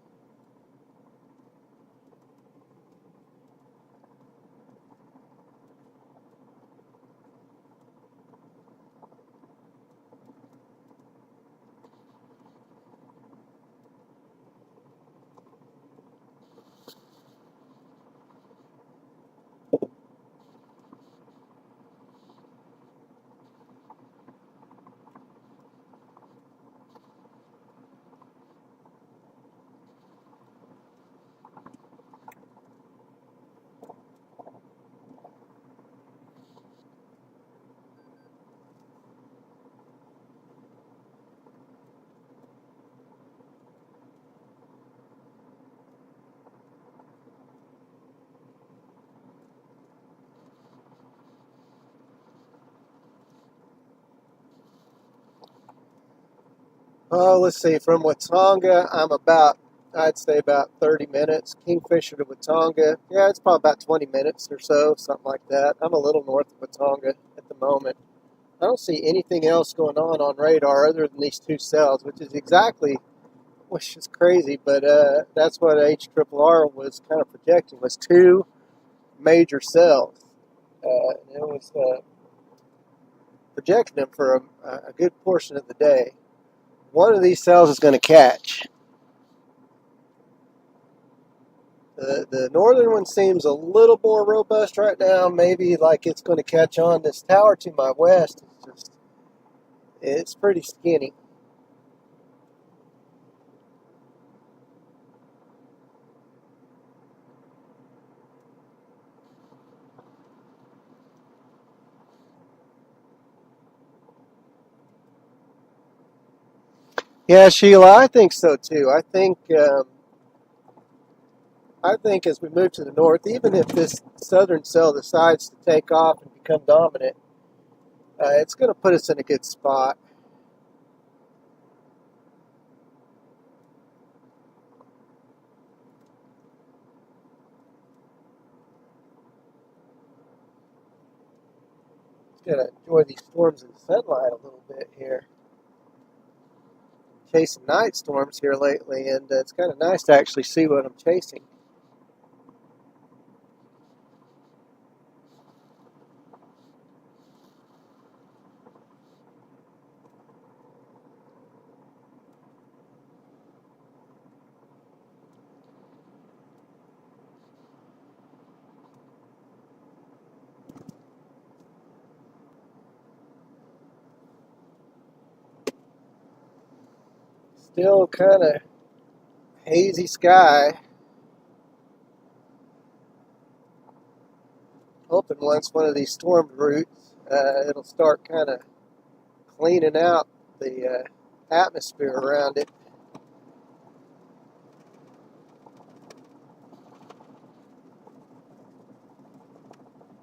Oh, let's see. From Watauga, I'd say about 30 minutes. Kingfisher to Watauga, yeah, it's probably about 20 minutes or so, something like that. I'm a little north of Watauga at the moment. I don't see anything else going on radar other than these two cells, which is crazy, but that's what HRRR was kind of projecting, was two major cells. And it was projecting them for a good portion of the day. One of these cells is going to catch. The northern one seems a little more robust right now, maybe like it's going to catch on. This tower to my west is it's pretty skinny. Yeah, Sheila, I think so too. I think as we move to the north, even if this southern cell decides to take off and become dominant, it's going to put us in a good spot. It's going to enjoy these storms in the sunlight a little bit here. Chasing night storms here lately, and it's kind of nice to actually see what I'm chasing. Still kind of hazy sky. Hoping once one of these storm routes, it'll start kind of cleaning out the atmosphere around it.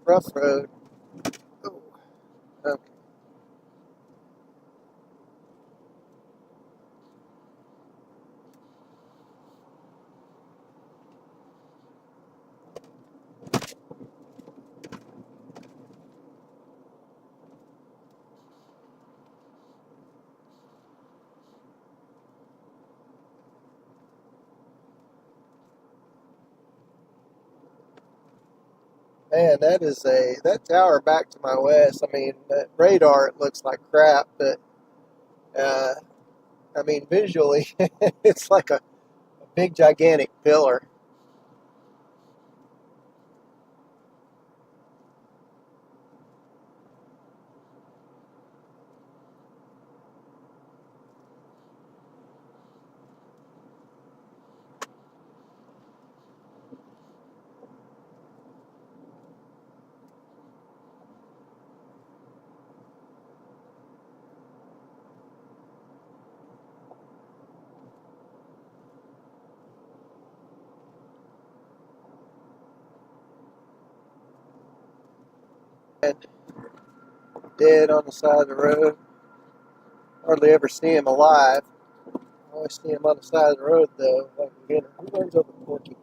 Rough road. Oh, okay. Man, that tower back to my west. I mean, that radar, it looks like crap, but Uh, I mean, visually, it's like a big, gigantic pillar. And dead on the side of the road. Hardly ever see him alive. I always see him on the side of the road, though. Like, again, who runs over porcupines?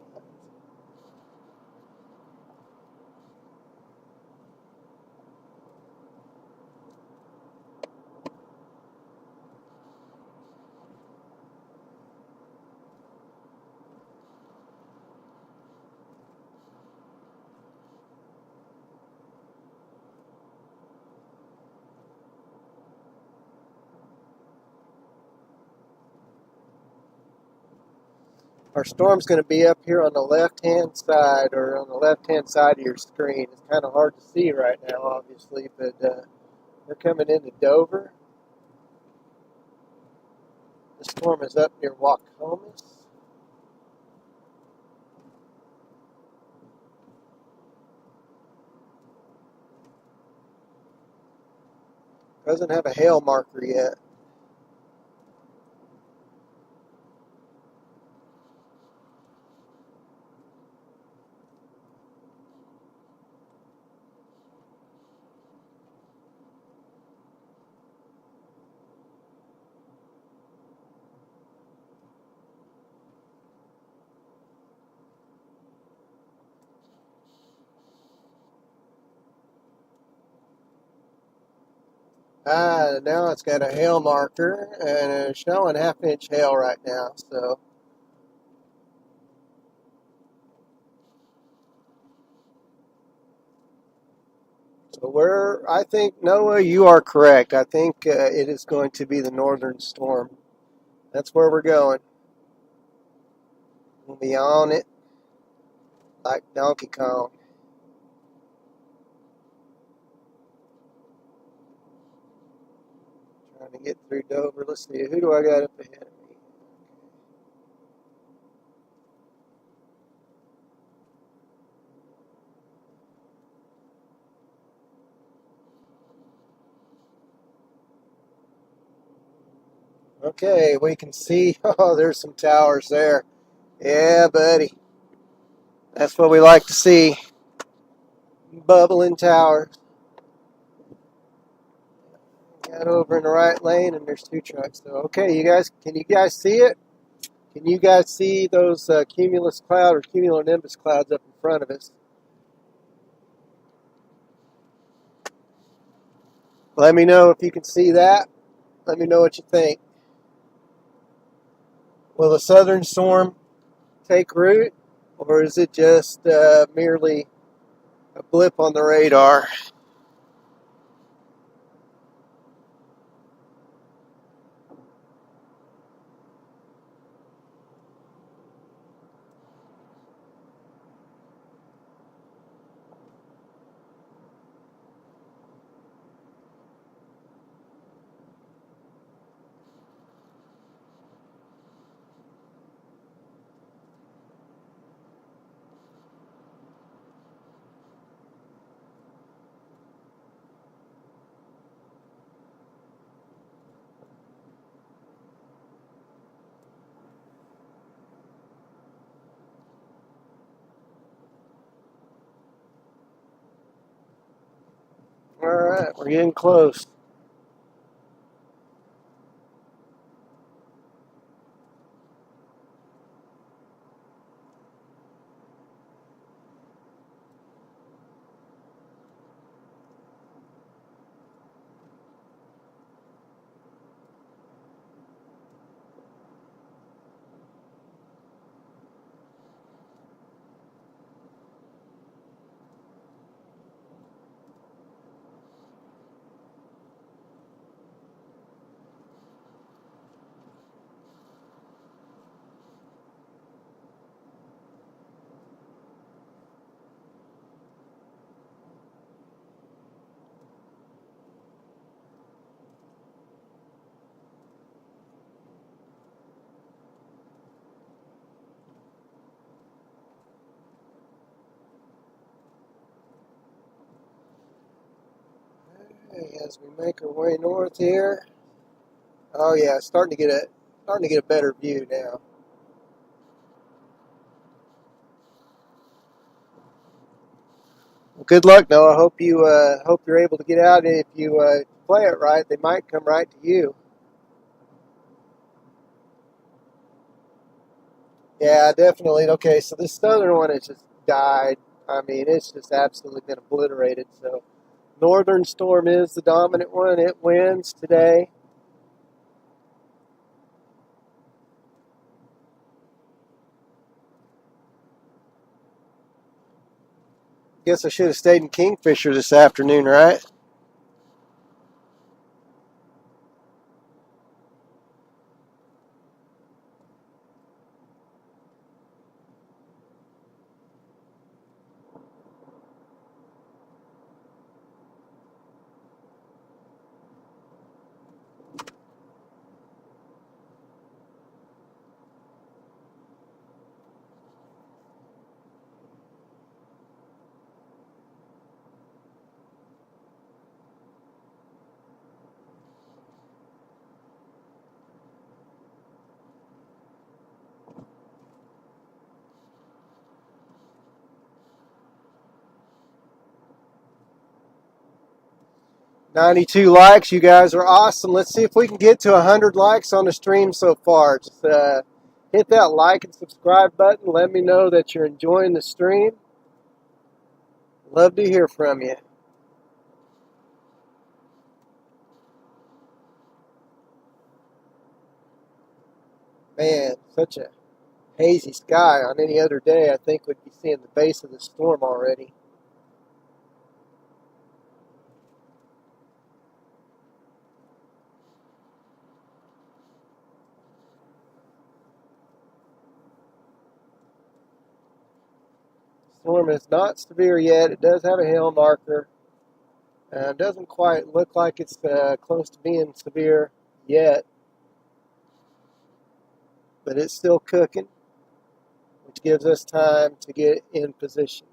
Our storm's going to be up here on the left-hand side, or on the left-hand side of your screen. It's kind of hard to see right now, obviously, but we're coming into Dover. The storm is up near Waukomis. Doesn't have a hail marker yet. Now it's got a hail marker, and it's showing half-inch hail right now, So I think, Noah, you are correct. I think it is going to be the northern storm. That's where we're going. We'll be on it like Donkey Kong. Trying to get through Dover. Let's see, who do I got up ahead of me? Okay, we can see, oh, there's some towers there. Yeah, buddy. That's what we like to see. Bubbling towers. Got over in the right lane, and there's two trucks. So, okay, can you guys see it? Can you guys see those cumulus cloud or cumulonimbus clouds up in front of us? Let me know if you can see that. Let me know what you think. Will the southern storm take root, or is it just merely a blip on the radar? All right, we're getting close. as we make our way north here. Oh yeah, starting to get a better view now. Well, good luck, Noah. Hope you're able to get out. And if you play it right, they might come right to you. Yeah, definitely. Okay, so this southern one has just died. I mean, it's just absolutely been obliterated. So northern storm is the dominant one. It wins today. Guess I should have stayed in Kingfisher this afternoon, right? "92 likes. You guys are awesome. Let's see if we can get to 100 likes on the stream so far. Just hit that like and subscribe button. Let me know that you're enjoying the stream. Love to hear from you. Man, such a hazy sky. On any other day, I think we'd be seeing the base of the storm already. Storm is not severe yet. It does have a hail marker. Doesn't quite look like it's close to being severe yet, but it's still cooking, which gives us time to get in position.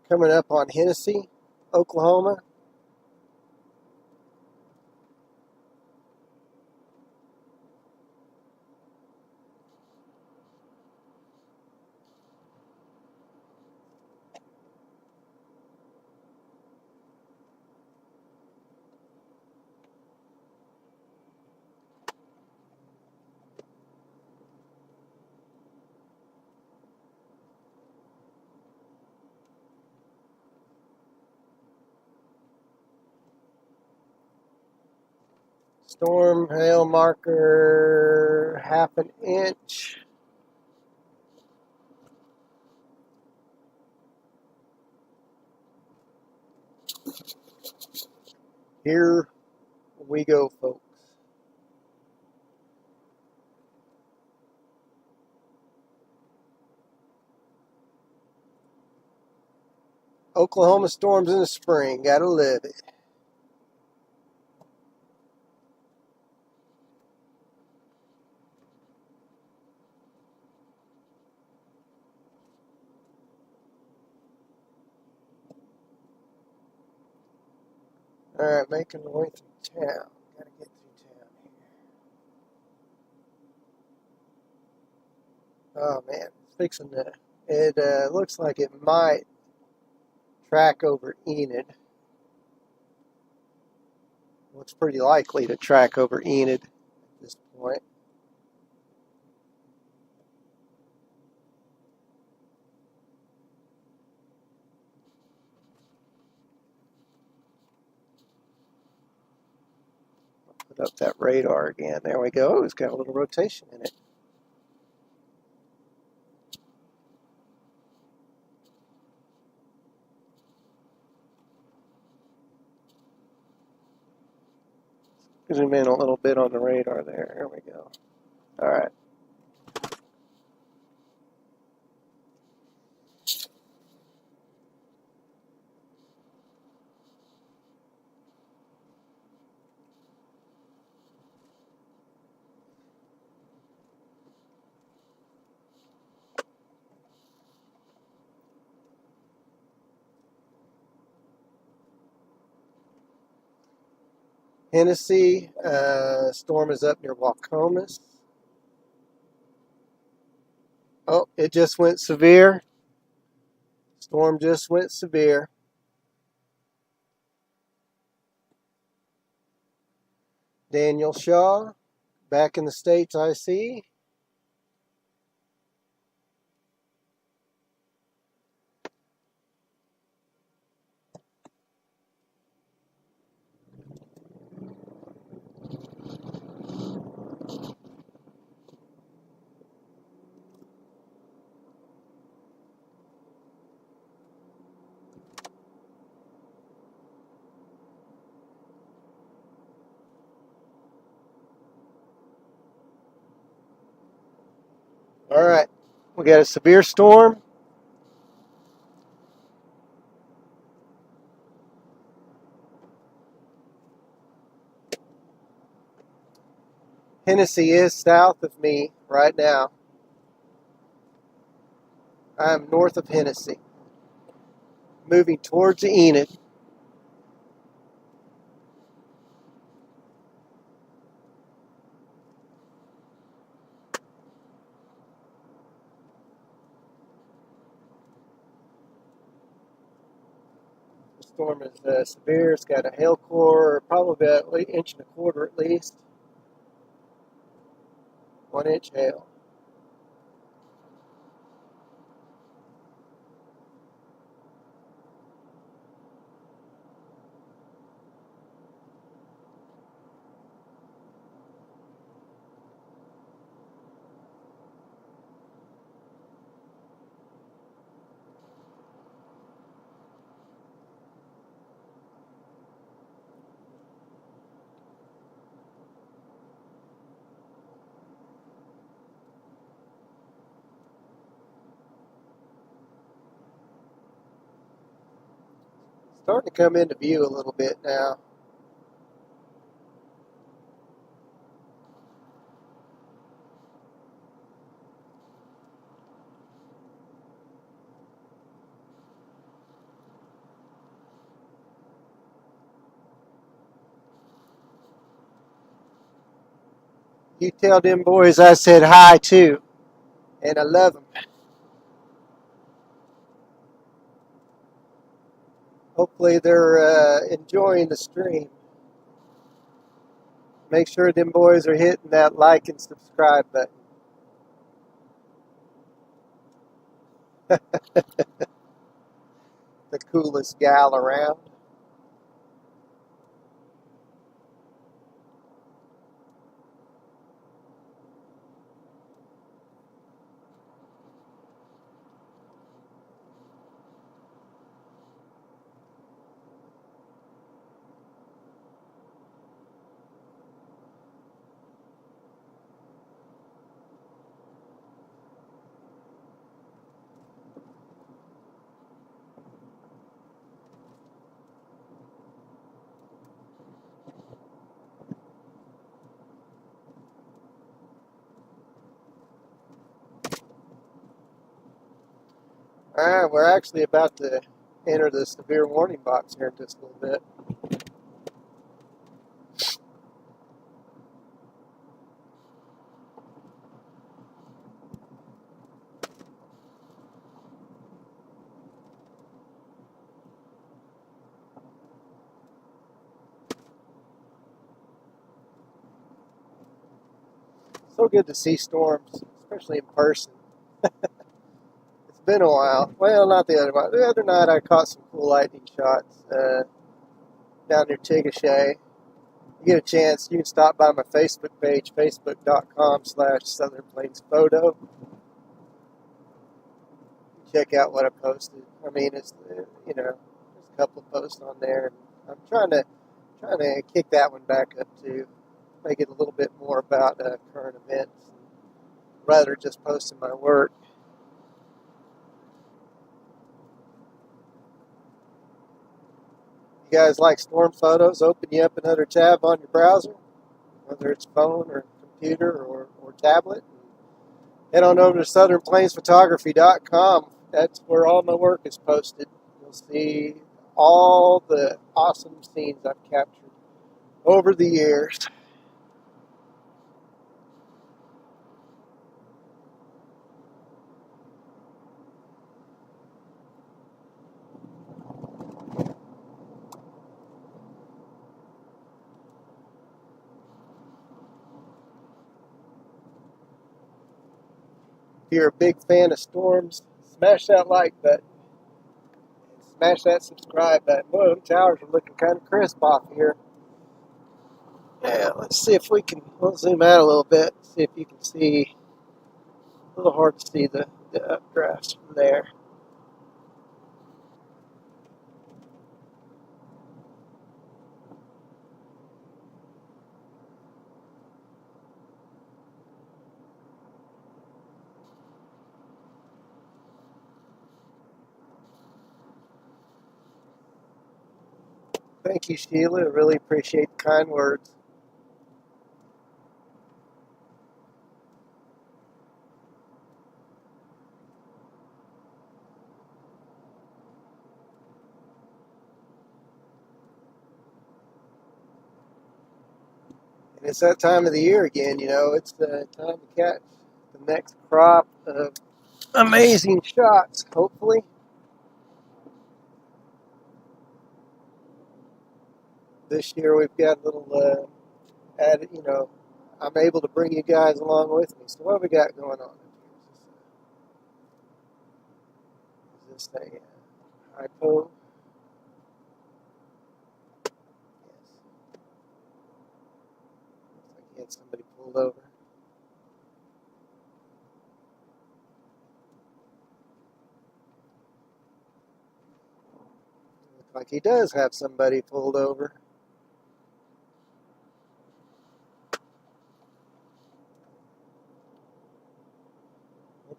Coming up on Hennessy, Oklahoma. Storm hail marker, half an inch. Here we go, folks. Oklahoma storms in the spring. Gotta live it. All right, making my way through town. Gotta get through town here. Oh man, it's fixing to It looks like it might track over Enid. Well, it's pretty likely to track over Enid at this point. Put up that radar again. There we go. Oh, it's got a little rotation in it. Zoom in a little bit on the radar there. There we go. All right. Hennessy, storm is up near Waukomis. Oh, it just went severe. Storm just went severe. Daniel Shaw, back in the States, I see. All right, we got a severe storm. Hennessy is south of me right now. I'm north of Hennessy, moving towards Enid. The storm is severe. It's got a hail core, probably about an inch and a quarter at least. 1 inch hail. Starting to come into view a little bit now. You tell them boys I said hi too, and I love them. Hopefully they're enjoying the stream. Make sure them boys are hitting that like and subscribe button. The coolest gal around. All right, we're actually about to enter the severe warning box here in just a little bit. so good to see storms, especially in person. It's been a while. Well, not the other night. The other night I caught some cool lightning shots down near Chickasha. You get a chance, you can stop by my Facebook page, facebook.com/Southern Plains Photo. Check out what I posted. I mean, it's there's a couple of posts on there. I'm trying to kick that one back up to make it a little bit more about current events rather than just posting my work. You guys like storm photos? Open you up another tab on your browser, whether it's phone or computer or tablet. Head on over to southernplainsphotography.com. That's where all my work is posted. You'll see all the awesome scenes I've captured over the years. If you're a big fan of storms, smash that like button. Smash that subscribe button. Boy, them towers are looking kind of crisp off here. Yeah, let's see if we'll zoom out a little bit, see if you can see. A little hard to see the updrafts from there. Thank you, Sheila. I really appreciate the kind words. And it's that time of the year again, it's the time to catch the next crop of amazing shots, hopefully. This year we've got a little added, I'm able to bring you guys along with me. So what have we got going on? Is this a hypo? Yes. Looks like he had somebody pulled over. Looks like he does have somebody pulled over.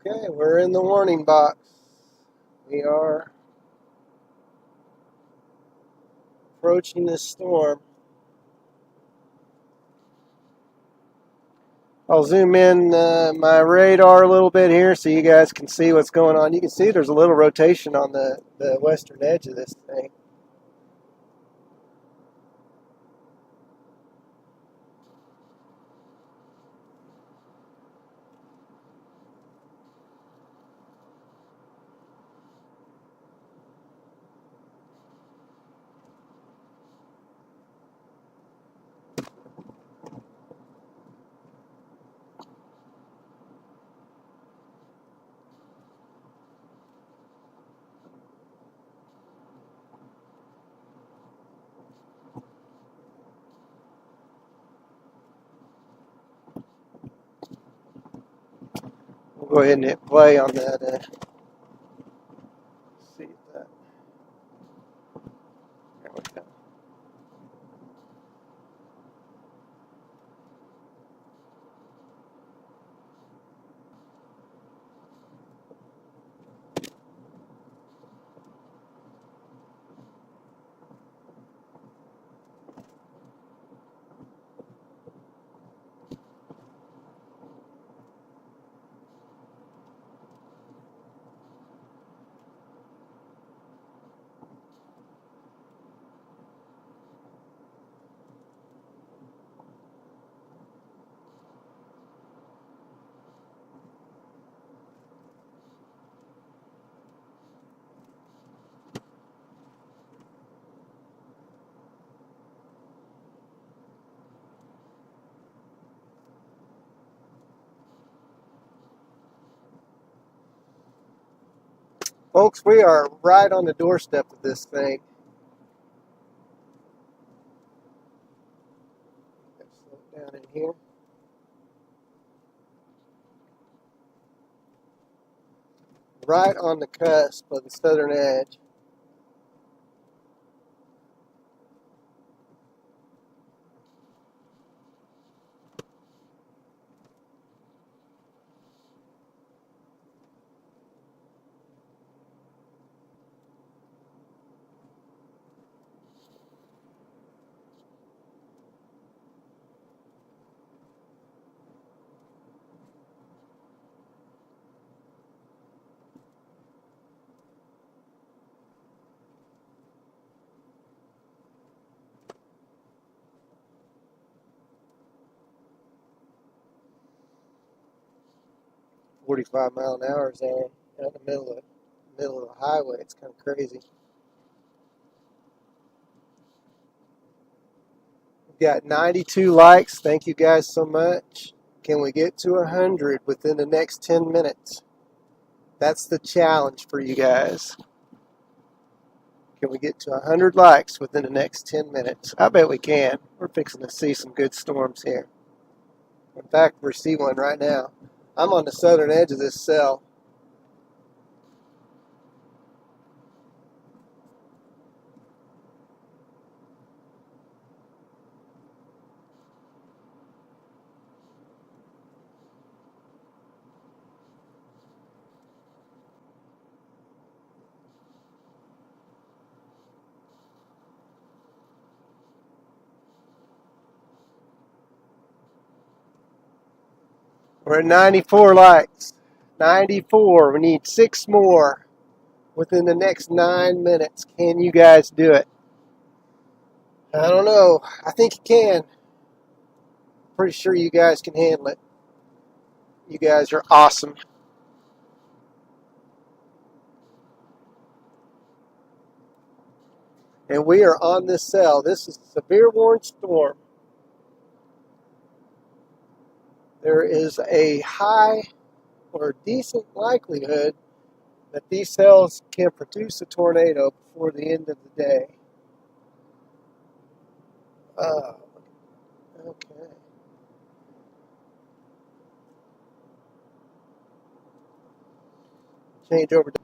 Okay, we're in the warning box. We are approaching this storm. I'll zoom in my radar a little bit here so you guys can see what's going on. You can see there's a little rotation on the western edge of this thing. We'll go ahead and hit play on that. See if that. There we go. Folks, we are right on the doorstep of this thing. Let's slow it down in here. Right on the cusp of the southern edge. .45 mph zone out in the middle of the highway. It's kind of crazy. We've got 92 likes. Thank you guys so much. Can we get to 100 within the next 10 minutes? That's the challenge for you guys. Can we get to 100 likes within the next 10 minutes? I bet we can. We're fixing to see some good storms here. In fact, we're seeing one right now. I'm on the southern edge of this cell. We're at 94 likes. 94. We need 6 more within the next 9 minutes. Can you guys do it? I don't know. I think you can. Pretty sure you guys can handle it. You guys are awesome. And we are on this cell. This is a severe warning storm. There is a high or decent likelihood that these cells can produce a tornado before the end of the day. Okay. Change over to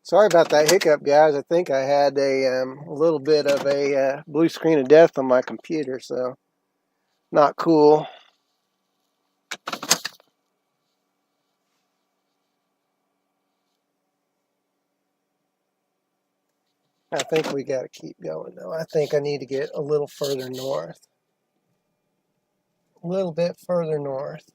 Sorry about that hiccup, guys. I think I had a little bit of a blue screen of death on my computer, so not cool. I think we got to keep going, though. I think I need to get a little further north. A little bit further north.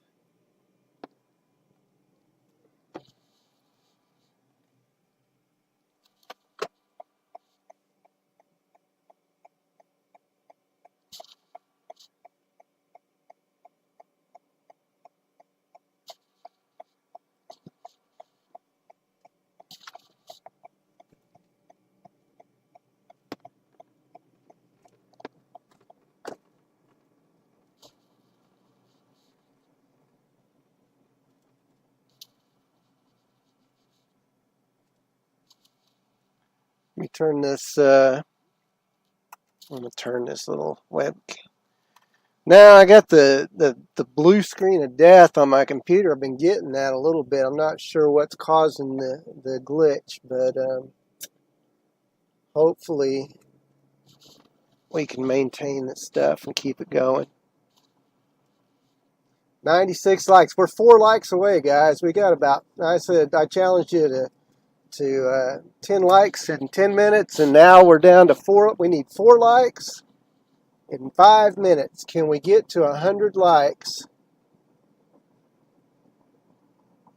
me turn this, I'm going to turn this little web. Now I got the blue screen of death on my computer. I've been getting that a little bit. I'm not sure what's causing the glitch, but hopefully we can maintain this stuff and keep it going. 96 likes. We're 4 likes away, guys. We got about, I said, I challenged you to 10 likes in 10 minutes, and now we're down to 4. We need 4 likes in 5 minutes. Can we get to 100 likes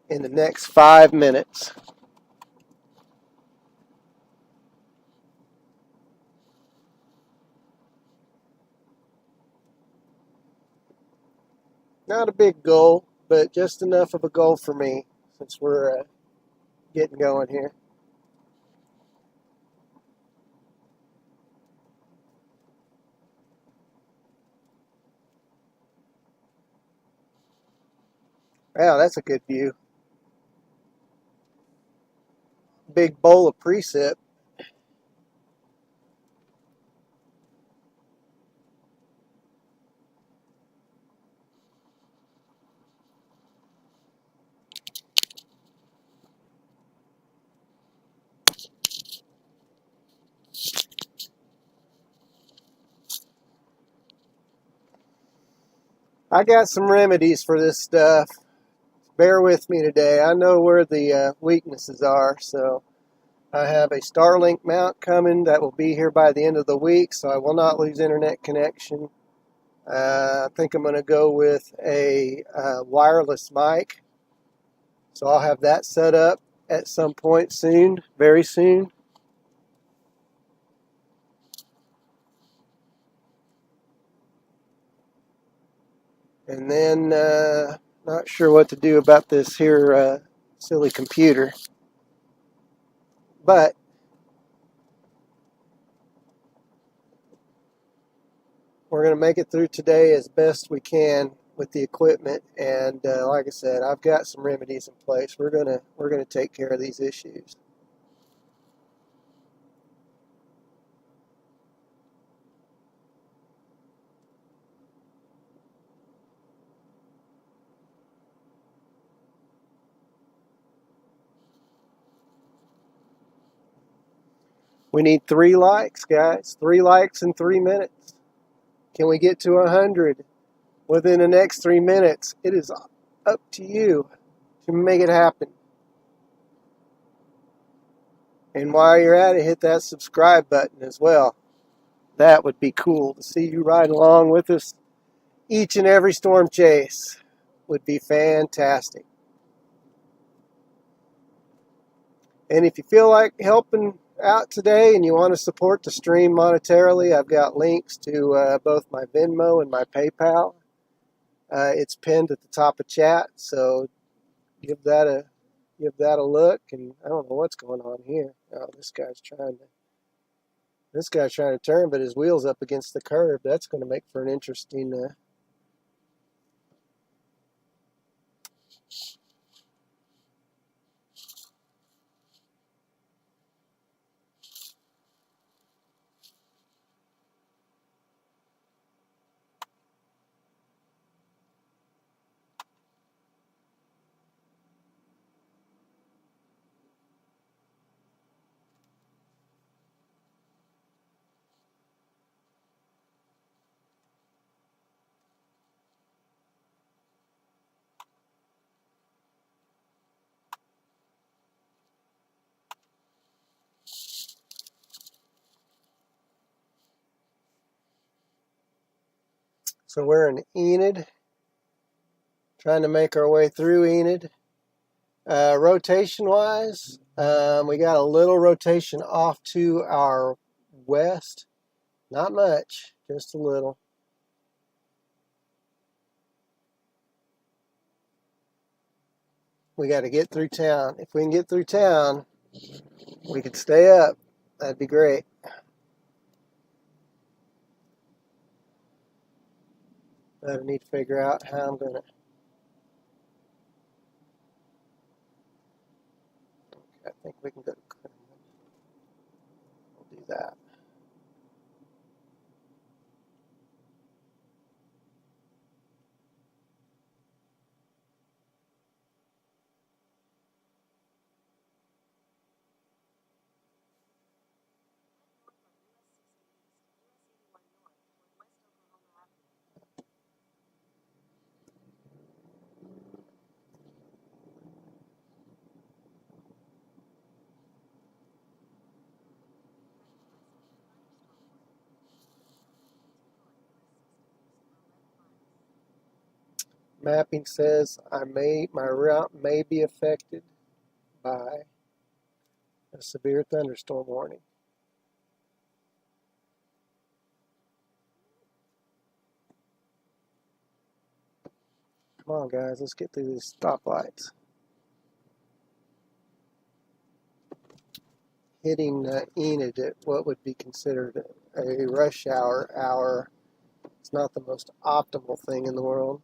in the next 5 minutes? Not a big goal, but just enough of a goal for me since we're getting going here. Wow, that's a good view. Big bowl of precip. I got some remedies for this stuff. Bear with me today. I know where the weaknesses are, so I have a Starlink mount coming that will be here by the end of the week, so I will not lose internet connection. I think I'm going to go with a wireless mic, so I'll have that set up at some point soon, very soon. And then, not sure what to do about this here silly computer, but we're going to make it through today as best we can with the equipment. And like I said, I've got some remedies in place. We're gonna take care of these issues. We need 3 likes, guys. 3 likes in 3 minutes. Can we get to 100 within the next 3 minutes? It is up to you to make it happen. And while you're at it, hit that subscribe button as well. That would be cool to see you ride along with us each and every storm chase. Would be fantastic. And if you feel like helping out today and you want to support the stream monetarily, I've got links to both my Venmo and my PayPal. It's pinned at the top of chat, so give that a look. And I don't know what's going on here. Oh, this guy's trying to turn, but his wheel's up against the curb. That's going to make for an interesting. So we're in Enid, trying to make our way through Enid. Rotation-wise, we got a little rotation off to our west. Not much, just a little. We got to get through town. If we can get through town, we could stay up. That'd be great. But I need to figure out how I'm going to. I think we can go. that. Mapping says my route may be affected by a severe thunderstorm warning. Come on, guys, let's get through these stoplights. Hitting Enid at what would be considered a rush hour. It's not the most optimal thing in the world.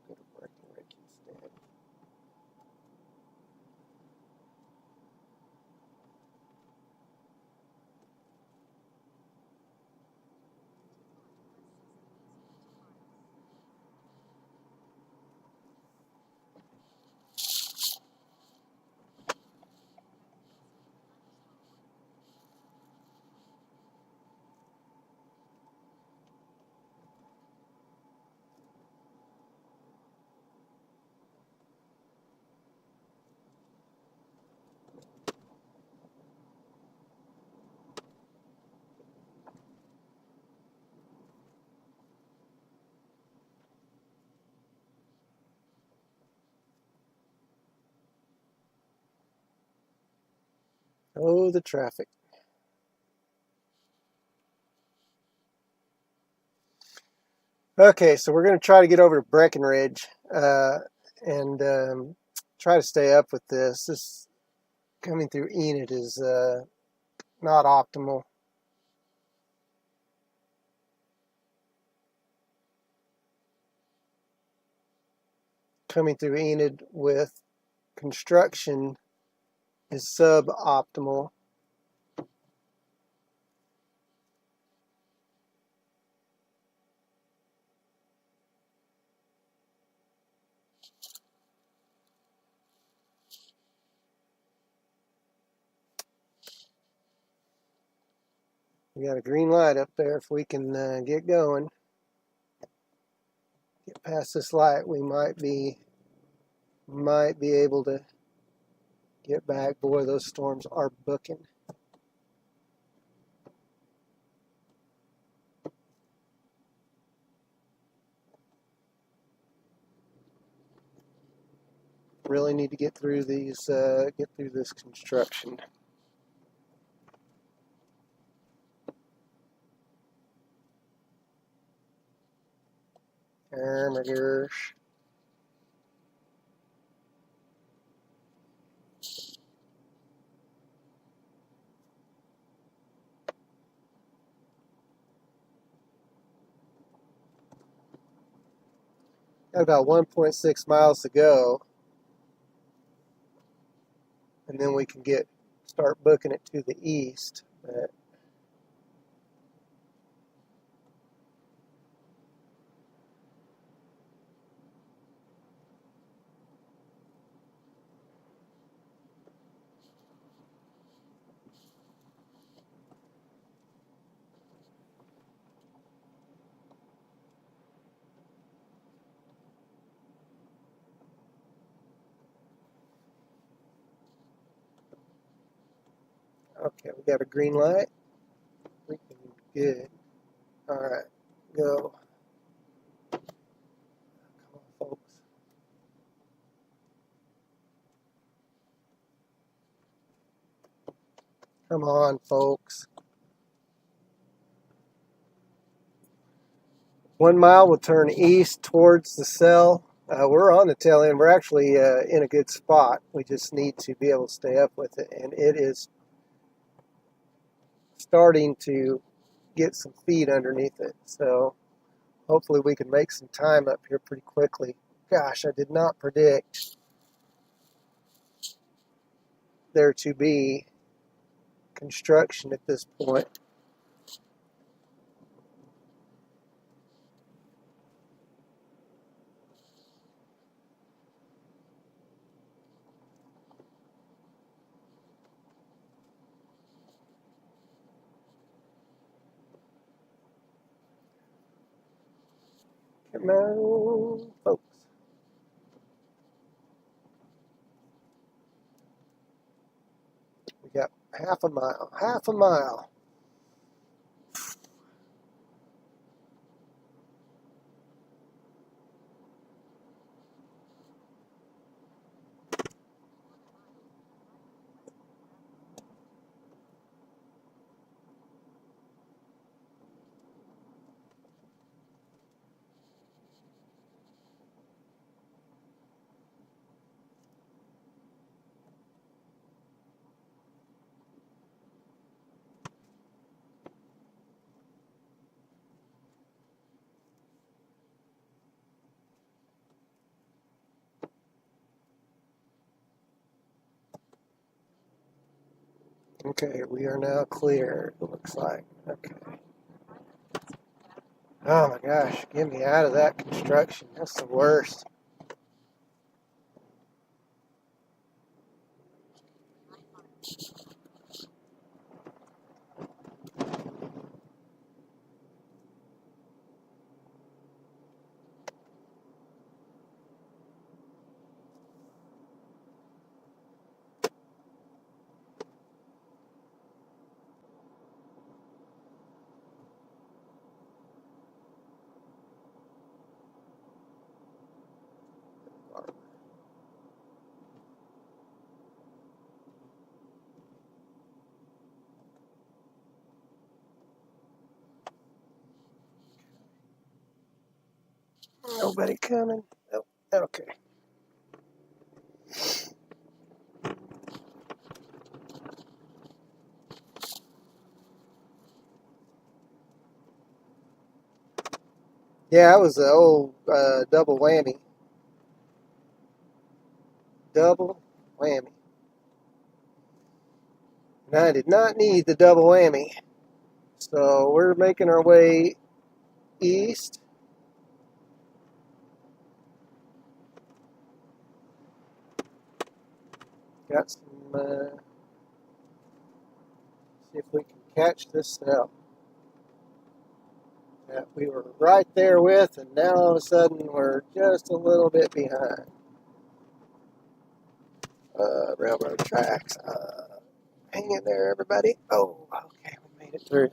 We'll get a braking wrench instead. Oh, the traffic. Okay, so we're going to try to get over to Breckenridge and try to stay up with this. This coming through Enid is not optimal. Coming through Enid with construction is suboptimal. We got a green light up there. If we can get going, get past this light, we might be able to get back. Boy, those storms are booking. Really need to get through these, get through this construction. Hamburgers. Got about 1.6 miles to go, and then we can start booking it to the east. But okay, we got a green light. We can good. All right, go. Come on, folks. Come on, folks. 1 mile will turn east towards the cell. We're on the tail end. We're actually in a good spot. We just need to be able to stay up with it. And it is starting to get some feet underneath it. So hopefully we can make some time up here pretty quickly. Gosh, I did not predict there to be construction at this point. Come on, folks. We got half a mile. Half a mile. Okay, we are now clear, it looks like. Okay. Oh my gosh, get me out of that construction. That's the worst. Nobody coming? Oh, okay. Yeah, it was the old double whammy. Double whammy. And I did not need the double whammy. So we're making our way east. Got some, see if we can catch this cell that we were right there with, and now all of a sudden we're just a little bit behind. Railroad tracks. Hang in there, everybody. Oh, okay, we made it through.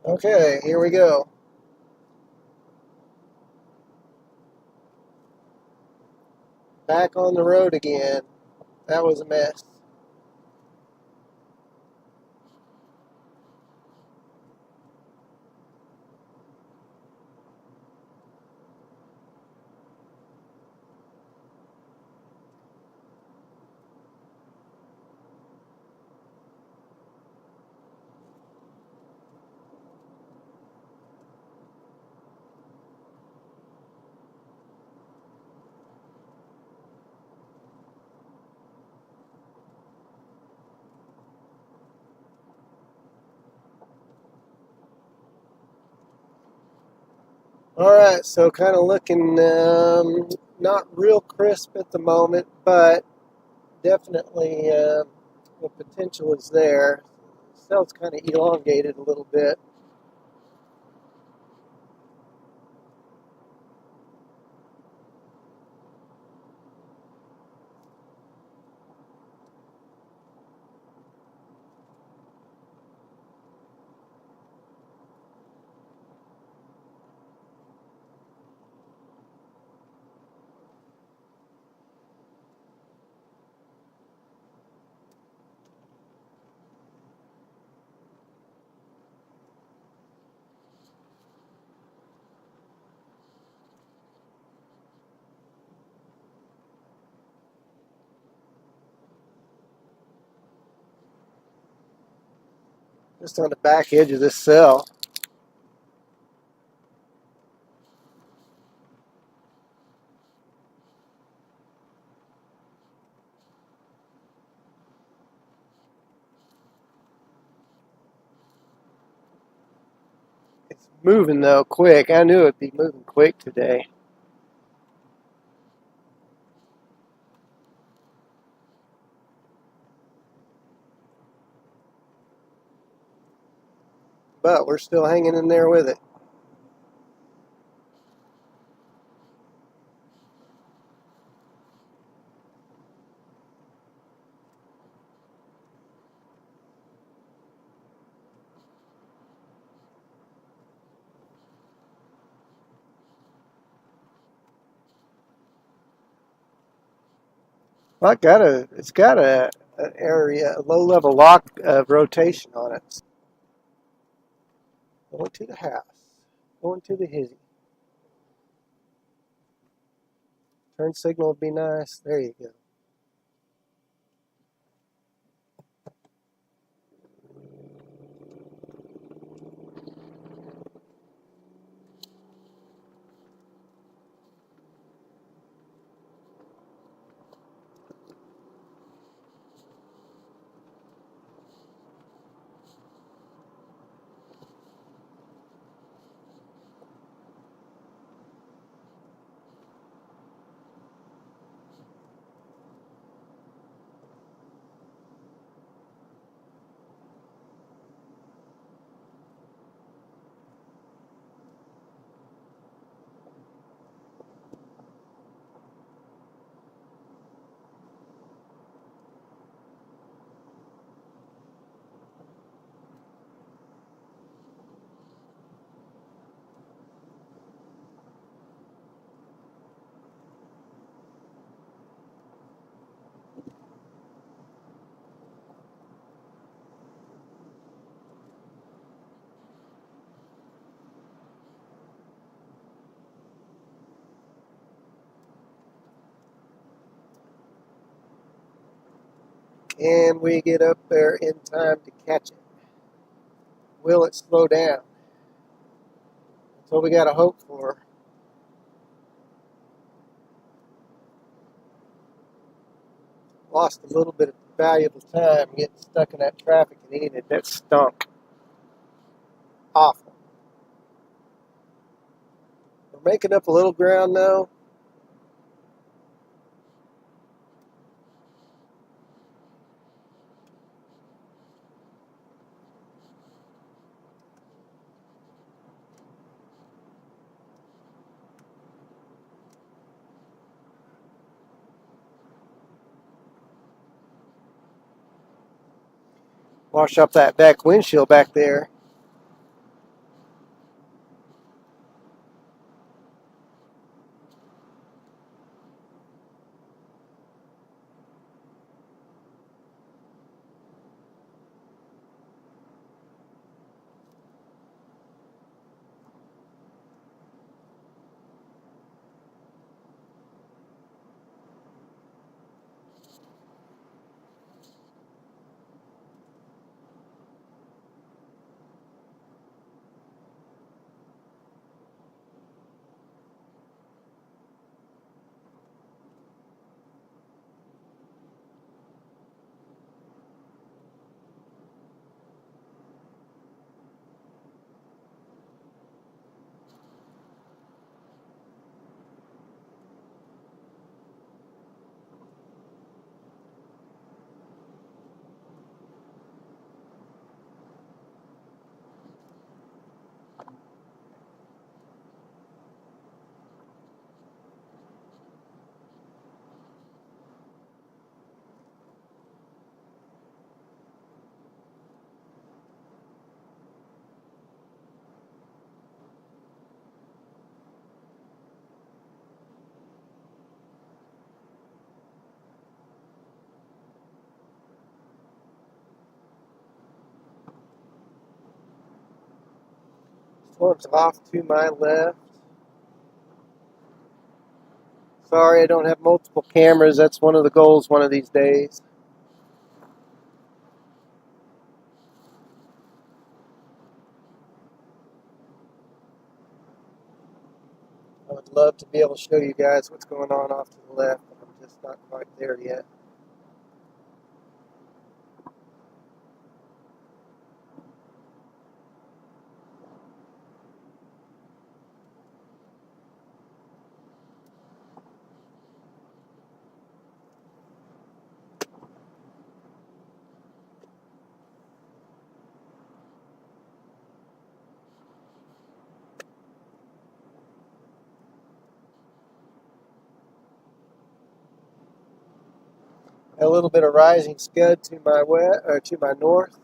Okay, here we go. Back on the road again. That was a mess. Alright, so kind of looking not real crisp at the moment, but definitely the potential is there. The cell's kind of elongated a little bit. Just on the back edge of this cell. It's moving though quick. I knew it'd be moving quick today. But we're still hanging in there with it. Well, it's got an area, a low level lock of rotation on it. Going to the house. Going to the hizzy. Turn signal would be nice. There you go. Can we get up there in time to catch it? Will it slow down? That's what we got to hope for. Lost a little bit of valuable time getting stuck in that traffic in Enid. That stunk. Awful. We're making up a little ground now. Wash up that back windshield back there. one's off to my left. Sorry, I don't have multiple cameras. That's one of the goals one of these days. I would love to be able to show you guys what's going on off to the left, but I'm just not quite there yet. A little bit of rising scud to my west, or to my north.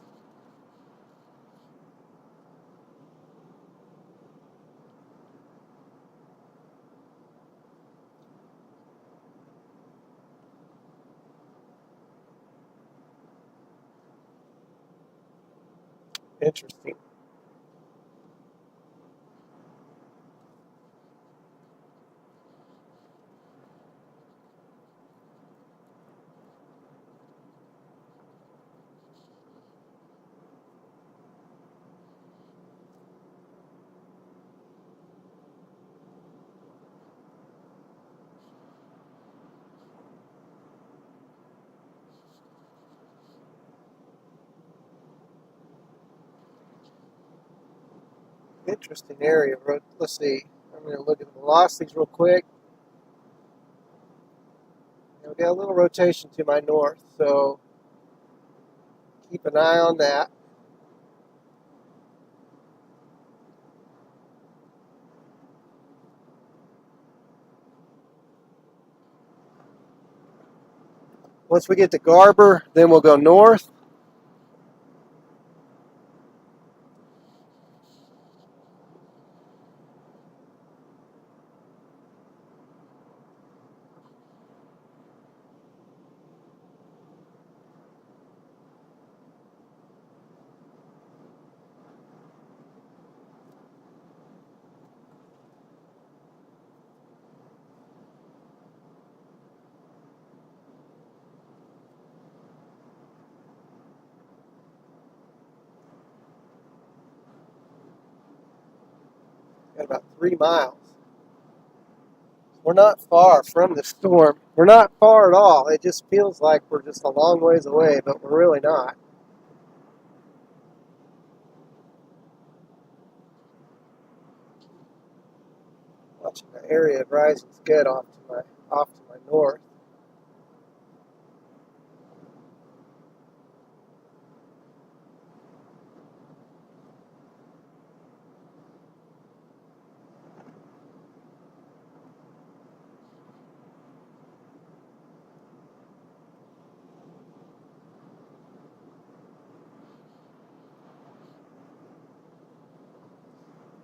Interesting. Interesting area. Let's see. I'm going to look at the velocities real quick. And we got a little rotation to my north, so keep an eye on that. Once we get to Garber, then we'll go north. Got about 3 miles. We're not far from the storm. We're not far at all. It just feels like we're just a long ways away, but we're really not. Watching the area of rising scud off to my north.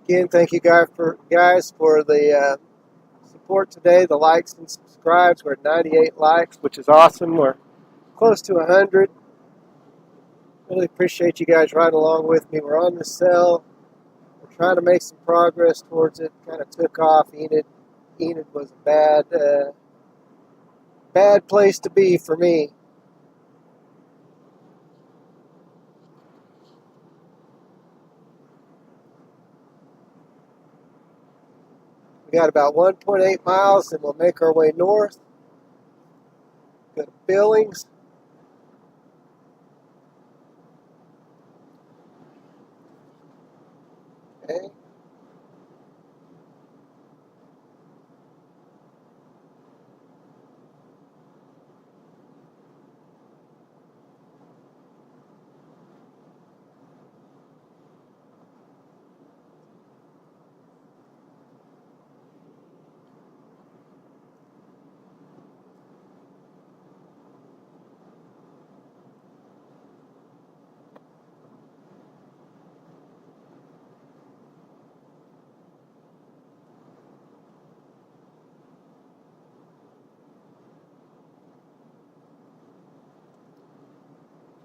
Again, thank you guys for the support today. The likes and subscribes. We're at 98 likes, which is awesome. We're close to 100. Really appreciate you guys riding along with me. We're on the cell. We're trying to make some progress towards it. Kind of took off. Enid was a bad place to be for me. We got about 1.8 miles, and we'll make our way north. Go to Billings. Okay.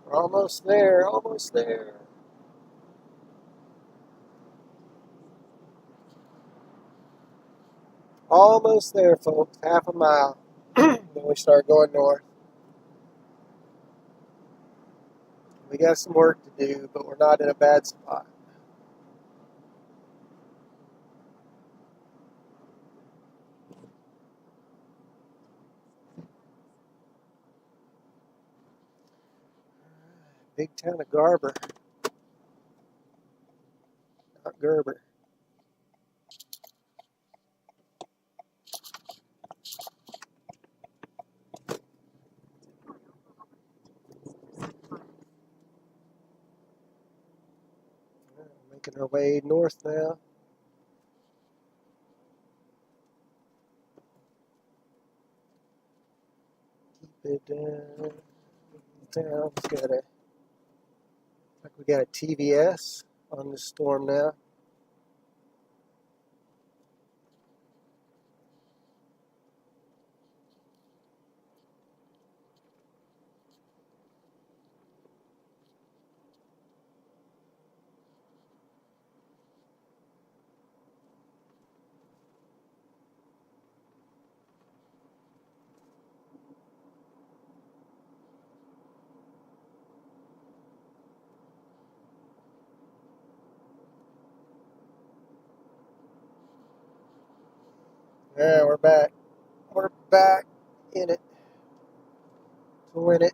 We're almost there, almost there. almost there, folks. Half a mile. Then we start going north. We got some work to do, but we're not in a bad spot. Big town of Garber, not Gerber. Making our way north now. Keep it down. We got a TVS on the storm now. Yeah, we're back. We're back in it to win it.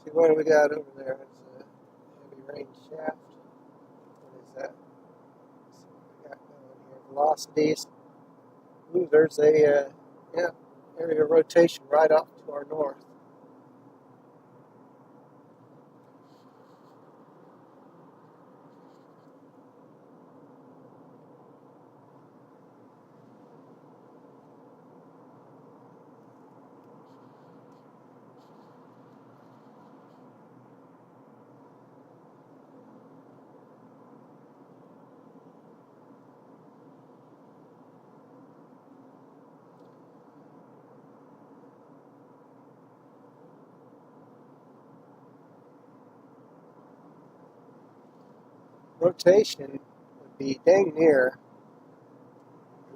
See, what do we got over there? It's a heavy rain shaft. What is that? Let's see what we got going here. Velocities. Ooh, there's a area of rotation right off to our north. Rotation would be dang near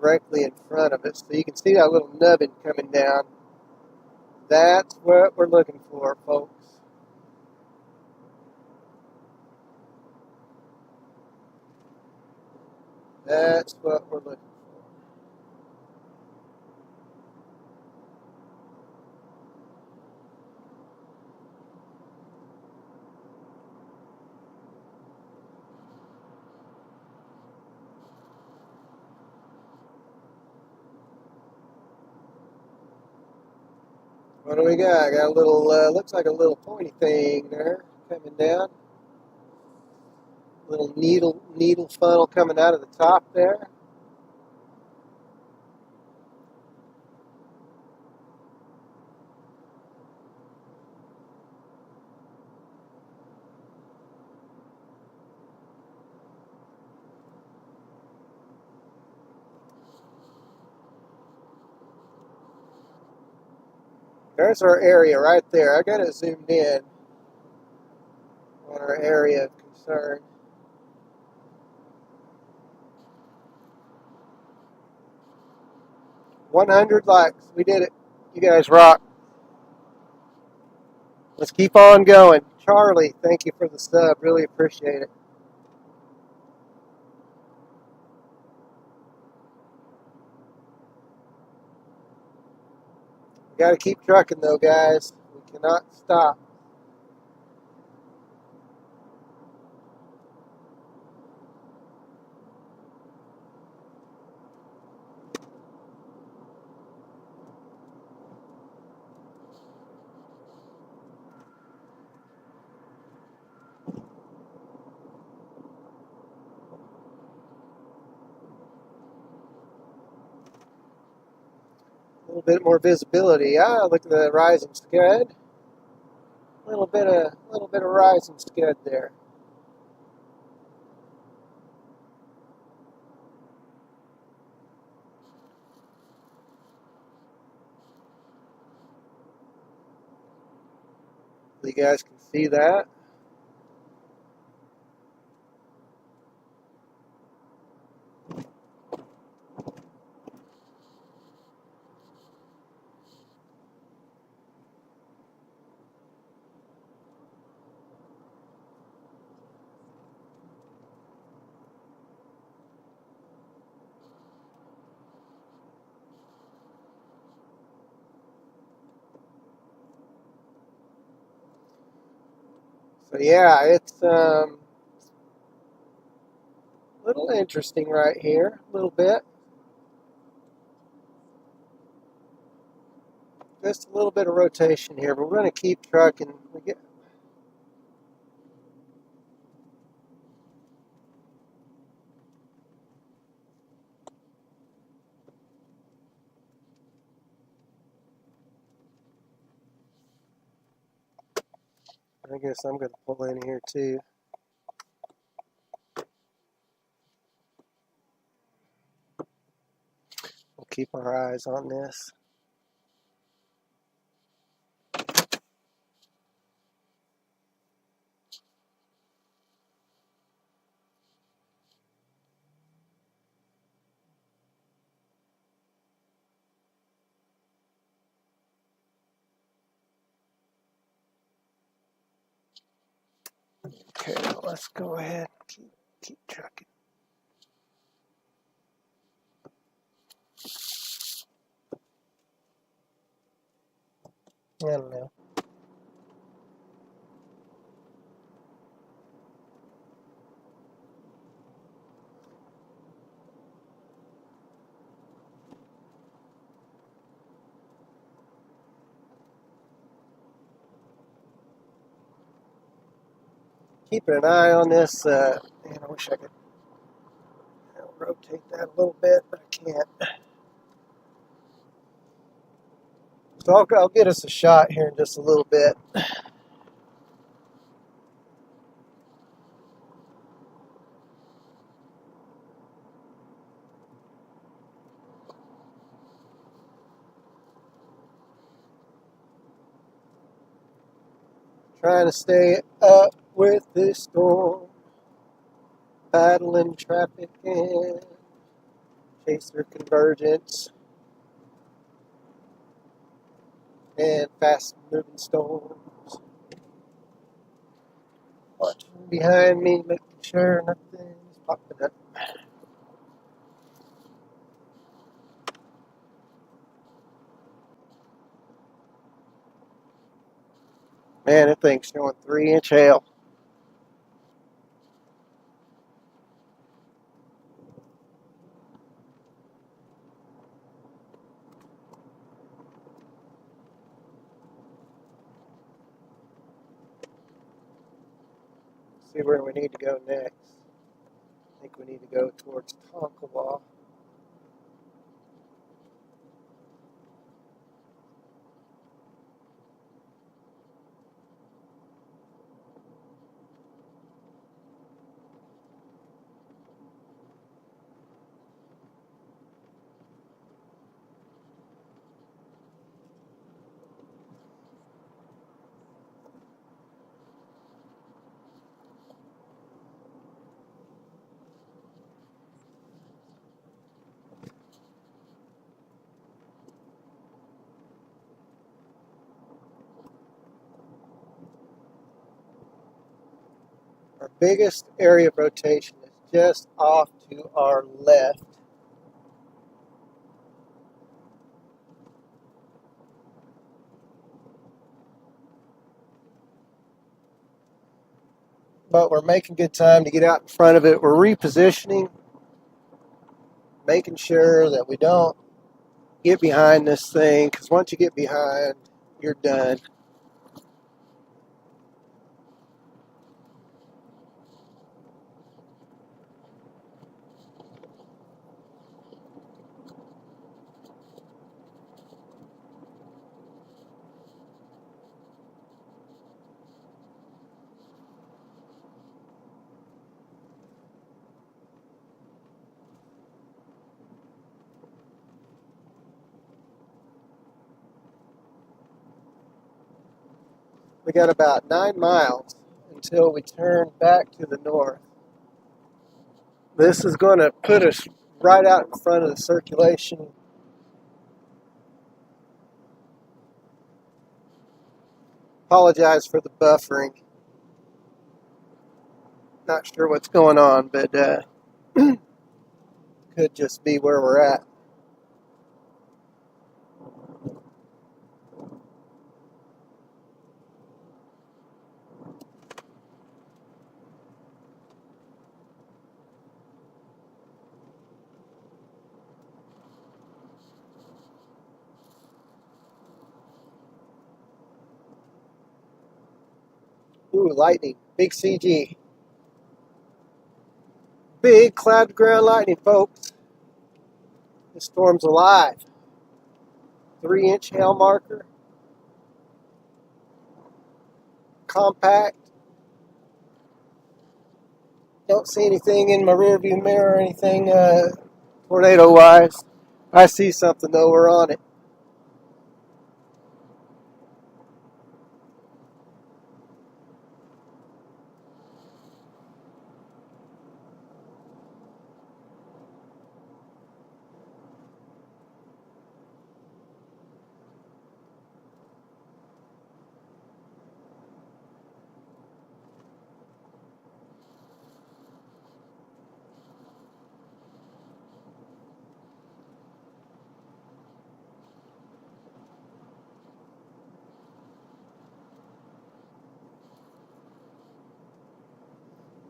directly in front of us. So you can see that little nubbin coming down. That's what we're looking for, folks. That's what we're looking for. What do we got? Got a little, looks like a little pointy thing there coming down. Little needle funnel coming out of the top there. There's our area right there. I got it zoomed in on our area of concern. 100 likes. We did it. You guys rock. Let's keep on going. Charlie, thank you for the sub. Really appreciate it. We got to keep trucking though, guys. We cannot stop. little bit more visibility. Look at the rising scud. Little bit of rising scud there. You guys can see that. So yeah, it's a little interesting right here, a little bit. Just a little bit of rotation here, but we're going to keep trucking. I guess I'm going to pull in here too. We'll keep our eyes on this. Okay, let's go ahead and keep trucking. I don't know. Keeping an eye on this. Man, I wish I could rotate that a little bit, but I can't. So I'll get us a shot here in just a little bit. Trying to stay up with this storm, battling traffic and chaser convergence and fast moving storms. Watching behind me, making sure nothing's popping up. Man, that thing's showing 3-inch hail. See where we need to go next. I think we need to go towards Tonkawa. Our biggest area of rotation is just off to our left. But we're making good time to get out in front of it. We're repositioning, making sure that we don't get behind this thing, because once you get behind, you're done. We got about 9 miles until we turn back to the north. This is going to put us right out in front of the circulation. Apologize for the buffering. Not sure what's going on, but could just be where we're at. Ooh, lightning. Big CG. Big cloud to ground lightning, folks. This storm's alive. 3-inch hail marker. Compact. Don't see anything in my rearview mirror or anything tornado-wise. I see something, though. We're on it.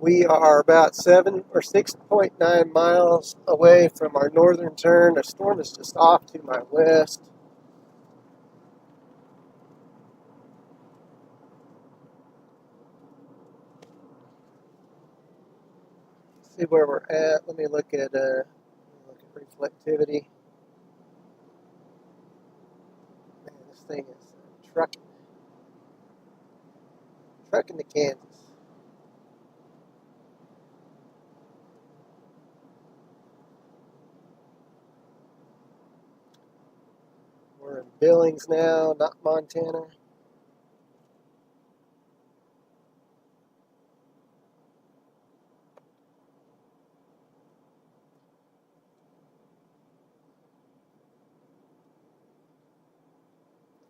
We are about 7 or 6.9 miles away from our northern turn. The storm is just off to my west. See where we're at. Let me look at reflectivity. Man, this thing is trucking to Kansas. We're in Billings now, not Montana.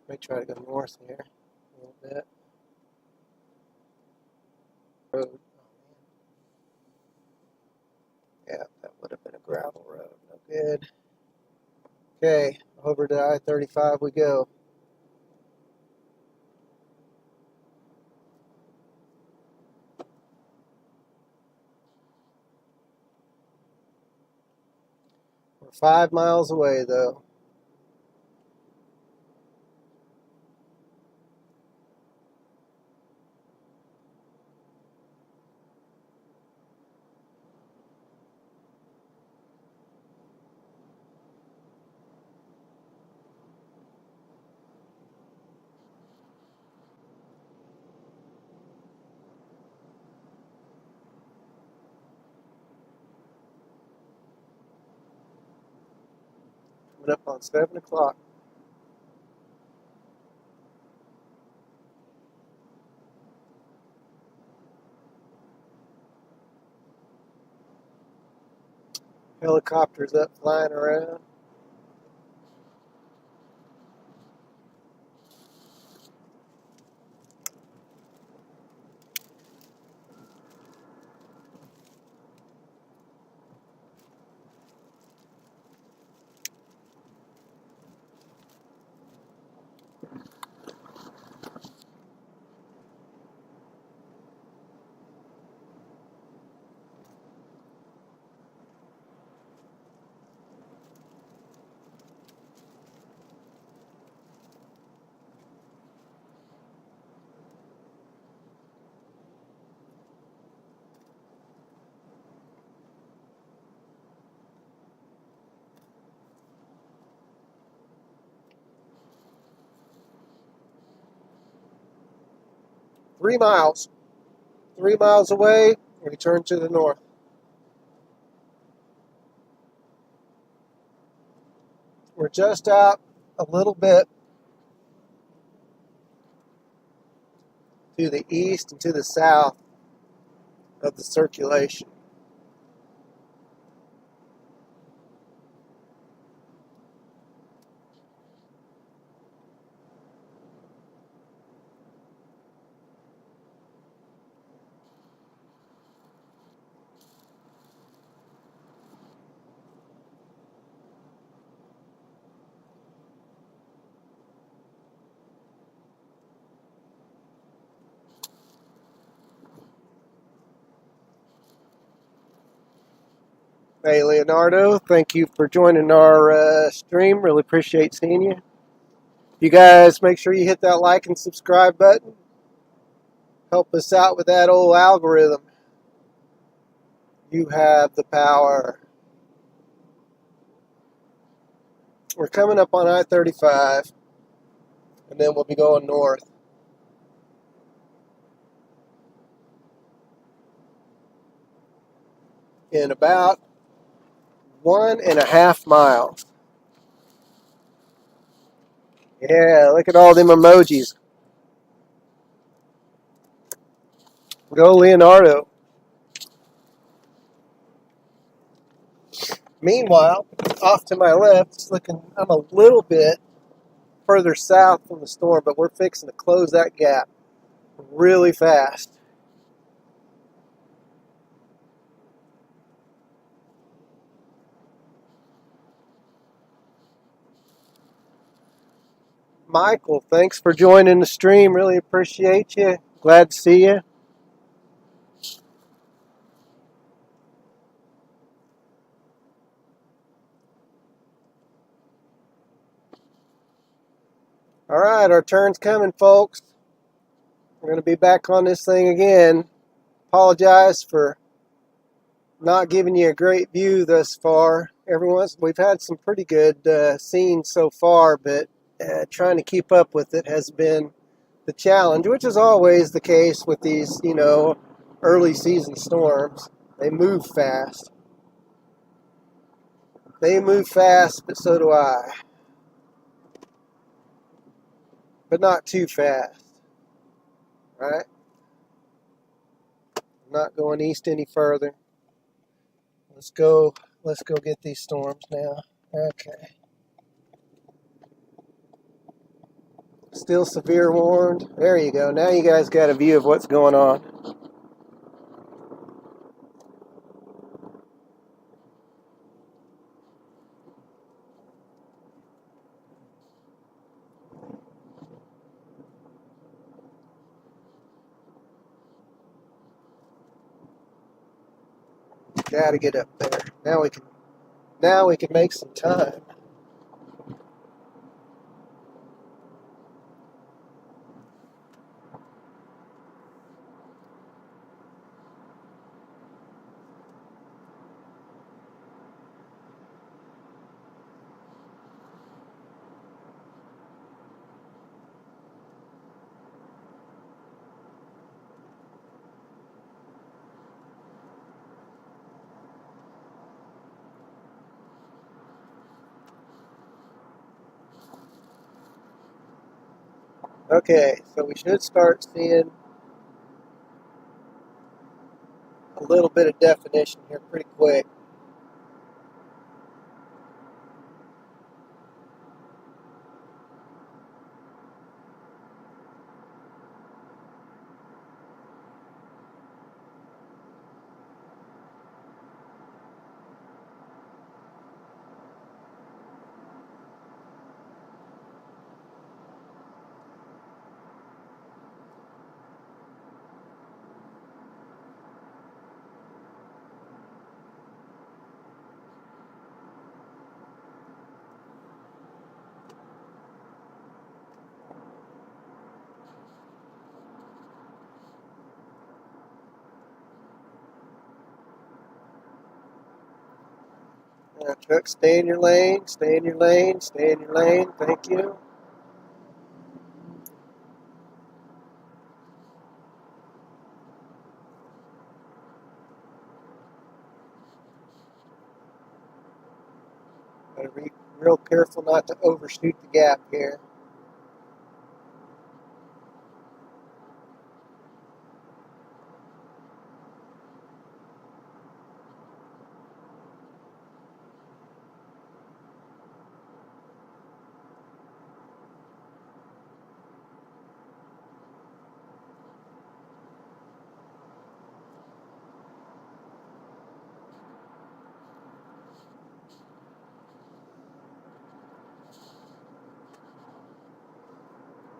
Let me try to go north here a little bit. Road. Yeah, that would have been a gravel road. No good. Okay, over to I-35 we go. We're 5 miles away, though. Coming up on 7 o'clock. Helicopters up flying around. Three miles. 3 miles away, we turn to the north. We're just out a little bit to the east and to the south of the circulation. Hey, Leonardo, thank you for joining our stream. Really appreciate seeing you. You guys make sure you hit that like and subscribe button. Help us out with that old algorithm. You have the power. We're coming up on I-35, and then we'll be going north. In about 1.5 miles. Yeah, look at all them emojis. Go Leonardo. Meanwhile, off to my left, it's looking, I'm a little bit further south from the storm, but we're fixing to close that gap really fast. Michael, thanks for joining the stream. Really appreciate you. Glad to see you. All right, our turn's coming, folks. We're going to be back on this thing again. Apologize for not giving you a great view thus far. We've had some pretty good scenes so far, but trying to keep up with it has been the challenge, which is always the case with these, early season storms. They move fast. They move fast, but so do I. But not too fast. Right? I'm not going east any further. Let's go get these storms now. Okay. Still severe warned. There you go. Now you guys got a view of what's going on. Got to get up there. Now we can make some time. Okay, so we should start seeing a little bit of definition here pretty quick. Truck, stay in your lane, stay in your lane, stay in your lane. Thank you. Gotta be real careful not to overshoot the gap here.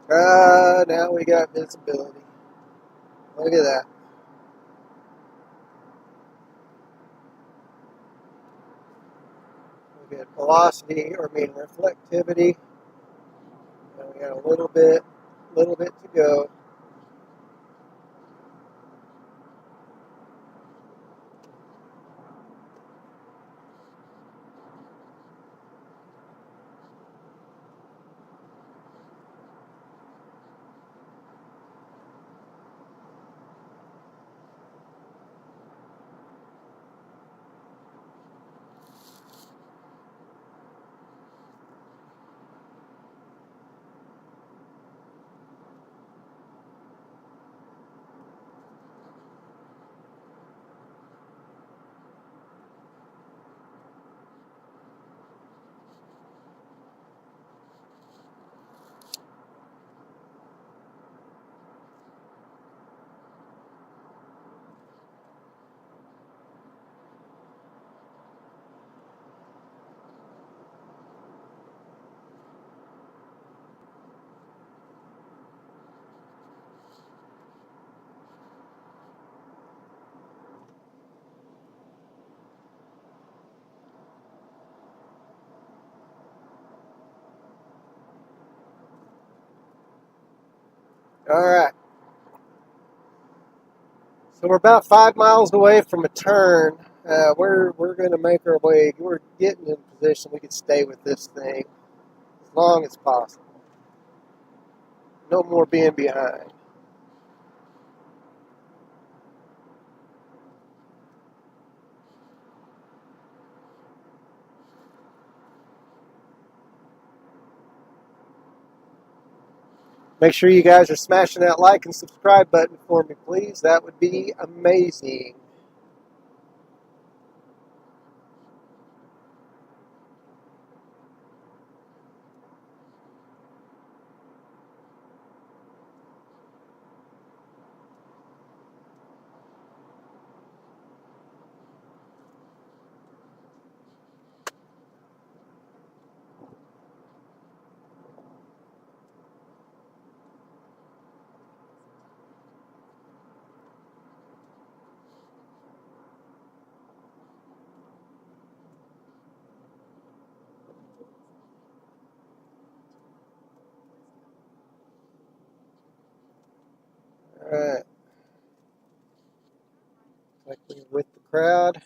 Now we got visibility. Look at that. We get velocity, reflectivity. And we got a little bit to go. All right. So we're about 5 miles away from a turn. We're going to make our way. We're getting in position we can stay with this thing as long as possible. No more being behind. Make sure you guys are smashing that like and subscribe button for me, please. That would be amazing. All right. Like we're with the crowd.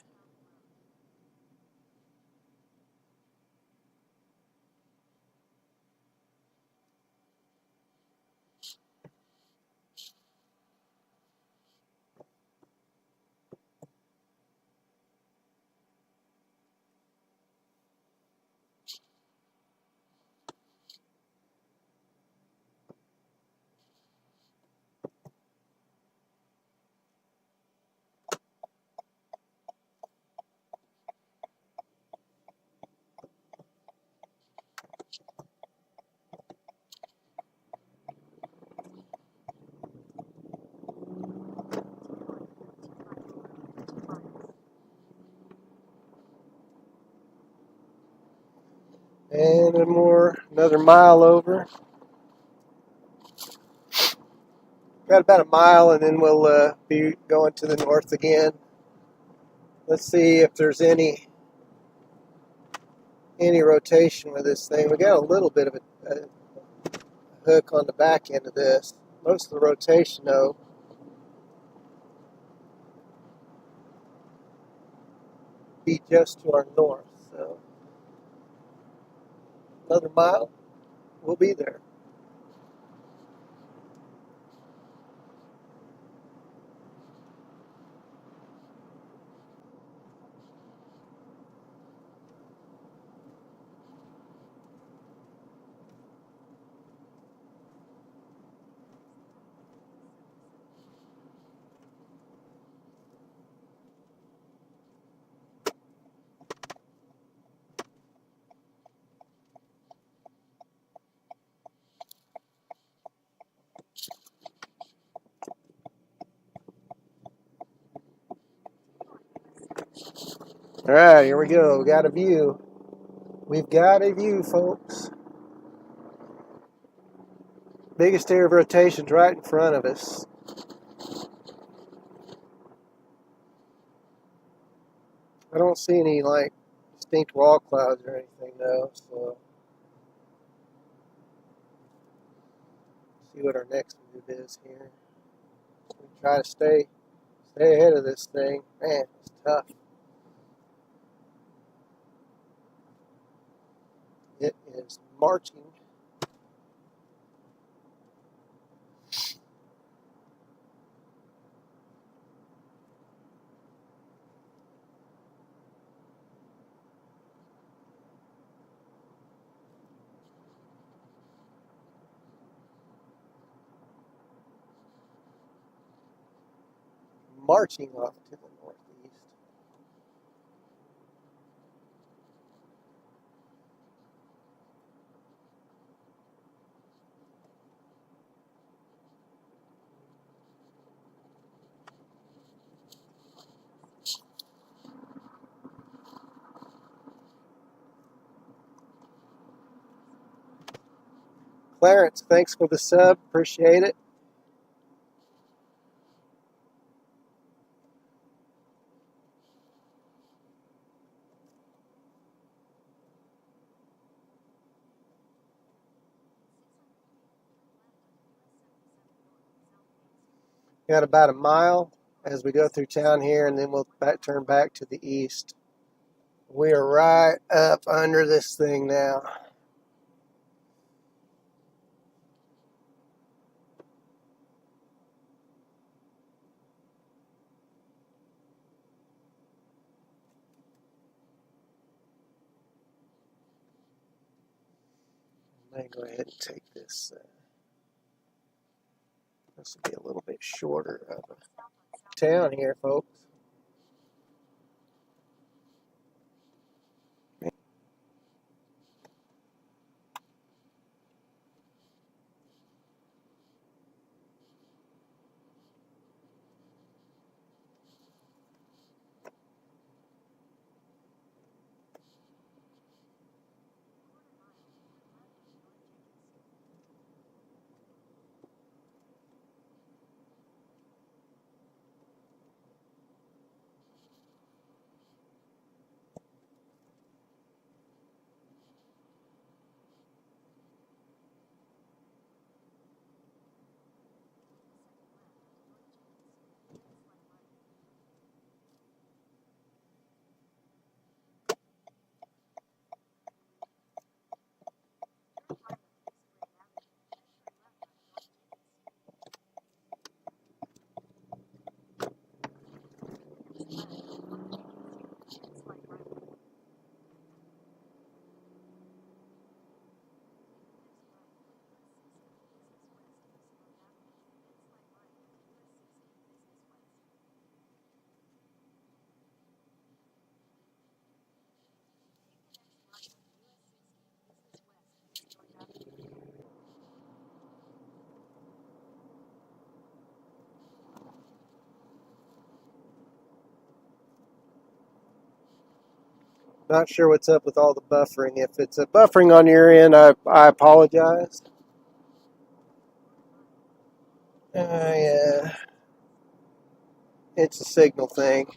And another mile over. Got about a mile, and then we'll be going to the north again. Let's see if there's any rotation with this thing. We got a little bit of a hook on the back end of this. Most of the rotation, though, be just to our north. So another mile, we'll be there. All right, here we go. We got a view. We've got a view, folks. Biggest area of rotation's right in front of us. I don't see any like distinct wall clouds or anything though, so see what our next move is here. We try to stay ahead of this thing. Man, it's tough. It is marching. Marching off to the northeast. Clarence, thanks for the sub. Appreciate it. Got about a mile as we go through town here, and then we'll turn back to the east. We are right up under this thing now. I may go ahead and take this. This will be a little bit shorter of a town here, folks. Not sure what's up with all the buffering. If it's a buffering on your end, I apologize. Yeah, it's a signal thing.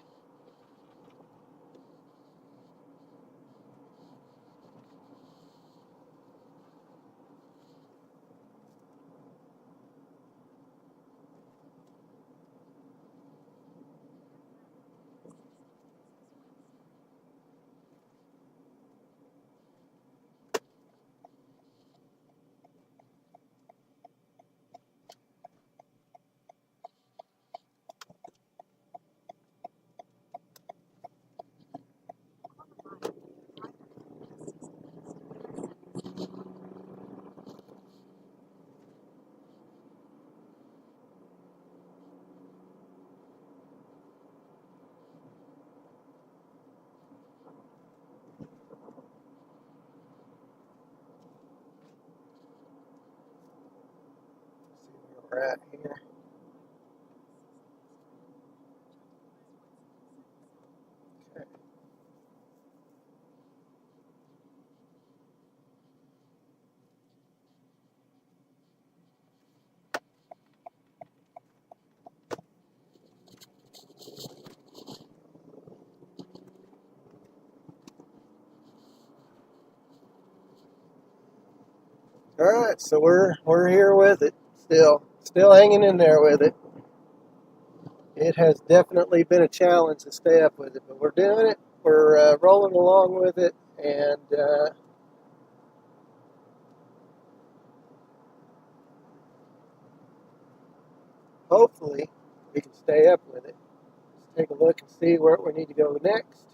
See where we're at here. Okay. All right, so we're here with it still hanging in there with it. It has definitely been a challenge to stay up with it, but we're doing it. We're rolling along with it, and hopefully we can stay up with it. Let's take a look and see where we need to go next.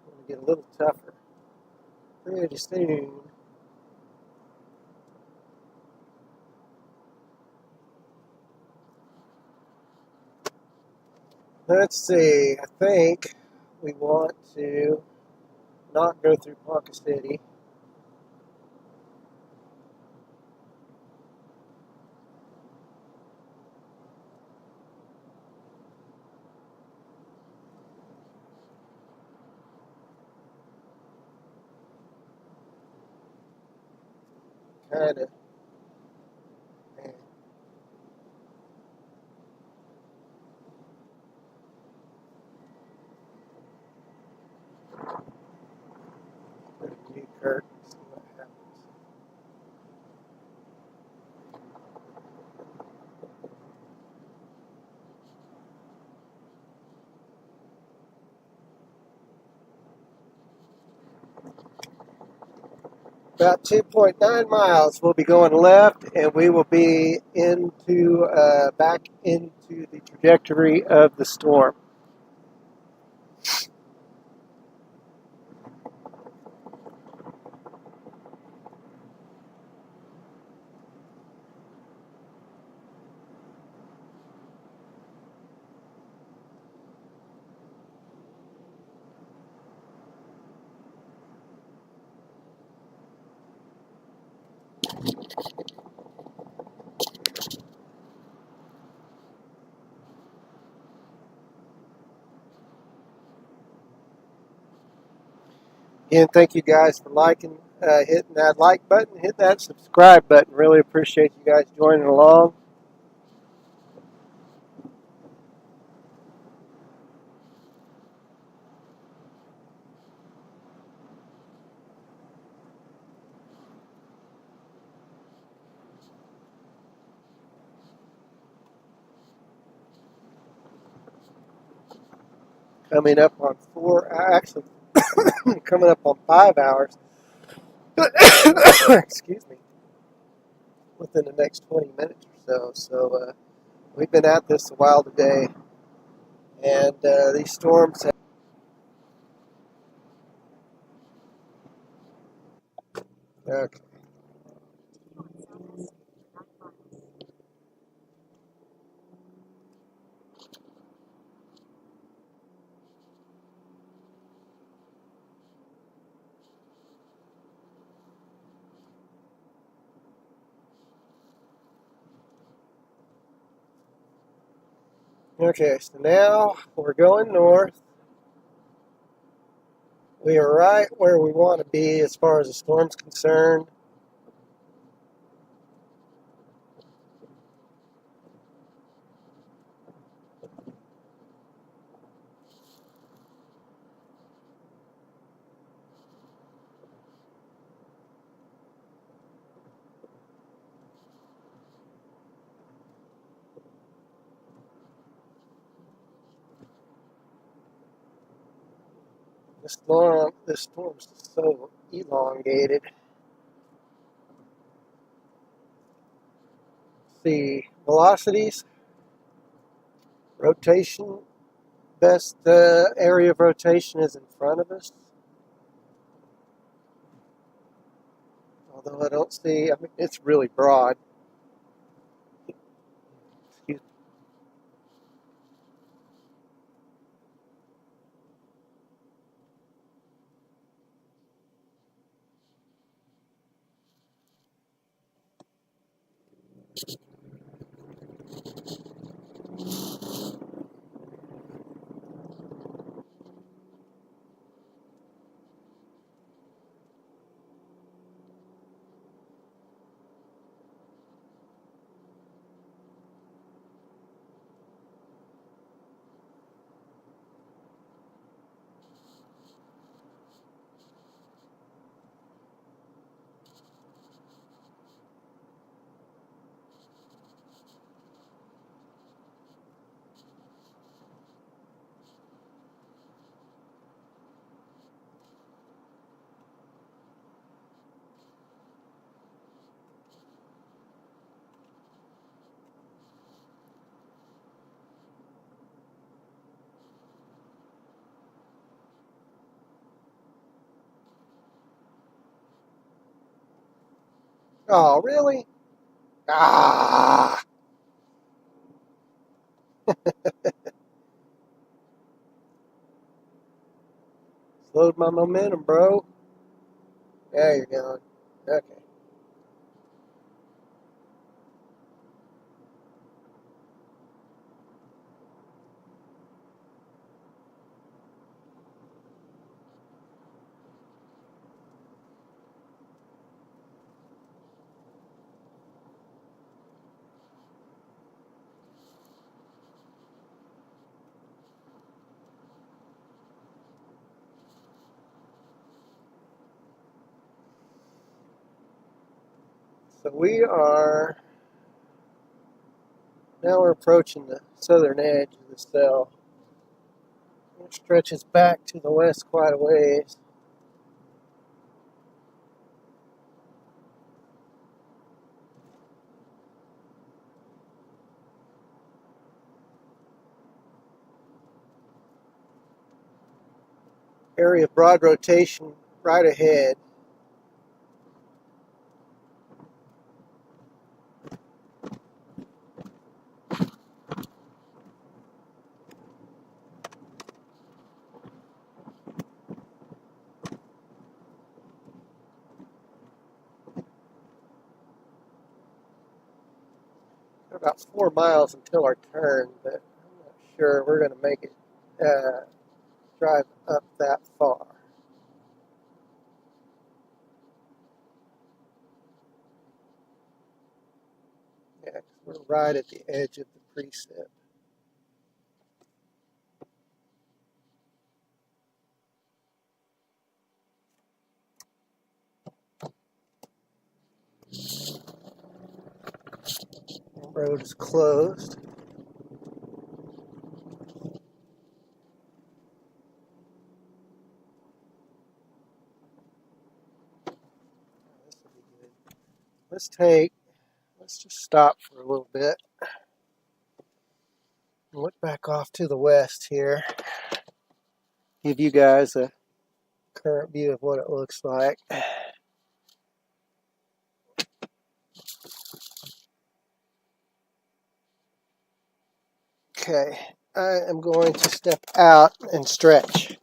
It's going to get a little tougher pretty soon. Let's see. I think we want to not go through Ponca City. Kind of. Newkirk. See what happens. About 2.9 miles. We'll be going left, and we will be into back into the trajectory of the storm. Again, thank you guys for liking, hitting that like button, hit that subscribe button. Really appreciate you guys joining along. Coming up on actually coming up on 5 hours. Excuse me. Within the next 20 minutes or so. So we've been at this a while today, and these storms have. Okay. Okay, so now we're going north. We are right where we want to be as far as the storm's concerned. This storm's so elongated. See, velocities, rotation, best area of rotation is in front of us. Although I don't see, I mean, it's really broad. Excuse me. Oh, really? Ah! Slowed my momentum, bro. There you're going. Okay. So now we're approaching the southern edge of the cell. It stretches back to the west quite a ways. Area of broad rotation right ahead. About 4 miles until our turn, but I'm not sure we're going to make it drive up that far. Yeah, 'cause we're right at the edge of the precip. The road is closed. This will be good. Let's just stop for a little bit and look back off to the west here. Give you guys a current view of what it looks like. Okay, I am going to step out and stretch.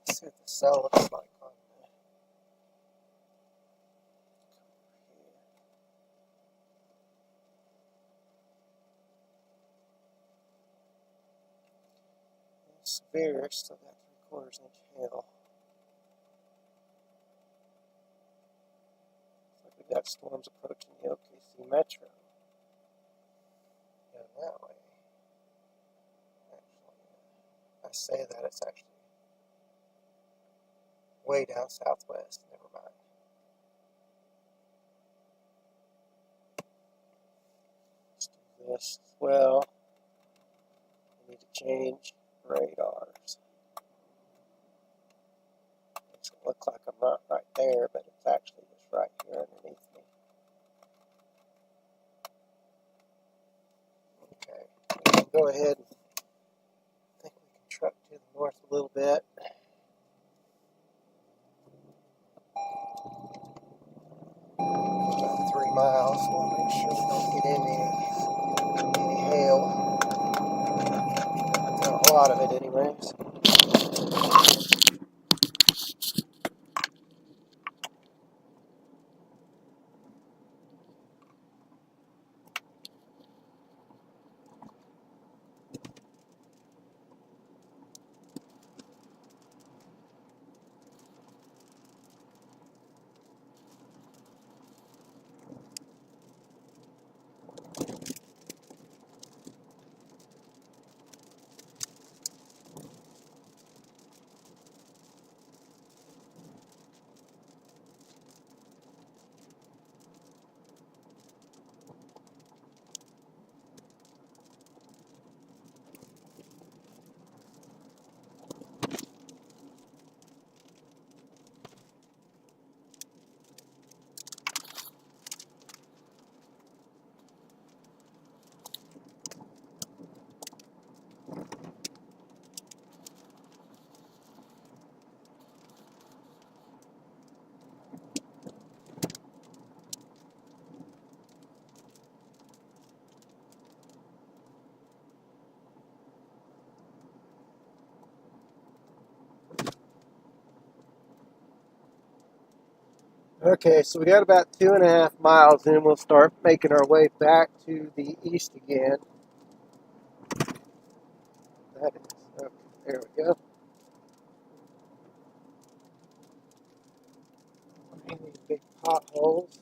Let's see what the cell looks like on the severe, still got 3/4 inch hail. Looks like we got storms approaching the OKC metro. Down that way. Actually, I say that it's actually way down southwest. Never mind. Let's do this as well. We need to change radars. Makes it look like I'm not right there, but it's actually just right here underneath me. Okay, miles. So we'll make sure we don't get any hail. Not a lot of it, anyways. Okay, so we got about 2.5 miles in. We'll start making our way back to the east again. That is, okay, there we go. These big potholes.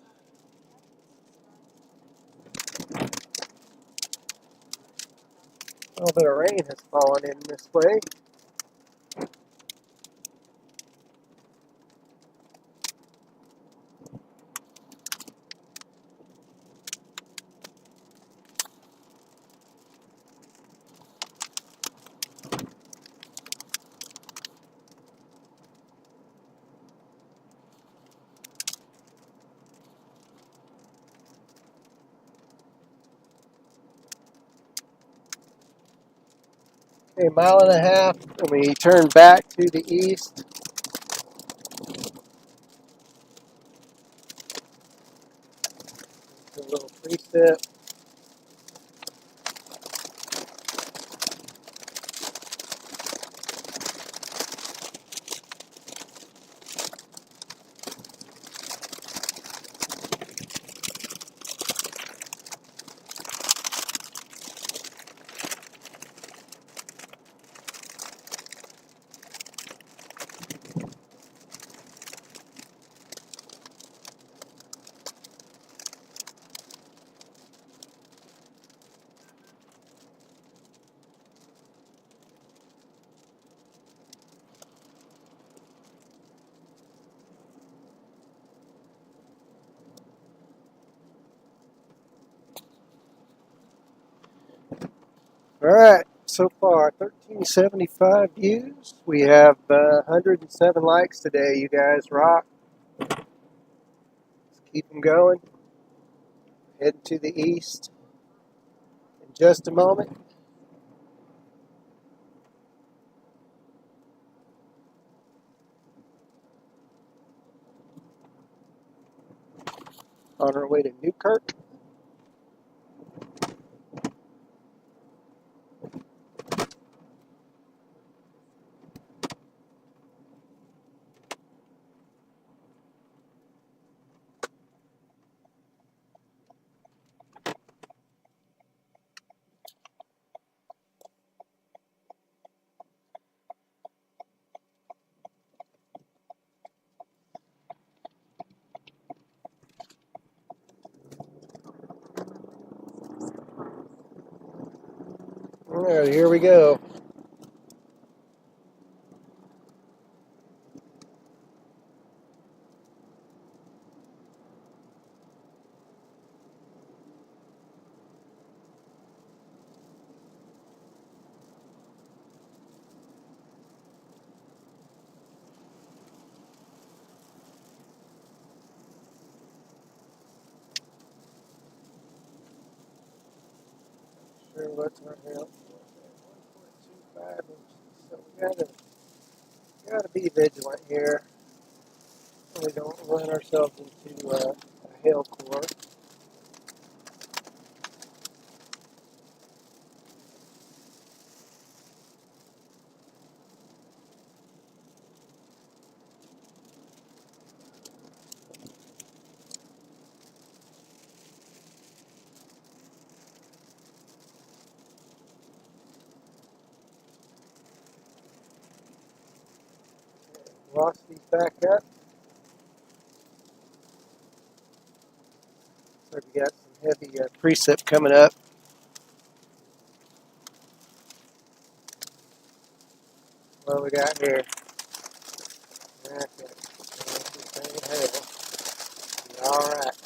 A little bit of rain has fallen in this way. Okay, 1.5 miles, and we turn back to the east. A little precip. All right, so far 1375 views. We have 107 likes today. You guys rock. Let's keep them going. Heading to the east in just a moment. On our way to Newkirk. All right, here we go. Sure, what's our help? 1.25 inches. So we gotta be vigilant here. So we don't run ourselves into a hail core. velocities back up. So we got some heavy precip coming up. What do we got here? Okay. All right.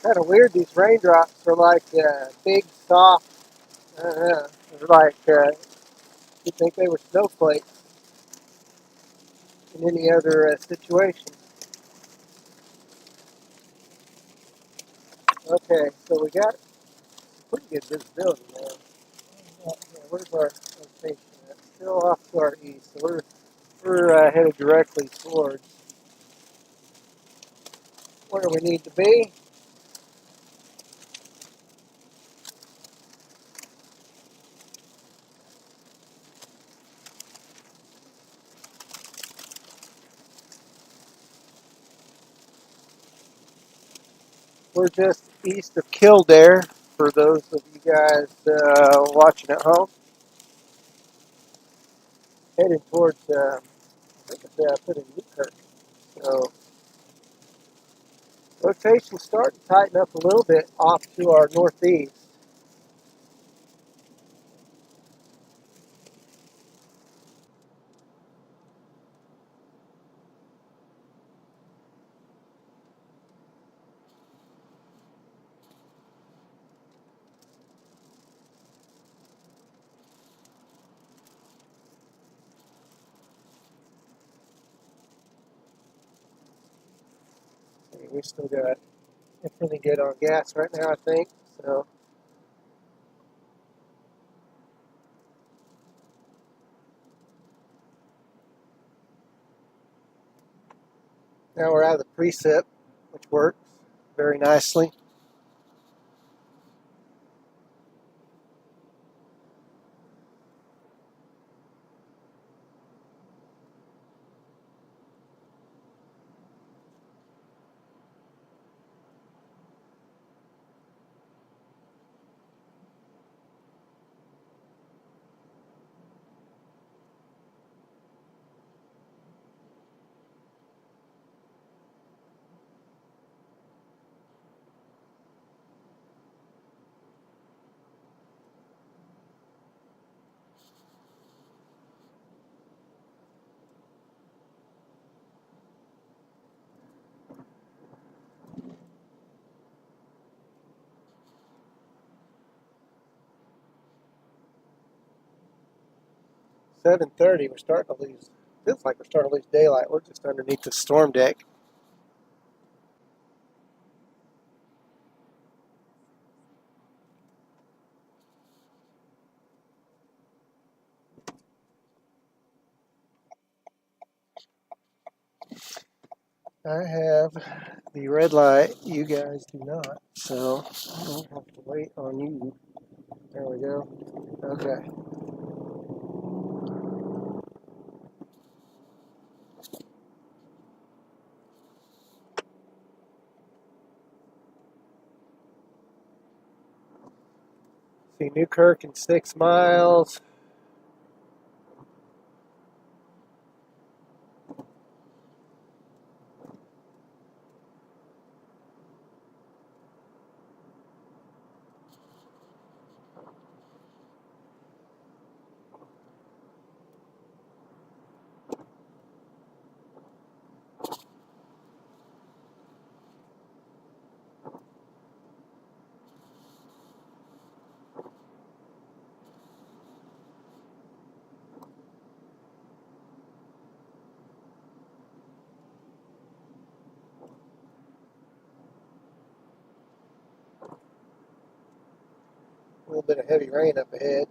Kind of weird. These raindrops are like big, soft. They're like you'd think they were snowflakes in any other situation. Okay, so we got pretty good visibility now. Where's our location at? Still off to our east, so we're headed directly towards where we need to be. We're just east of Kildare, for those of you guys watching at home. Headed towards, I think I put in Newkirk. So, rotation's starting to tighten up a little bit off to our northeast. We still got pretty good on gas right now, I think. So, now we're out of the precip, which works very nicely. .30, we're starting to lose, feels like we're starting to lose daylight. We're just underneath the storm deck. I have the red light. You guys do not, so I'll have to wait on you. There we go. Okay. See Newkirk in 6 miles. little bit of heavy rain up ahead.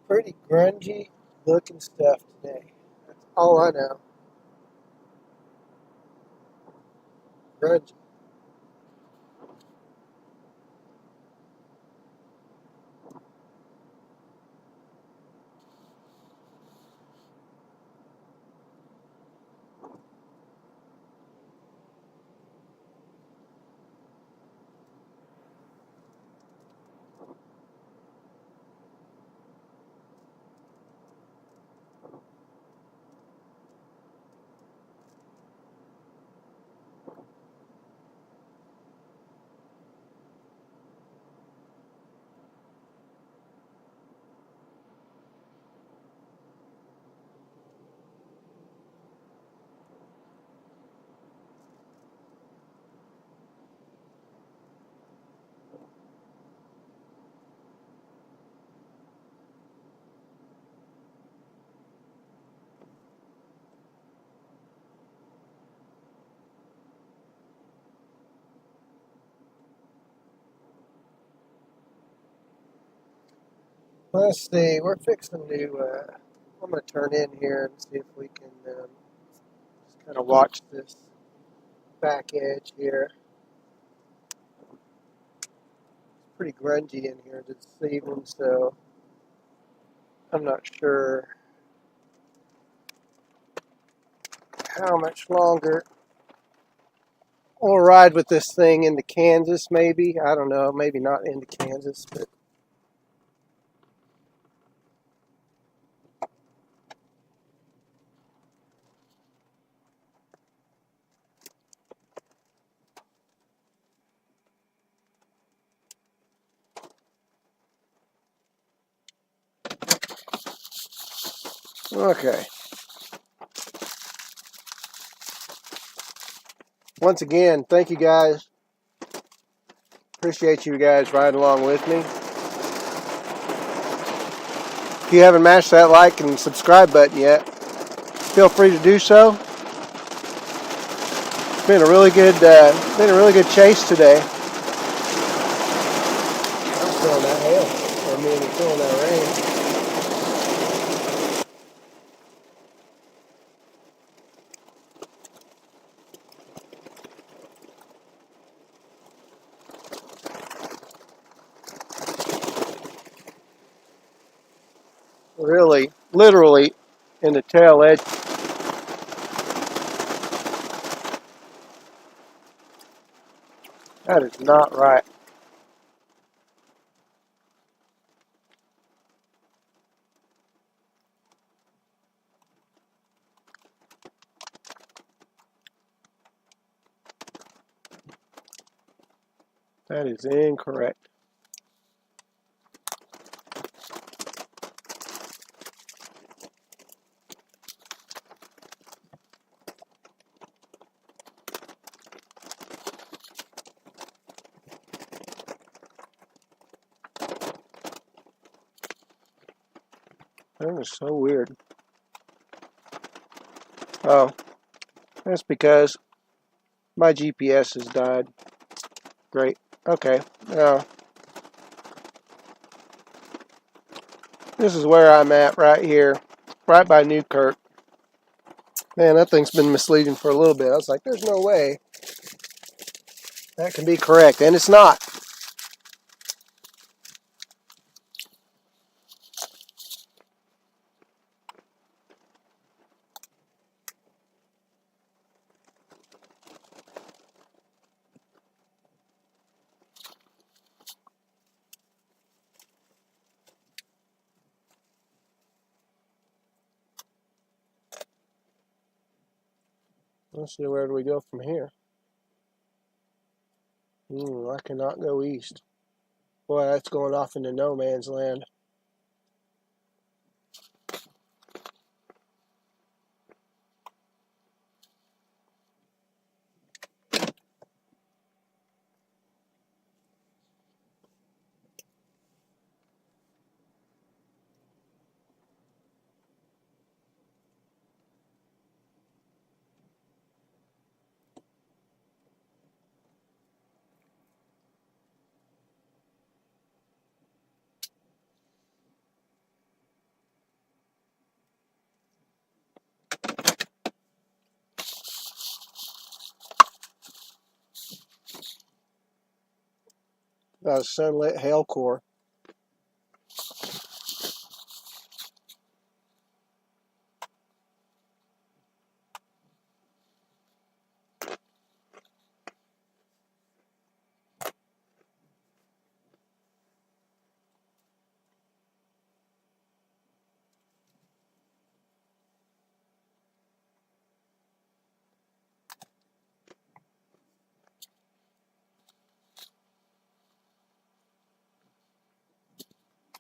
Pretty grungy looking stuff today. That's all I know. Grungy. Let's see. We're fixing to. I'm going to turn in here and see if we can just kind of watch this back edge here. It's pretty grungy in here this evening, so I'm not sure how much longer we'll ride with this thing into Kansas, maybe. I don't know. Maybe not into Kansas, but okay. Once again, thank you guys. Appreciate you guys riding along with me. If you haven't mashed that like and subscribe button yet, feel free to do so. It's been a really good chase today. I'm feeling that hail. I mean, I'm feeling that rain. Really, literally, in the tail edge. That is not right. That is incorrect. That is so weird. Oh, that's because my GPS has died. Great. Okay. Now, this is where I'm at right here, right by Newkirk. Man, that thing's been misleading for a little bit. I was like, there's no way that can be correct, and it's not. Let's see, where do we go from here? I cannot go east. Boy, that's going off into no man's land. About a sunlit hail core.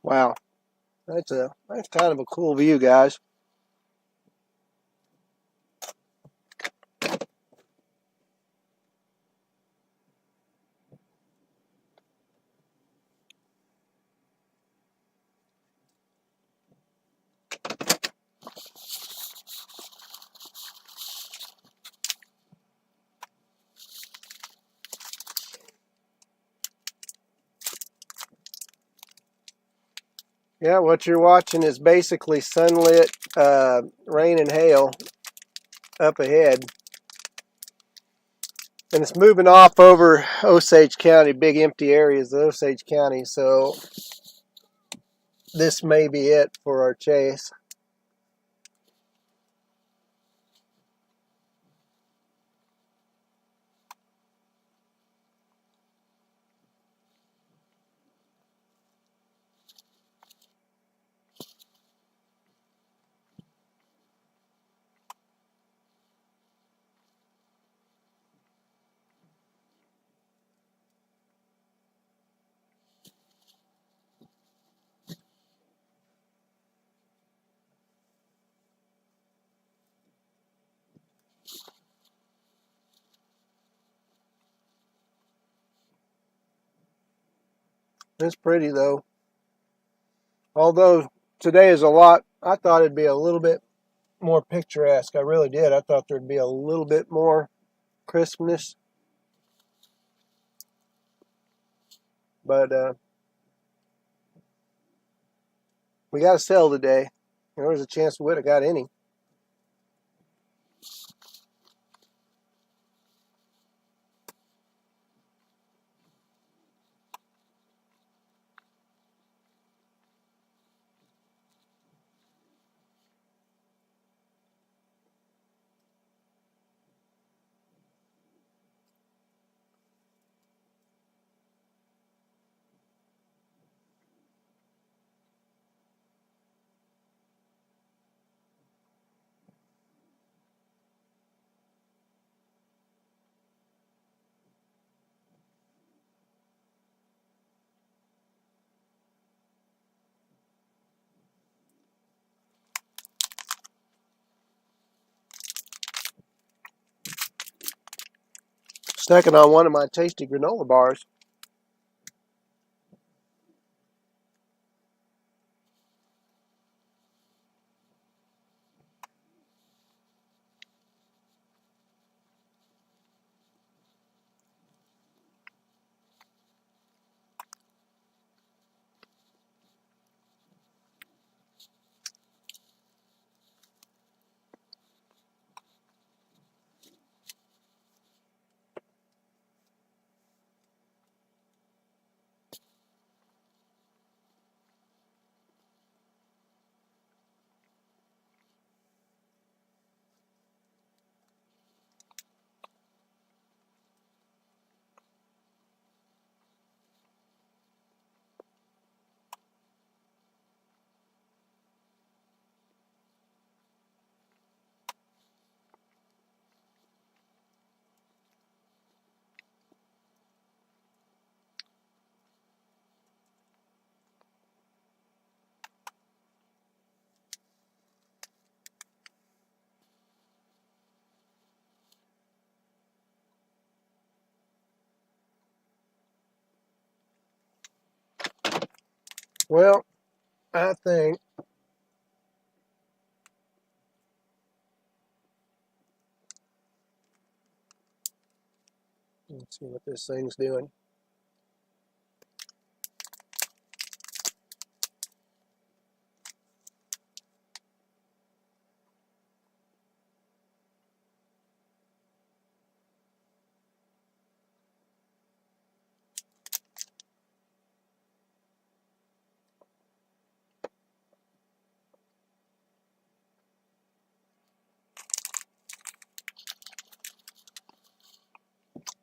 Wow, that's kind of a cool view, guys. Yeah, what you're watching is basically sunlit rain and hail up ahead. And it's moving off over Osage County, big empty areas of Osage County. So this may be it for our chase. It's pretty though. Although today is a lot, I thought it'd be a little bit more picturesque. I really did. I thought there'd be a little bit more crispness. But we got to sell today. There was a chance we would have got any. Snacking on one of my tasty granola bars. Well, I think let's see what this thing's doing.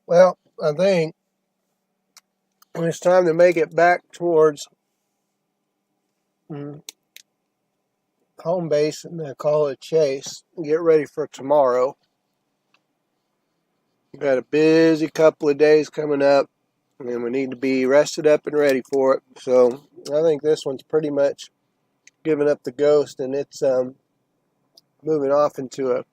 Well, I think it's time to make it back towards home base and call it a chase. Get ready for tomorrow. We've got a busy couple of days coming up, and we need to be rested up and ready for it. So I think this one's pretty much giving up the ghost, and it's moving off into a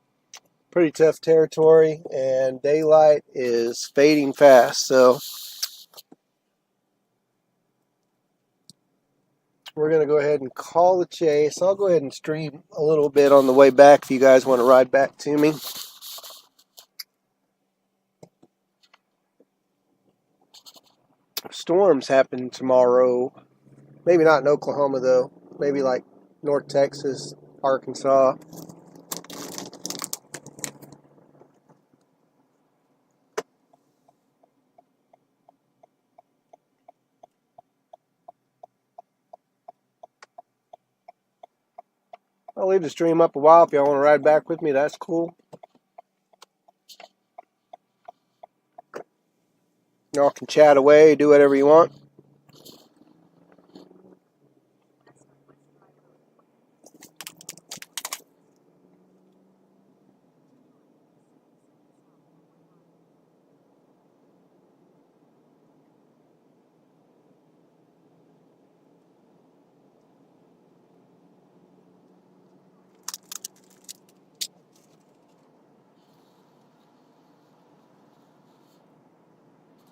pretty tough territory, and daylight is fading fast. So we're going to go ahead and call the chase. I'll go ahead and stream a little bit on the way back if you guys want to ride back to me. Storms happen tomorrow. Maybe not in Oklahoma, though. Maybe like North Texas, Arkansas. I'll leave the stream up a while if y'all want to ride back with me. That's cool. Y'all can chat away, do whatever you want.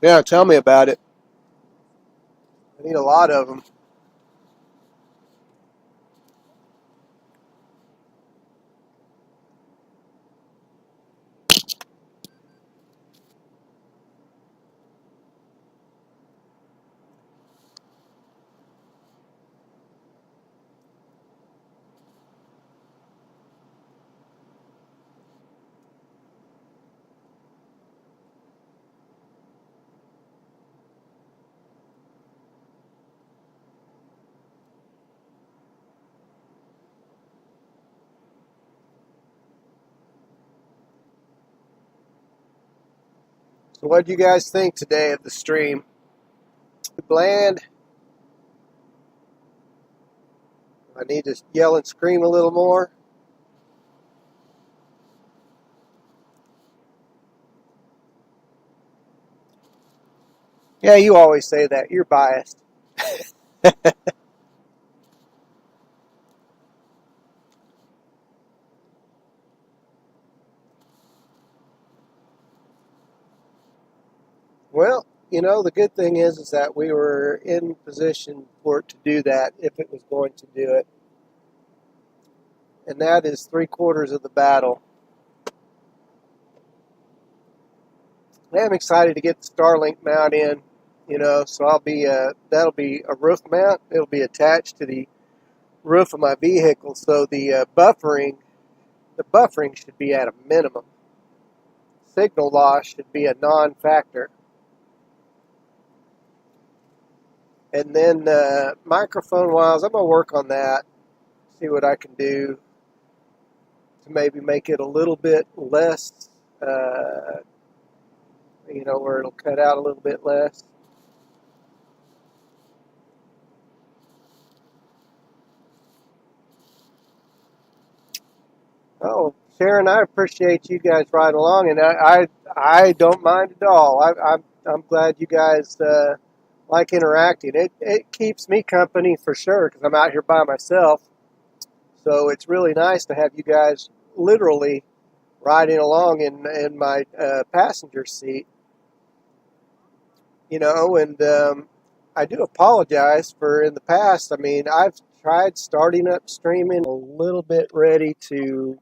Yeah, tell me about it. I need a lot of them. So what do you guys think today of the stream? Bland? I need to yell and scream a little more. Yeah, you always say that. You're biased. Well, the good thing is that we were in position for it to do that if it was going to do it. And that is 3/4 of the battle. I'm excited to get the Starlink mount in, so that'll be a roof mount. It'll be attached to the roof of my vehicle, so the buffering should be at a minimum. Signal loss should be a non-factor. And then microphone-wise, I'm going to work on that, see what I can do to maybe make it a little bit less, where it'll cut out a little bit less. Oh, Sharon, I appreciate you guys riding along, and I don't mind at all. I'm glad you guys like interacting. It keeps me company for sure because I'm out here by myself. So it's really nice to have you guys literally riding along in my passenger seat. And I do apologize for in the past. I mean, I've tried starting up streaming a little bit ready to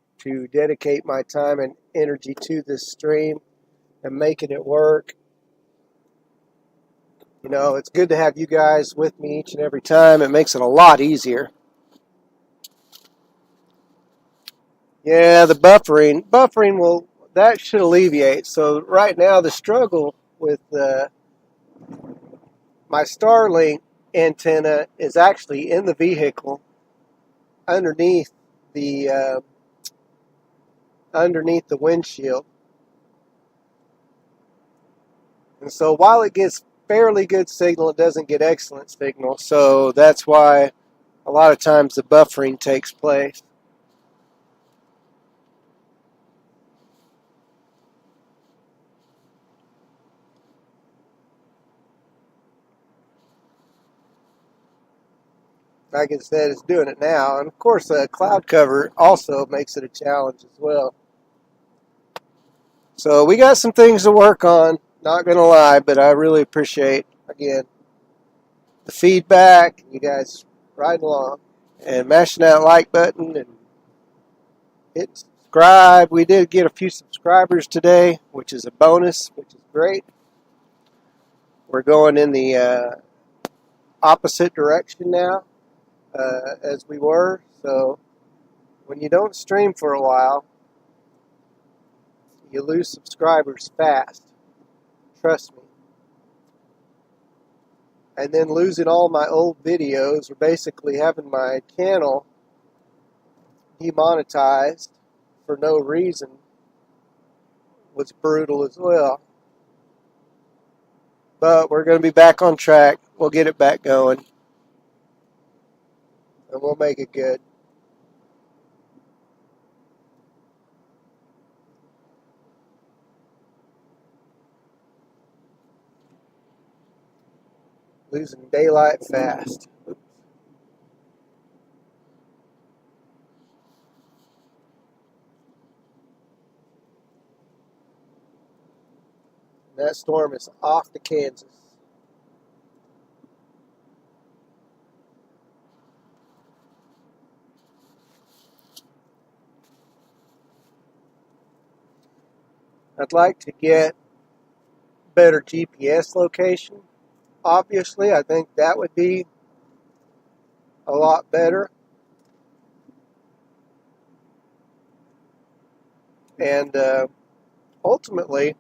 dedicate my time and energy to this stream and making it work. You know, it's good to have you guys with me each and every time. It makes it a lot easier. Yeah, the buffering will that should alleviate. So right now the struggle with my Starlink antenna is actually in the vehicle underneath the windshield, and so while it gets fairly good signal, it doesn't get excellent signal. So that's why a lot of times the buffering takes place. Like I said, it's doing it now, and of course, cloud cover also makes it a challenge as well. So we got some things to work on. Not gonna lie, but I really appreciate again the feedback. You guys riding along and mashing that like button and hit subscribe. We did get a few subscribers today, which is a bonus, which is great. We're going in the opposite direction now as we were. So when you don't stream for a while, you lose subscribers fast. Trust me. And then losing all my old videos, or basically having my channel demonetized for no reason, was brutal as well. But we're going to be back on track. We'll get it back going. And we'll make it good. Losing daylight fast. That storm is off to Kansas. I'd like to get better GPS location. Obviously, I think that would be a lot better. And ultimately,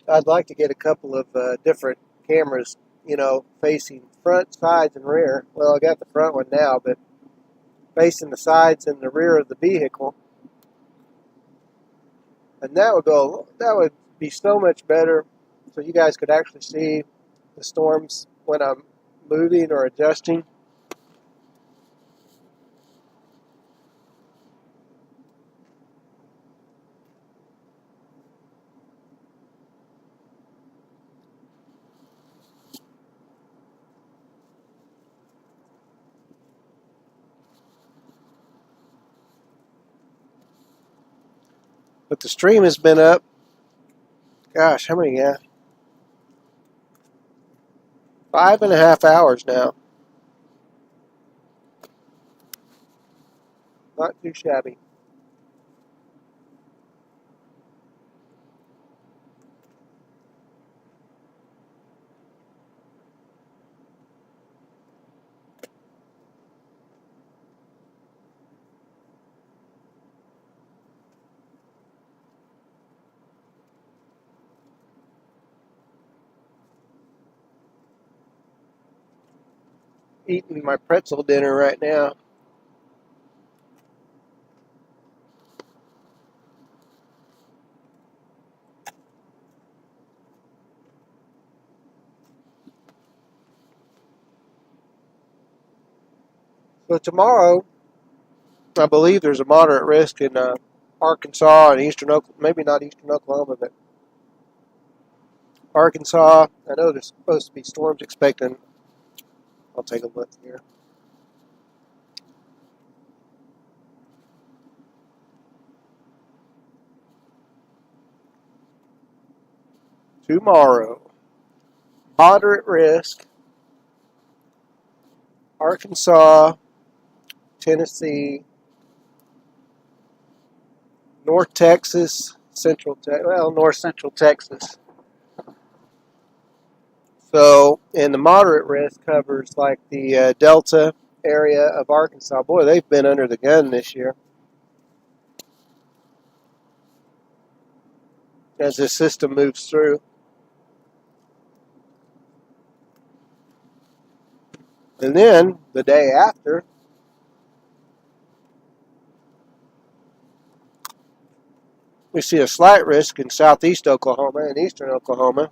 I'd like to get a couple of different cameras, you know, facing front, sides, and rear. Well, I got the front one now, but facing the sides and the rear of the vehicle. And that would be so much better, so you guys could actually see the storms when I'm moving or adjusting. But the stream has been up, gosh, how many, 5.5 hours now. Not too shabby. Eating my pretzel dinner right now. So tomorrow, I believe there's a moderate risk in Arkansas and eastern Oklahoma, maybe not eastern Oklahoma, but Arkansas. I know there's supposed to be storms expecting. I'll take a look here. Tomorrow, moderate risk, Arkansas, Tennessee, North Texas, North Central Texas. So, and the moderate risk covers like the Delta area of Arkansas. Boy, they've been under the gun this year as this system moves through. And then the day after, we see a slight risk in southeast Oklahoma and eastern Oklahoma.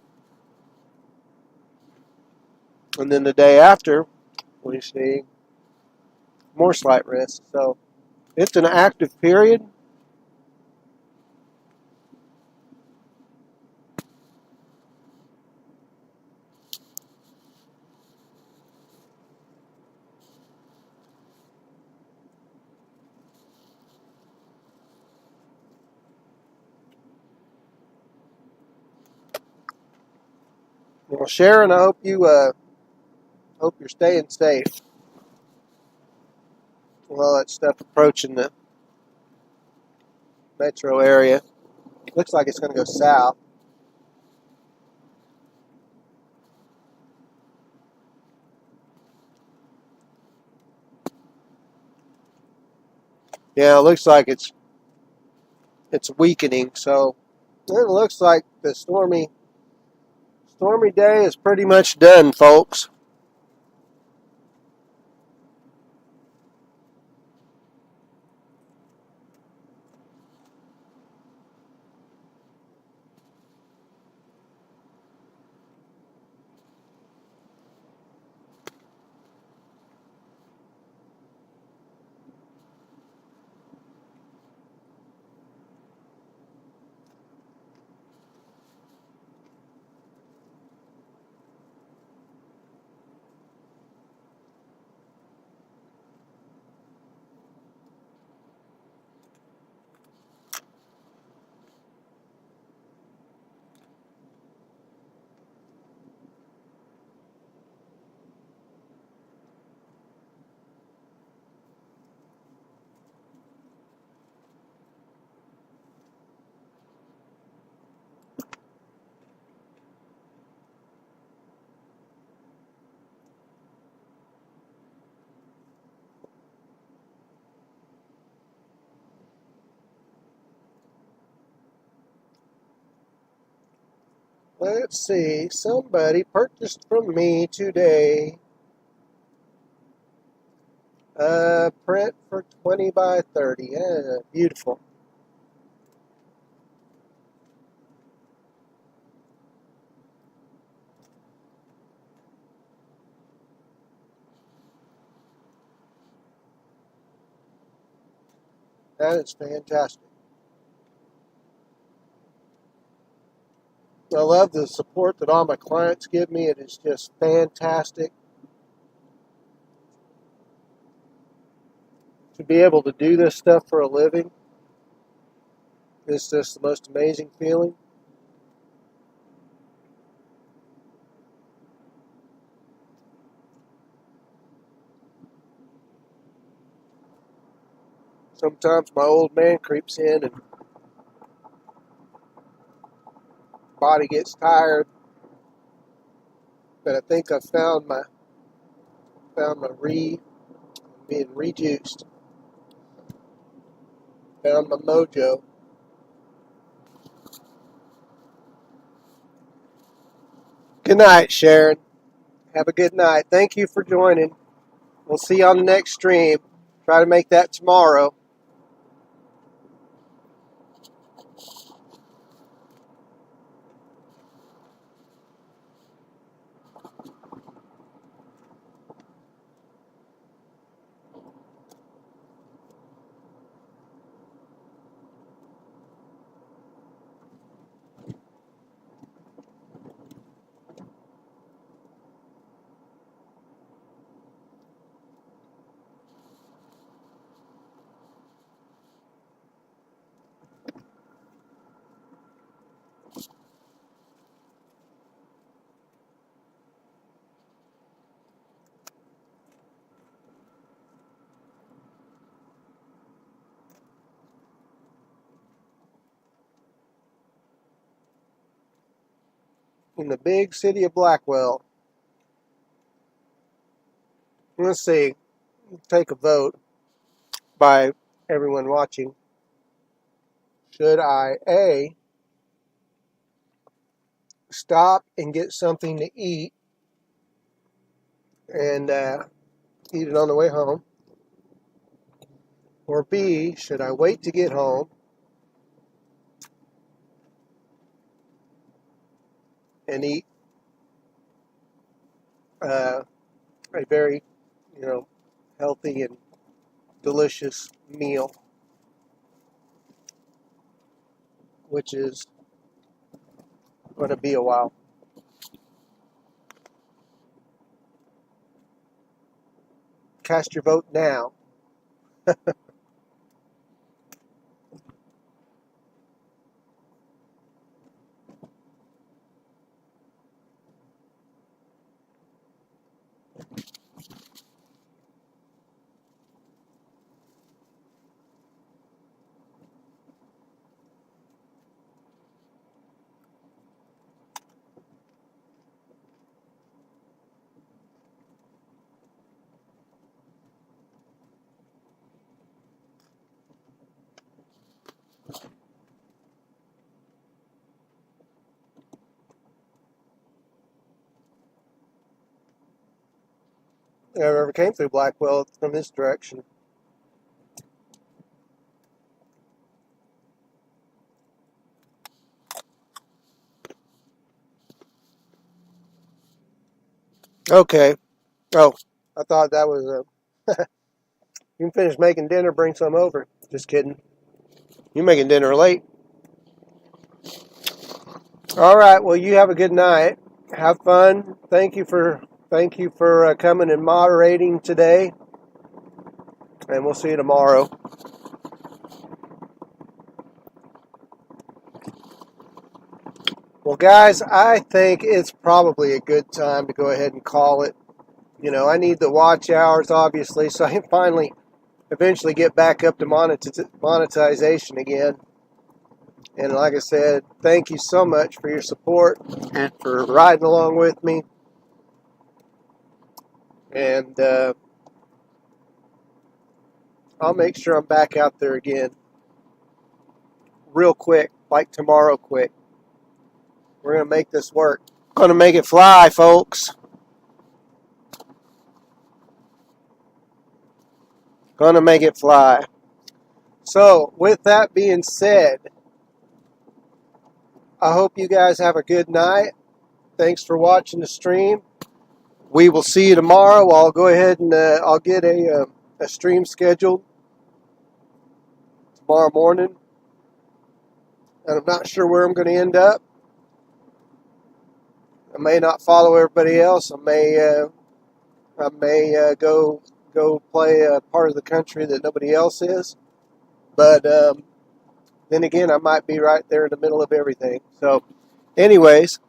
And then the day after, we see more slight risk. So it's an active period. Well, Sharon, I hope you're staying safe. With all that stuff approaching the metro area. Looks like it's going to go south. Yeah, it looks like it's weakening. So it looks like the stormy day is pretty much done, folks. Let's see. Somebody purchased from me today a print for 20 by 30. Yeah, beautiful. That is fantastic. I love the support that all my clients give me. It is just fantastic to be able to do this stuff for a living. It's just the most amazing feeling. Sometimes my old man creeps in and body gets tired, but I think I found my being rejuiced. Found my mojo. Good night, Sharon. Have a good night. Thank you for joining. We'll see you on the next stream. Try to make that tomorrow. in the big city of Blackwell. Let's see. Take a vote by everyone watching. Should I A, stop and get something to eat and eat it on the way home? Or B, should I wait to get home and eat a very, healthy and delicious meal, which is going to be a while. Cast your vote now. If I ever came through Blackwell from this direction. Okay. Oh, I thought that was you can finish making dinner, bring some over. Just kidding. You're making dinner late. All right. Well, you have a good night. Have fun. Thank you for coming and moderating today. And we'll see you tomorrow. Well, guys, I think it's probably a good time to go ahead and call it. I need the watch hours, obviously, so I can finally eventually get back up to monetization again. And like I said, thank you so much for your support and for riding along with me. And I'll make sure I'm back out there again real quick, like tomorrow quick. We're going to make this work. Going to make it fly, folks. Going to make it fly. So, with that being said, I hope you guys have a good night. Thanks for watching the stream. We will see you tomorrow. I'll go ahead and I'll get a stream scheduled tomorrow morning. And I'm not sure where I'm going to end up. I may not follow everybody else. I may go play a part of the country that nobody else is. But then again, I might be right there in the middle of everything. So, anyways,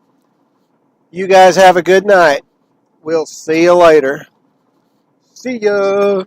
you guys have a good night. We'll see you later. See ya.